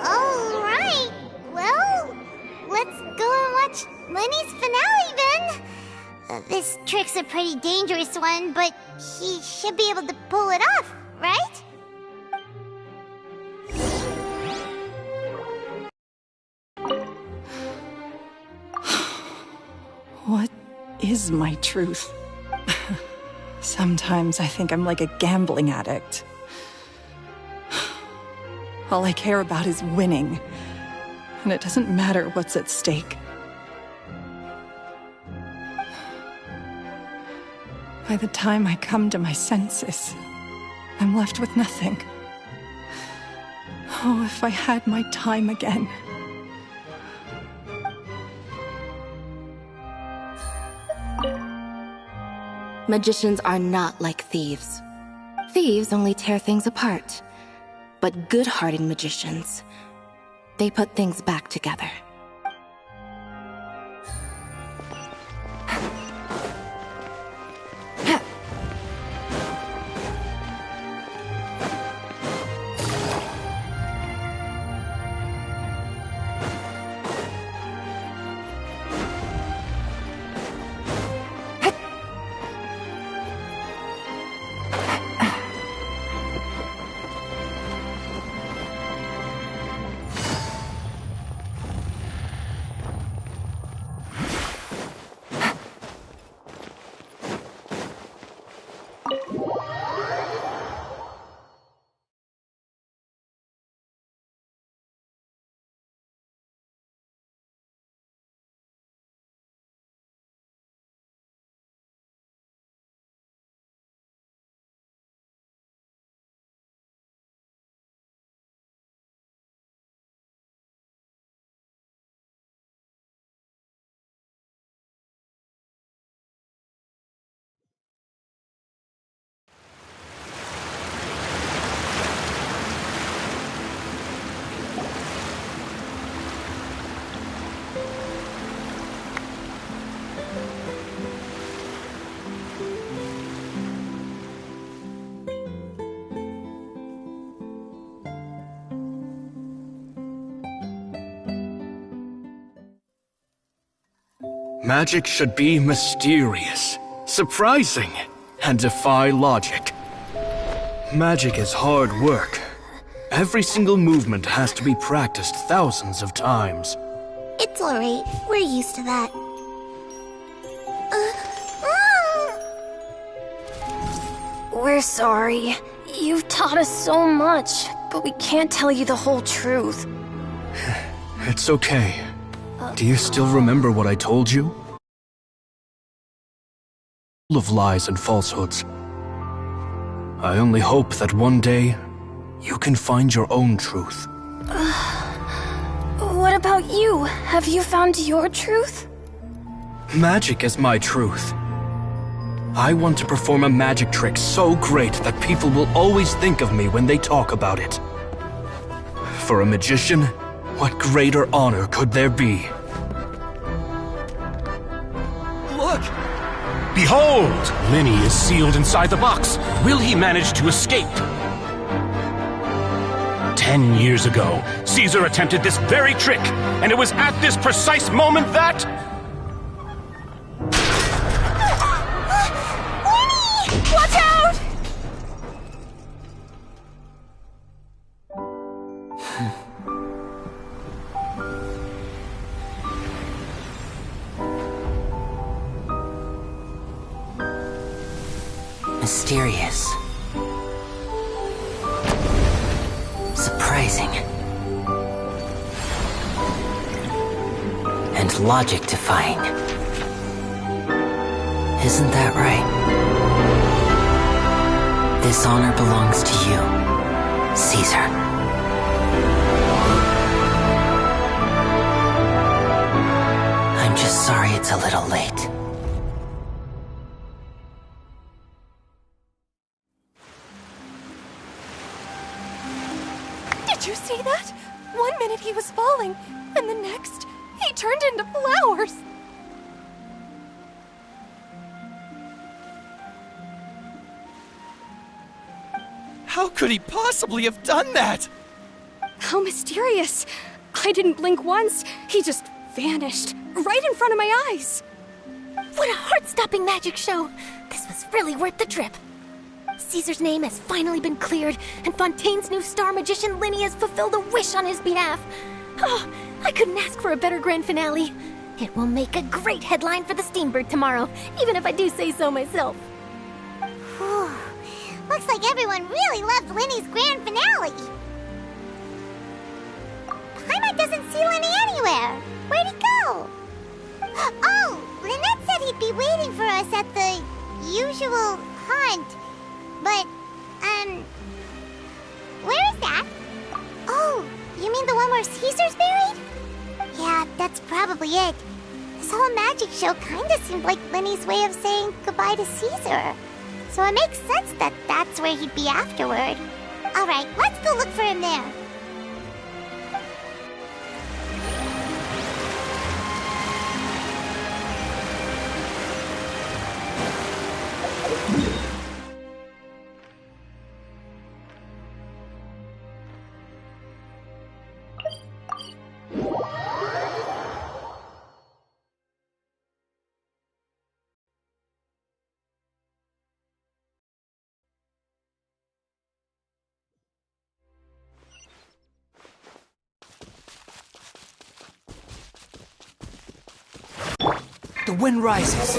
All right. Well, let's go and watch Lenny's finale then. This trick's a pretty dangerous one, but he should be able to pull it off, right? What is my truth? Sometimes I think I'm like a gambling addict. All I care about is winning, and it doesn't matter what's at stake. By the time I come to my senses, I'm left with nothing. Oh, if I had my time again. Magicians are not like thieves. Thieves only tear things apart. But good-hearted magicians, they put things back together. Magic should be mysterious, surprising, and defy logic. Magic is hard work. Every single movement has to be practiced thousands of times. It's alright. We're used to that. We're sorry. You've taught us so much, but we can't tell you the whole truth. It's okay. Do you still remember what I told you? Full of lies and falsehoods. I only hope that one day you can find your own truth. What about you? Have you found your truth? Magic is my truth. I want to perform a magic trick so great that people will always think of me when they talk about it. For a magician, what greater honor could there be? Look! Behold! Linny is sealed inside the box. Will he manage to escape? 10 years ago, Caesar attempted this very trick, and it was at this precise moment that... Watch out! Mysterious. Surprising. And logic-defying. Isn't that right? This honor belongs to you, Caesar. I'm just sorry it's a little late. Did you see that? 1 minute he was falling, and the next, he turned into flowers. How could he possibly have done that? How mysterious. I didn't blink once. He just vanished, right in front of my eyes. What a heart-stopping magic show. This was really worth the trip. Caesar's name has finally been cleared, and Fontaine's new star magician Linny has fulfilled a wish on his behalf. Oh, I couldn't ask for a better grand finale. It will make a great headline for the Steambird tomorrow, even if I do say so myself. Looks like everyone really loved Linny's grand finale. Paimon doesn't see Linny anywhere. Where'd he go? Oh, Lynette said he'd be waiting for us at the usual hunt. But, where is that? Oh, you mean the one where Caesar's buried? Yeah, that's probably it. This whole magic show kinda seemed like Linny's way of saying goodbye to Caesar. So it makes sense that that's where he'd be afterward. Alright, let's go look for him there. The wind rises.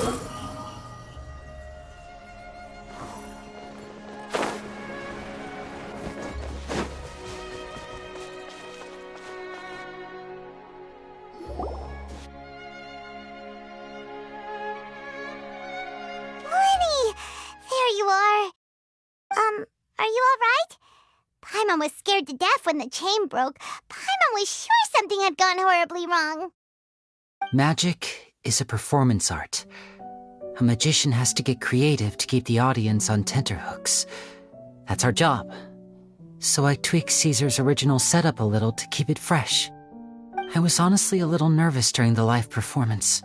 Are you alright? Paimon was scared to death when the chain broke. Paimon was sure something had gone horribly wrong. Magic is a performance art. A magician has to get creative to keep the audience on tenterhooks. That's our job. So I tweaked Caesar's original setup a little to keep it fresh. I was honestly a little nervous during the live performance.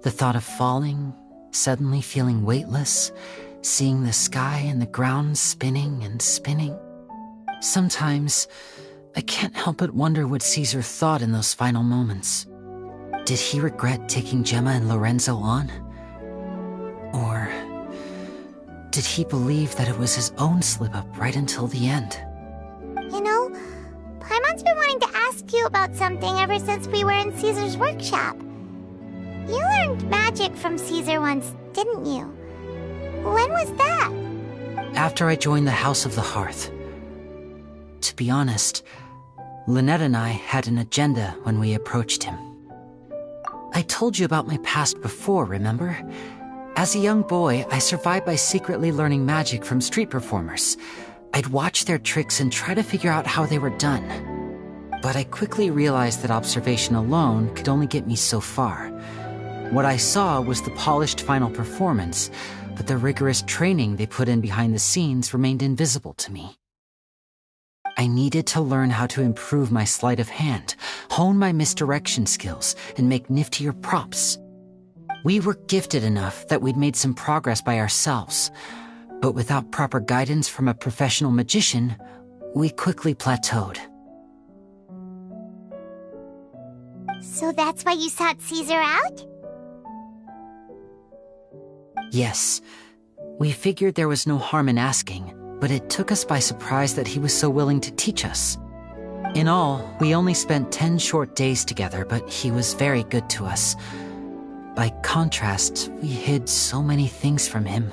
The thought of falling, suddenly feeling weightless, seeing the sky and the ground spinning and spinning. Sometimes, I can't help but wonder what Caesar thought in those final moments. Did he regret taking Gemma and Lorenzo on? Or did he believe that it was his own slip-up right until the end? You know, Paimon's been wanting to ask you about something ever since we were in Caesar's workshop. You learned magic from Caesar once, didn't you? When was that? After I joined the House of the Hearth. To be honest, Lynette and I had an agenda when we approached him. I told you about my past before, remember? As a young boy, I survived by secretly learning magic from street performers. I'd watch their tricks and try to figure out how they were done. But I quickly realized that observation alone could only get me so far. What I saw was the polished final performance, but the rigorous training they put in behind the scenes remained invisible to me. I needed to learn how to improve my sleight of hand, hone my misdirection skills, and make niftier props. We were gifted enough that we'd made some progress by ourselves, but without proper guidance from a professional magician, we quickly plateaued. So that's why you sought Caesar out? Yes. We figured there was no harm in asking, but it took us by surprise that he was so willing to teach us. In all, we only spent 10 short days together, but he was very good to us. By contrast, we hid so many things from him.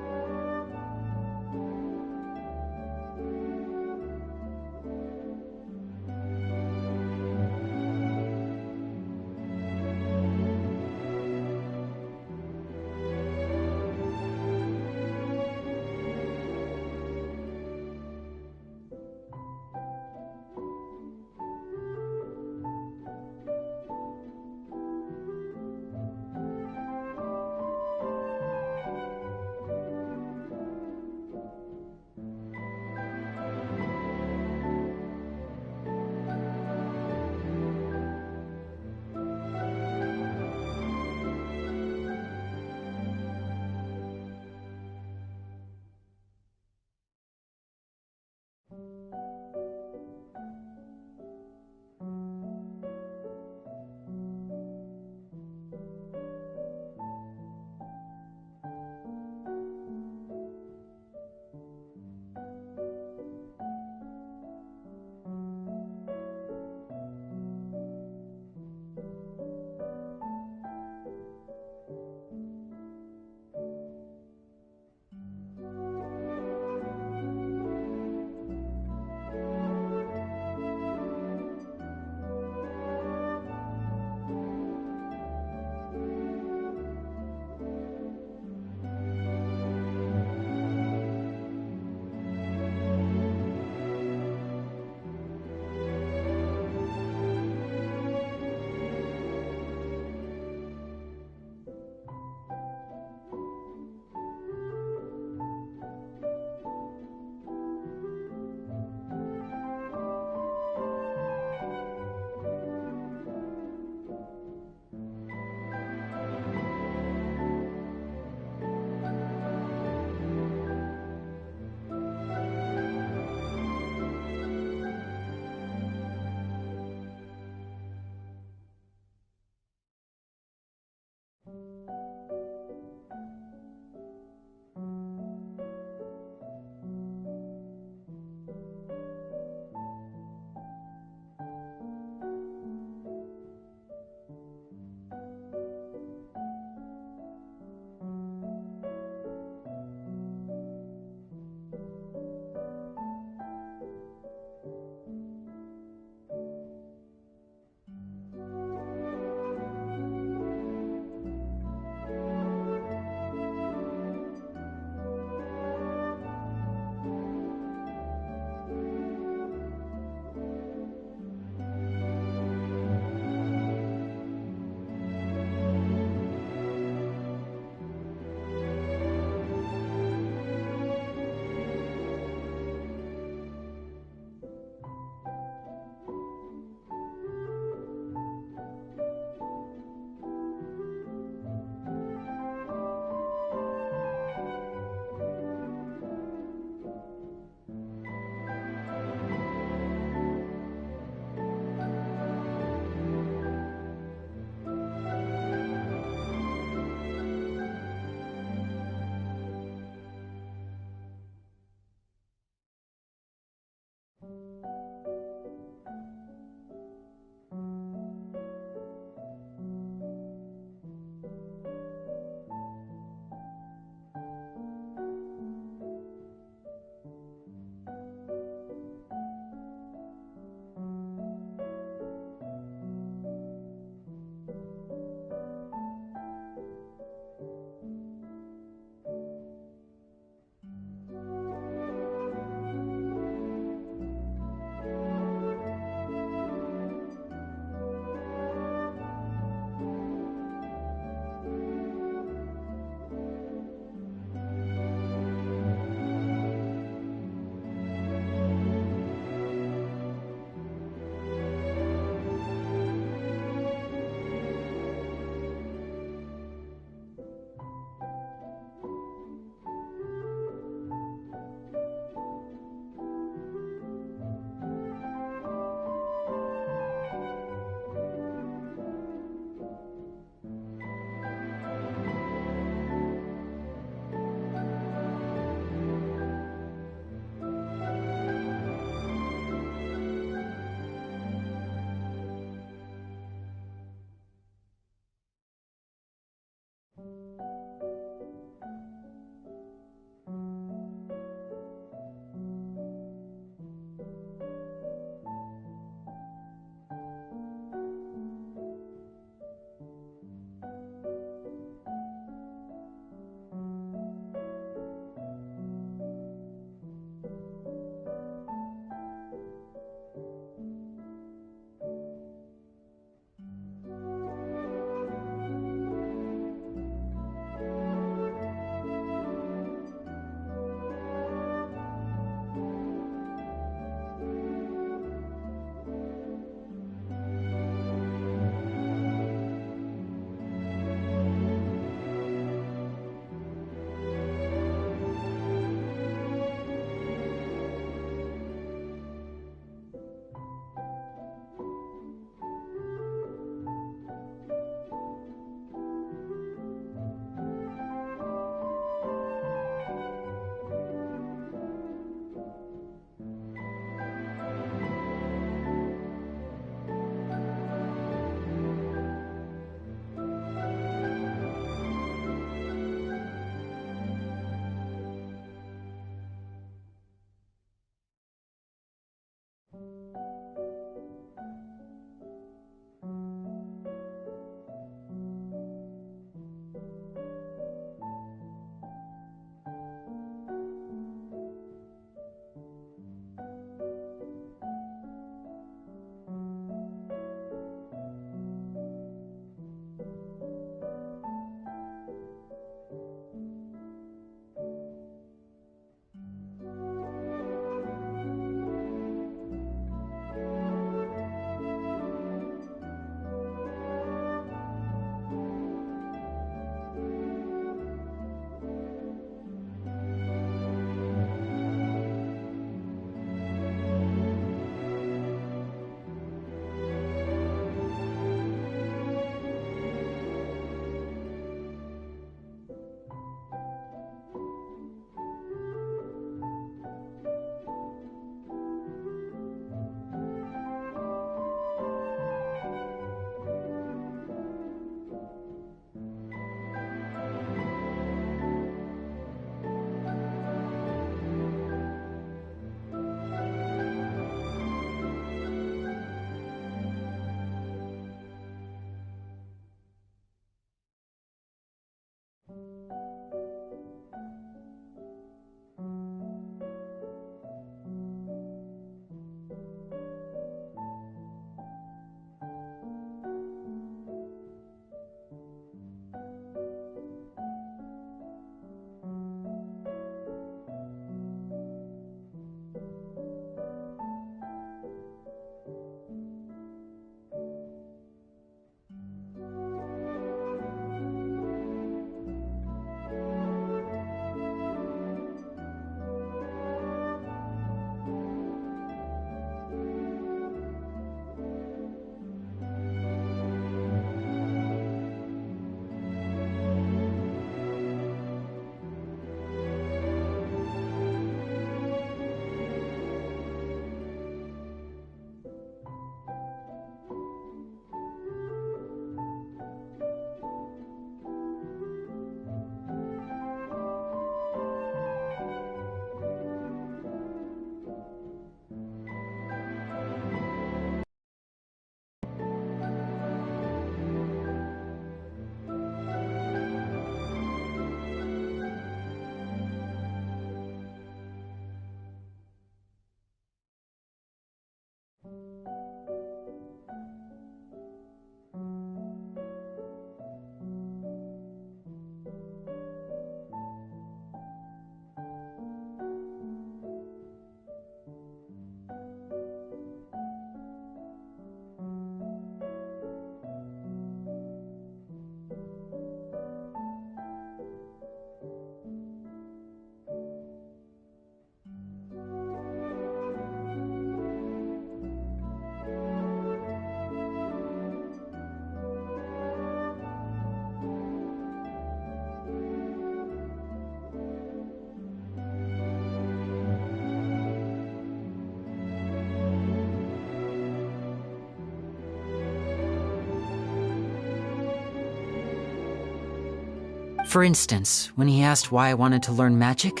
For instance, when he asked why I wanted to learn magic,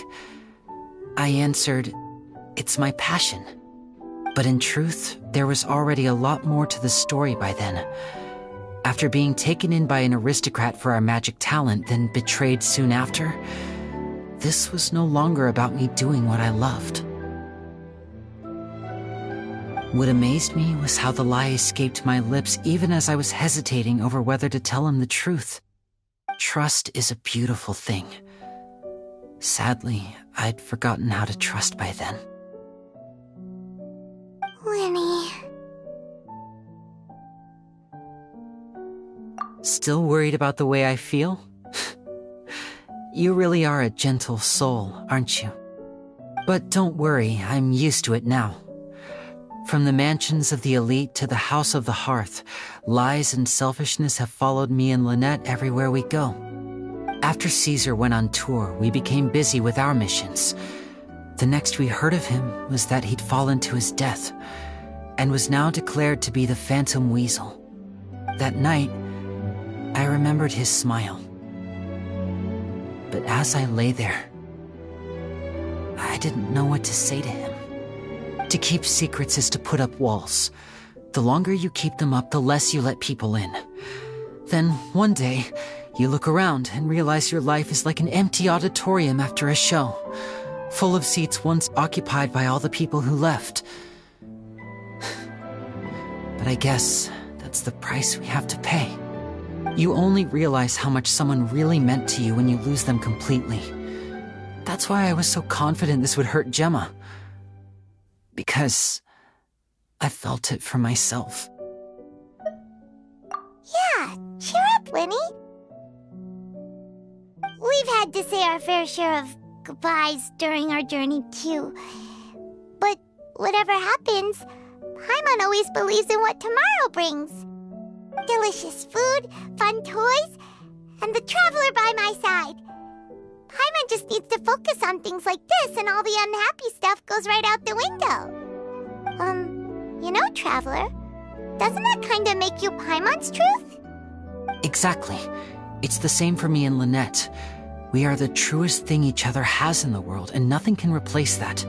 I answered, it's my passion. But in truth, there was already a lot more to the story by then. After being taken in by an aristocrat for our magic talent, then betrayed soon after, this was no longer about me doing what I loved. What amazed me was how the lie escaped my lips even as I was hesitating over whether to tell him the truth. Trust is a beautiful thing. Sadly, I'd forgotten how to trust by then. Lenny. Still worried about the way I feel? You really are a gentle soul, aren't you? But don't worry, I'm used to it now. From the mansions of the elite to the house of the hearth, lies and selfishness have followed me and Lynette everywhere we go. After Caesar went on tour, we became busy with our missions. The next we heard of him was that he'd fallen to his death, and was now declared to be the Phantom Weasel. That night, I remembered his smile. But as I lay there, I didn't know what to say to him. To keep secrets is to put up walls. The longer you keep them up, the less you let people in. Then, one day, you look around and realize your life is like an empty auditorium after a show, full of seats once occupied by all the people who left. But I guess that's the price we have to pay. You only realize how much someone really meant to you when you lose them completely. That's why I was so confident this would hurt Gemma. Because I felt it for myself. Yeah, cheer up, Lenny. We've had to say our fair share of goodbyes during our journey, too. But whatever happens, Paimon always believes in what tomorrow brings. Delicious food, fun toys, and the traveler by my side. Paimon just needs to focus on things like this, and all the unhappy stuff goes right out the window. You know, Traveler, doesn't that kind of make you Paimon's truth? Exactly. It's the same for me and Lynette. We are the truest thing each other has in the world, and nothing can replace that.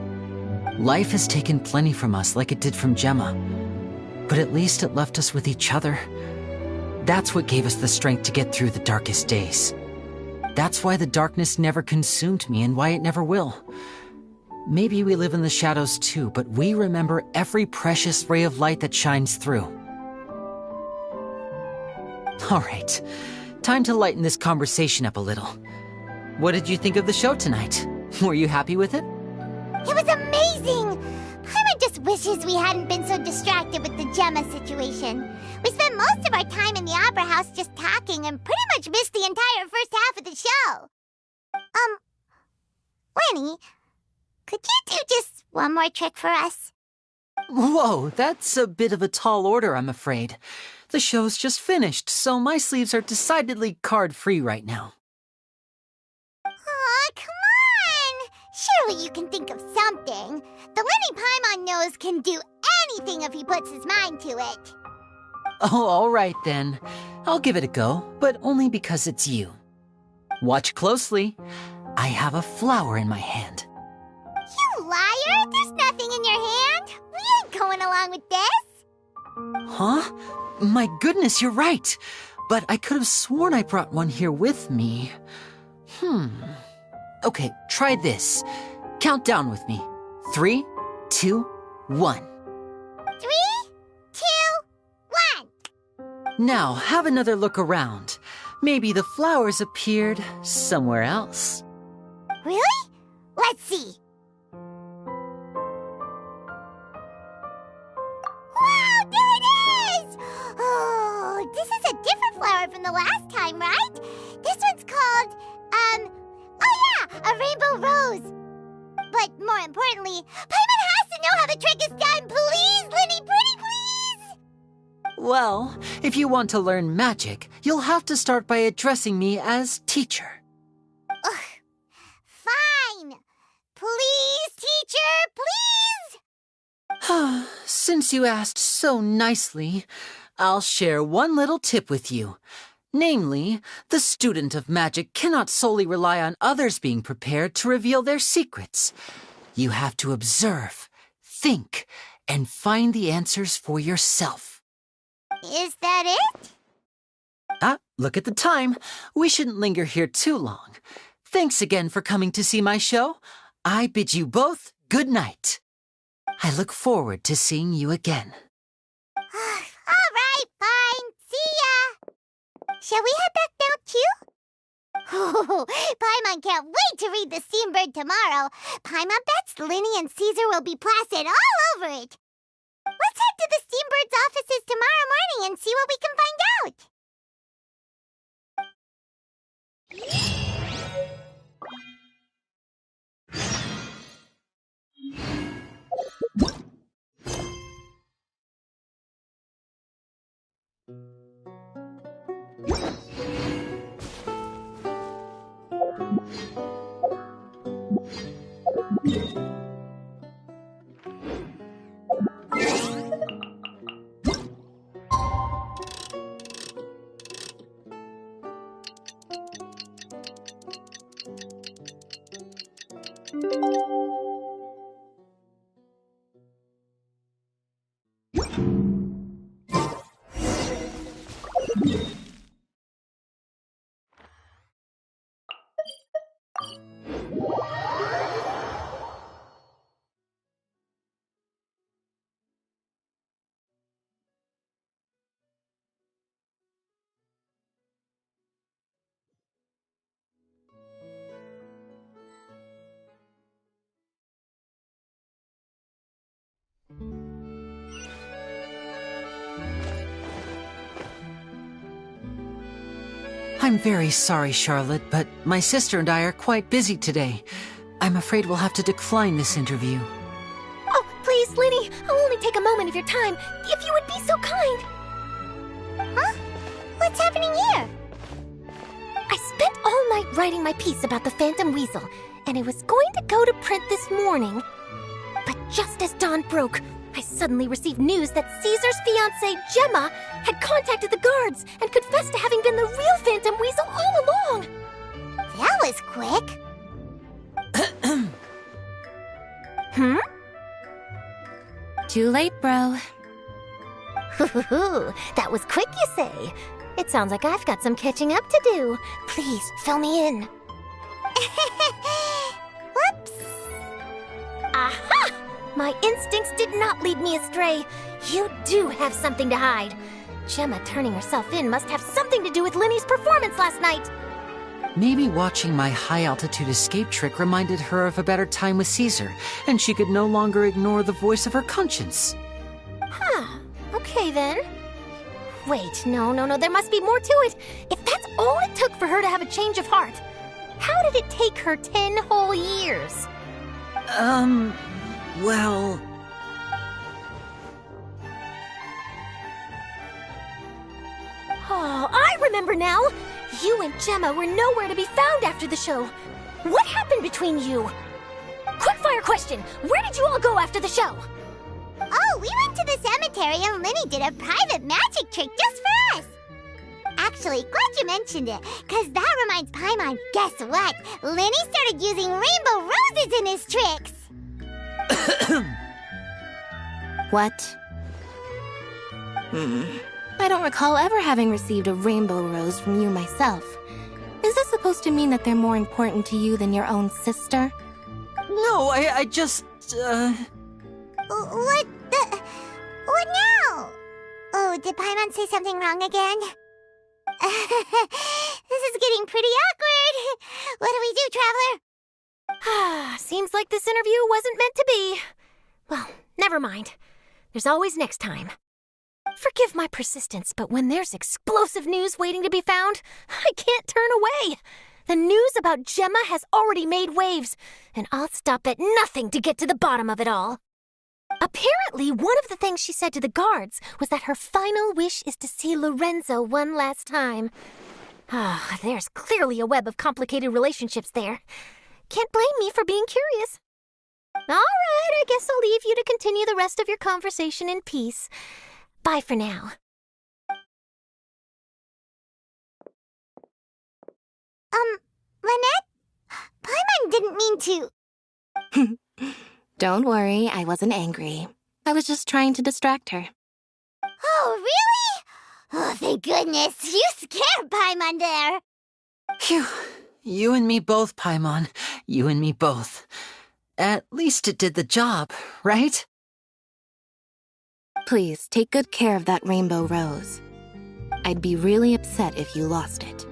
Life has taken plenty from us, like it did from Gemma. But at least it left us with each other. That's what gave us the strength to get through the darkest days. That's why the darkness never consumed me, and why it never will. Maybe we live in the shadows too, but we remember every precious ray of light that shines through. All right, time to lighten this conversation up a little. What did you think of the show tonight? Were you happy with it? It was amazing! Paimon just wishes we hadn't been so distracted with the Gemma situation. We spent most of our time in the Opera House just talking and pretty much missed the entire first half of the show. Lenny, could you do just one more trick for us? Whoa, that's a bit of a tall order, I'm afraid. The show's just finished, so my sleeves are decidedly card-free right now. Aw, come on! Surely you can think of something. The Lenny Paimon knows can do anything if he puts his mind to it. Oh, all right then. I'll give it a go, but only because it's you. Watch closely. I have a flower in my hand. You liar! There's nothing in your hand! We ain't going along with this! Huh? My goodness, you're right. But I could have sworn I brought one here with me. Okay, try this. Count down with me. 3, 2, 1. 3, 2, 1. Now, have another look around. Maybe the flowers appeared somewhere else. Really? Let's see. Wow, there it is! Oh, this is a different flower from the last time, right? This one's called, a rainbow rose. But more importantly, Paimon has to know how the trick is done. Please, Lenny, pretty please! Well, if you want to learn magic, you'll have to start by addressing me as teacher. Ugh. Fine. Please, teacher, please! Since you asked so nicely, I'll share one little tip with you. Namely, the student of magic cannot solely rely on others being prepared to reveal their secrets. You have to observe, think, and find the answers for yourself. Is that it? Look at the time. We shouldn't linger here too long. Thanks again for coming to see my show. I bid you both good night. I look forward to seeing you again. All right, fine. See ya. Shall we head back now, too? Oh, Paimon can't wait to read The Steambird tomorrow. Paimon bets Linny and Caesar will be placid all over it. Let's head to the Steambird's offices tomorrow morning and see what we can find out. I'm very sorry, Charlotte, but my sister and I are quite busy today. I'm afraid we'll have to decline this interview. Oh, please, Linny, I'll only take a moment of your time, if you would be so kind. Huh? What's happening here? I spent all night writing my piece about the Phantom Weasel, and it was going to go to print this morning. But just as dawn broke, I suddenly received news that Caesar's fiancée, Gemma, had contacted the guards and confessed to having been the real Phantom Weasel all along. That was quick. Too late, bro. That was quick, you say? It sounds like I've got some catching up to do. Please, fill me in. Whoops. Aha! My instincts did not lead me astray. You do have something to hide. Gemma turning herself in must have something to do with Linny's performance last night. Maybe watching my high-altitude escape trick reminded her of a better time with Caesar, and she could no longer ignore the voice of her conscience. Huh. Okay, then. Wait, no, there must be more to it. If that's all it took for her to have a change of heart, how did it take her 10 whole years? Well... Oh, I remember now! You and Gemma were nowhere to be found after the show. What happened between you? Quickfire question! Where did you all go after the show? Oh, we went to the cemetery and Linny did a private magic trick just for us. Actually, glad you mentioned it, because that reminds Paimon, guess what? Linny started using rainbow roses in his tricks. What? I don't recall ever having received a rainbow rose from you myself. Is this supposed to mean that they're more important to you than your own sister? No, I just, What now? Oh, did Paimon say something wrong again? This is getting pretty awkward. What do we do, Traveler? Seems like this interview wasn't meant to be. Well, never mind. There's always next time. Forgive my persistence, but when there's explosive news waiting to be found, I can't turn away. The news about Gemma has already made waves, and I'll stop at nothing to get to the bottom of it all. Apparently, one of the things she said to the guards was that her final wish is to see Lorenzo one last time. There's clearly a web of complicated relationships there. Can't blame me for being curious. All right, I guess I'll leave you to continue the rest of your conversation in peace. Bye for now. Lynette? Paimon didn't mean to... Don't worry, I wasn't angry. I was just trying to distract her. Oh, really? Oh, thank goodness. You scared Paimon there. Phew. You and me both, Paimon. You and me both. At least it did the job, right? Please, take good care of that rainbow rose. I'd be really upset if you lost it.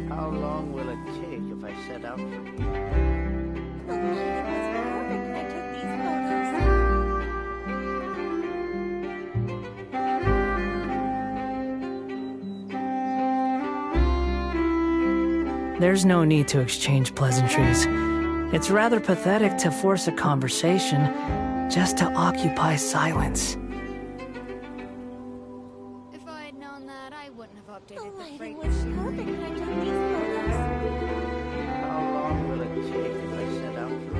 How long will it take if I set out from here? The lighting was perfect when I took these photos. There's no need to exchange pleasantries. It's rather pathetic to force a conversation just to occupy silence. If I had known that, I wouldn't have updated the lighting was perfect when I took these photos. How long will it take if I set out from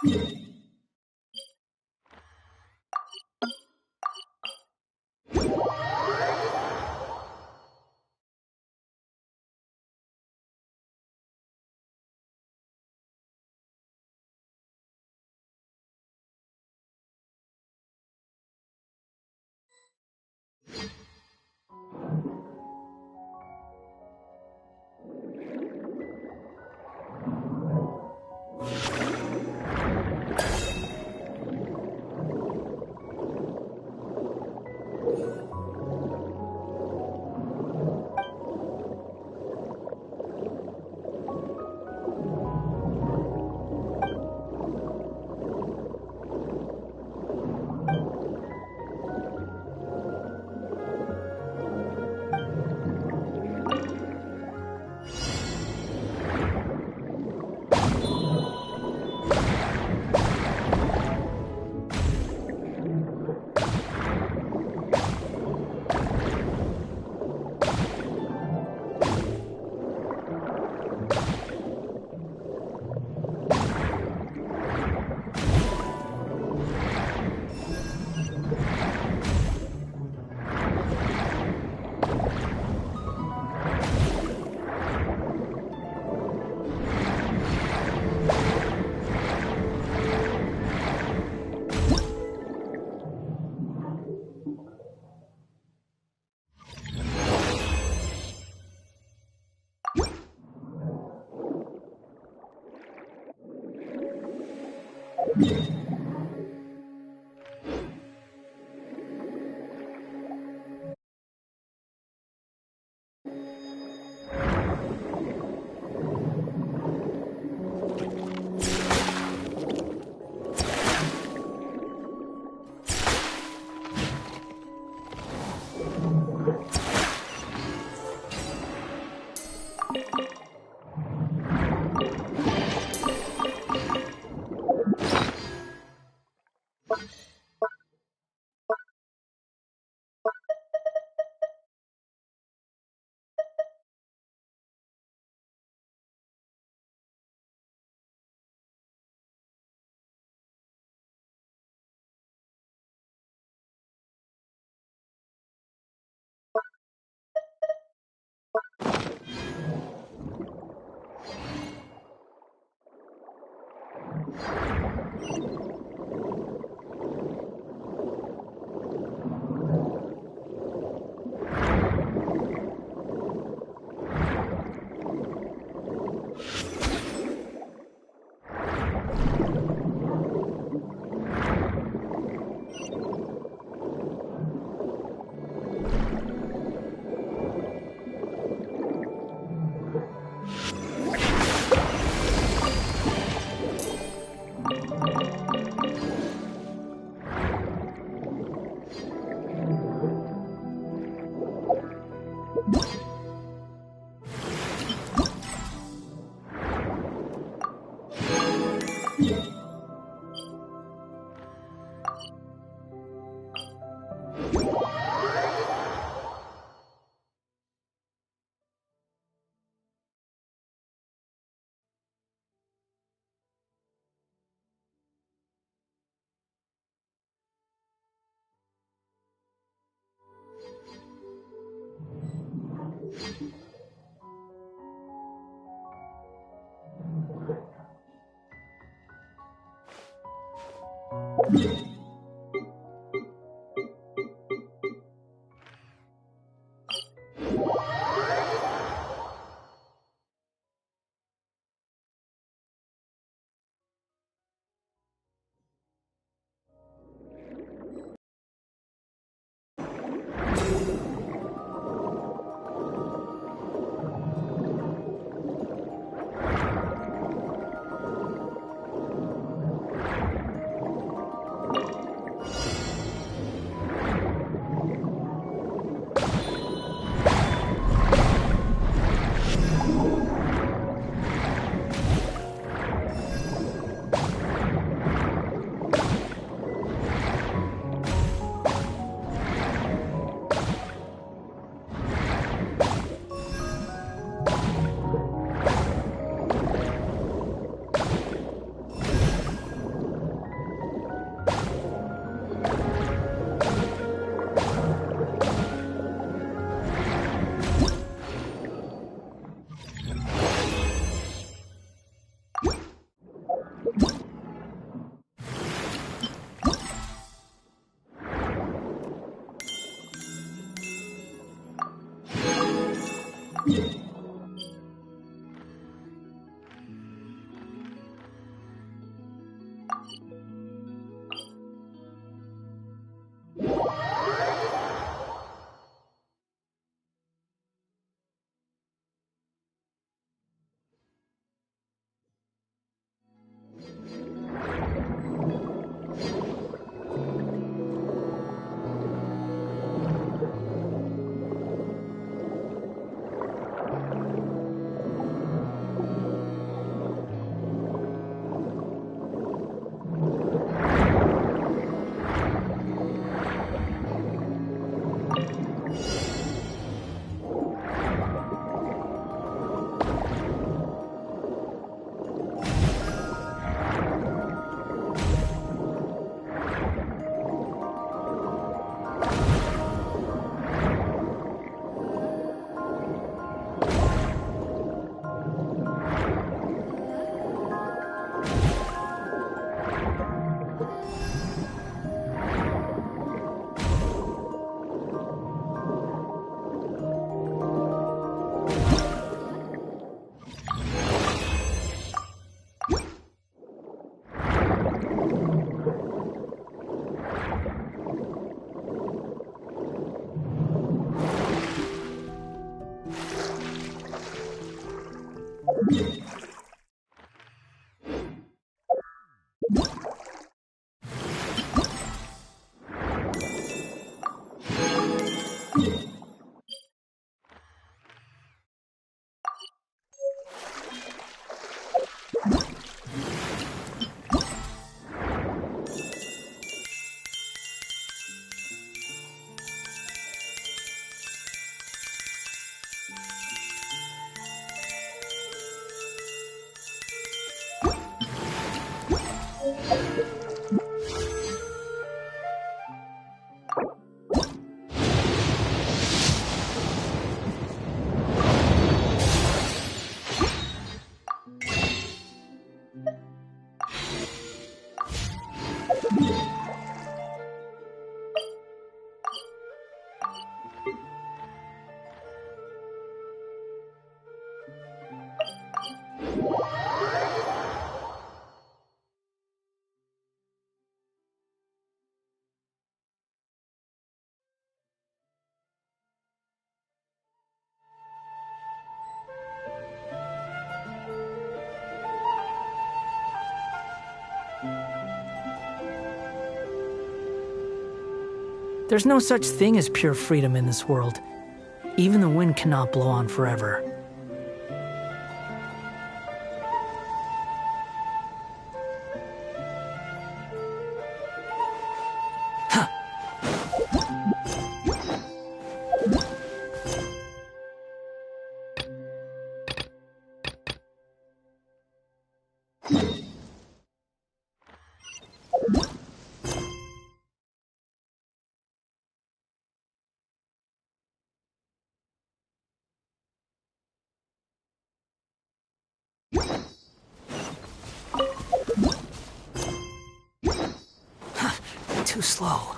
What There's no such thing as pure freedom in this world. Even the wind cannot blow on forever. Too slow.